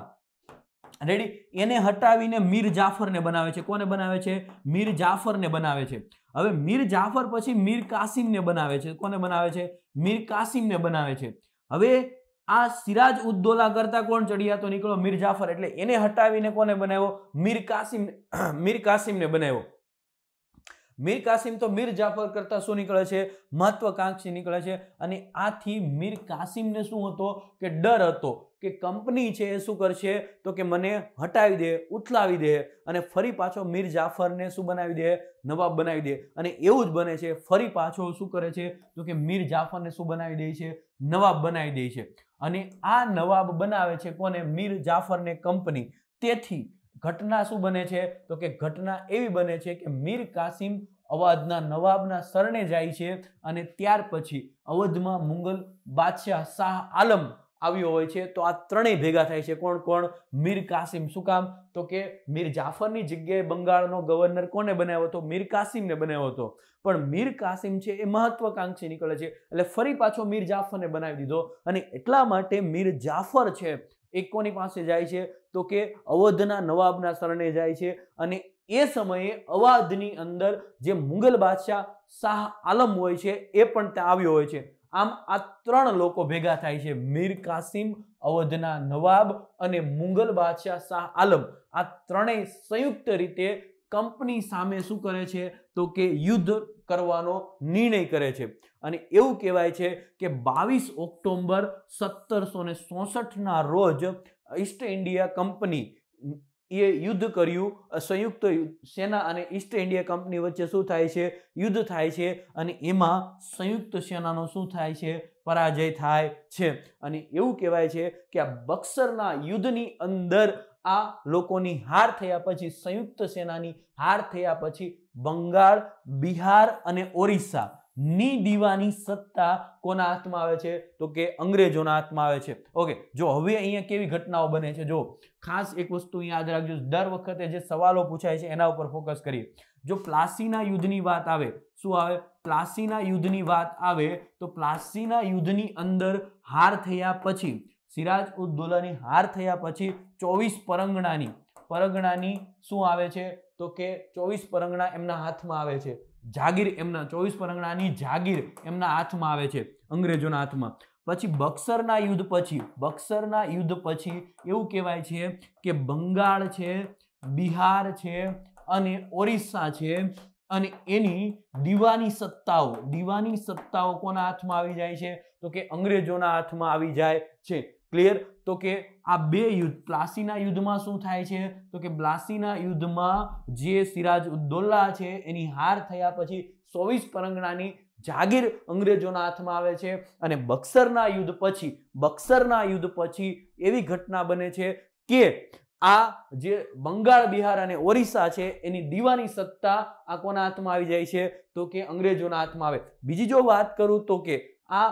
રેડી, એને હટાવીને મીર જાફરને બનાવે છે. કોને બનાવે છે? મીર જાફરને બનાવે છે. હવે મીર જાફર પછી મીર કાસિમને બનાવે છે. કોને બનાવે છે? મીર કાસિમને બનાવે છે. હવે આ સિરાજ ઉદ દૌલા કરતા કોણ ચડિયાતો નીકળ્યો? મીર જાફર. એટલે એને હટાવીને કોને બનાવ્યો? મીર કાસિમને બનાવ્યો. મીર કાસિમ તો મીર જાફર કરતા શું નીકળે છે? મહત્વકાંક્ષી નીકળે છે. અને આથી મીર કાસિમને શું હતો કે ડર હતો કે કંપની છે એ શું કરશે તો કે મને હટાવી દે, ઉથલાવી દે, અને ફરી પાછો મીર જાફરને શું બનાવી દે? નવાબ બનાવી દે. અને એવું જ બને છે, ફરી પાછો શું કરે છે તો કે મીર જાફરને શું બનાવી દે છે? નવાબ બનાવી દે છે. અને આ નવાબ બનાવે છે કોને? મીર જાફરને કંપની. તેથી ઘટના શું બને છે તો કે ઘટના એવી બને છે કે મીર કાસિમ અવધના નવાબના શરણે જાય છે, અને ત્યાર પછી અવધમાં મુગલ બાદશાહ શાહ આલમ આવ્યો હોય છે. તો આ ત્રણેય ભેગા થાય છે. કોણ કોણ? મીર કાસિમ. શું કામ? તો કે મીર જાફરની જગ્યાએ બંગાળનો ગવર્નર કોને બનાવ્યો હતો? મીર કાસિમને બનાવ્યો હતો. પણ મીર કાસિમ છે એ મહત્વકાંક્ષી નીકળે છે, એટલે ફરી પાછો મીર જાફરને બનાવી દીધો. અને એટલા માટે મીર જાફર છે એ કોની પાસે જાય છે તો કે અવધના નવાબના શરણે જાય છે. અને એ સમયે અવધની અંદર જે મુગલ બાદશાહ શાહ આલમ હોય છે એ પણ ત્યાં આવ્યો હોય છે. આમ આ 3 લોકો ભેગા થાય છે, મીર કાસિમ, અવધના નવાબ અને મુગલ બાદશાહ શાહ આલમ. આ ત્રણેય સંયુક્ત રીતે કંપની સામે શું કરે છે તો કે યુદ્ધ કરવાનો નિર્ણય કરે છે. અને એવું કહેવાય છે કે 22 ઓક્ટોબર 1764ના રોજ ઈસ્ટ ઇન્ડિયા કંપની એ યુદ્ધ કર્યું. સંયુક્ત સેના અને ઈસ્ટ ઇન્ડિયા કંપની વચ્ચે શું થાય છે? યુદ્ધ થાય છે. અને એમાં સંયુક્ત સેનાનો શું થાય છે? પરાજય થાય છે. અને એવું કહેવાય છે કે આ બક્સરના યુદ્ધની અંદર આ લોકોની હાર થયા પછી, સંયુક્ત સેનાની હાર થયા પછી બંગાળ, બિહાર અને ઓરિસ્સા ની દીવાની સત્તા કોના હાથમાં આવે છે તો કે અંગ્રેજોના હાથમાં આવે છે. ઓકે, જો હવે અહીંયા કેવી ઘટનાઓ બને છે, જો ખાસ એક વસ્તુ યાદ રાખજો, દર વખતે જે સવાલો પૂછાય છે એના ઉપર ફોકસ કરીએ. જો પ્લાસીના યુદ્ધની વાત આવે, શું આવે? પ્લાસીના યુદ્ધની વાત આવે તો પ્લાસીના યુદ્ધની અંદર હાર થયા પછી, સિરાજ ઉદ દૌલાની હાર થયા પછી 24 પરગણાની શું આવે છે તો કે 24 પરગણા એમના હાથમાં આવે છે, જાગીર એમના 24 પરગણાની જાગીર એમના હાથમાં આવે છે, અંગ્રેજોના હાથમાં. પછી બક્સરના યુદ્ધ પછી એવું કહેવાય છે કે બંગાળ છે, બિહાર છે અને ઓરિસ્સા છે અને એની દીવાની સત્તાઓ કોના હાથમાં આવી જાય છે તો કે અંગ્રેજોના હાથમાં આવી જાય છે. ક્લિયર? તો કે આ બે યુદ્ધ, પ્લાસીના યુદ્ધમાં શું થાય છે તો કે પ્લાસીના યુદ્ધમાં જે સિરાજ ઉદ દૌલા છે એની હાર થયા પછી 24 પરગણાની જાગીર અંગ્રેજોના હાથમાં આવે છે. અને બક્સરના યુદ્ધ પછી એવી ઘટના બને છે કે આ જે બંગાળ, બિહાર અને ઓરિસ્સા છે એની દીવાની સત્તા આ કોના હાથમાં આવી જાય છે તો કે અંગ્રેજોના હાથમાં આવે. બીજી જો વાત કરું તો કે આ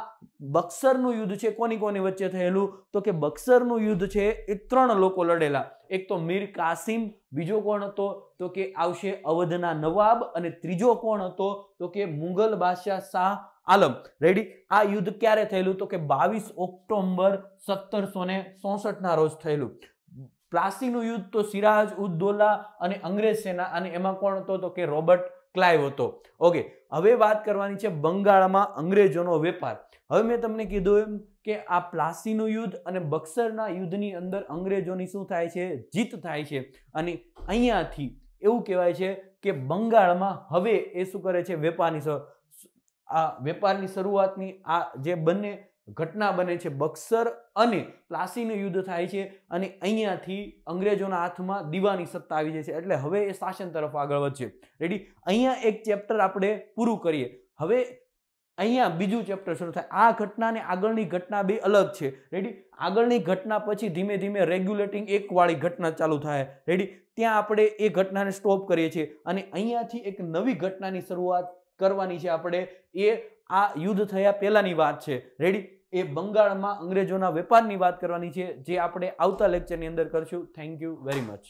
બક્સરનું યુદ્ધ છે કોની વચ્ચે થયેલું તો કે બક્સરનું યુદ્ધ છે એ 3 લોકો લડેલા. એક તો મીર કાસિમ, બીજો કોણ હતો તો કે આવશે અવધના નવાબ અને ત્રીજો કોણ હતો તો કે મુગલ બાદશાહ શાહ આલમ. રેડી? આ યુદ્ધ ક્યારે થયેલું તો કે 22 ઓક્ટોબર 1764 ના રોજ થયેલું. પ્લાસીનું યુદ્ધ તો સિરાજ ઉદ દૌલા અને અંગ્રેજ સેના, અને એમાં કોણ હતો તો કે રોબર્ટ ક્લાઇવ હતો. ઓકે, હવે વાત કરવાની છે બંગાળમાં અંગ્રેજોનો વેપાર. હવે મેં તમને કીધું એમ કે આ પ્લાસીનું યુદ્ધ અને બક્સરના યુદ્ધની અંદર અંગ્રેજોની શું થાય છે? જીત થાય છે. અને અહીંયાથી એવું કહેવાય છે કે બંગાળમાં હવે એ શું કરે છે? વેપારની શરૂઆતની આ જે બંને ઘટના બને છે, બક્સર અને પ્લાસીનું યુદ્ધ થાય છે અને અહીંયાથી અંગ્રેજોના હાથમાં દીવાની સત્તા આવી જાય છે. એટલે હવે એ શાસન તરફ આગળ વધશે. રેડી? અહીંયા એક ચેપ્ટર આપણે પૂરું કરીએ. હવે અહીંયા બીજું ચેપ્ટર શરૂ થાય. આ ઘટના અને આગળની ઘટના બે અલગ છે. રેડી? આગળની ઘટના પછી ધીમે ધીમે રેગ્યુલેટિંગ 1 વાળી ઘટના ચાલુ થાય. રેડી? ત્યાં આપણે એ ઘટનાને સ્ટોપ કરીએ છીએ અને અહીંયાથી એક નવી ઘટનાની શરૂઆત કરવાની છે આપણે. એ આ યુદ્ધ થયા પહેલાની વાત છે. રેડી? એ બંગાળમાં અંગ્રેજોના વેપારની વાત કરવાની છે, જે આપણે આવતા લેક્ચરની અંદર કરશું. Thank you very much.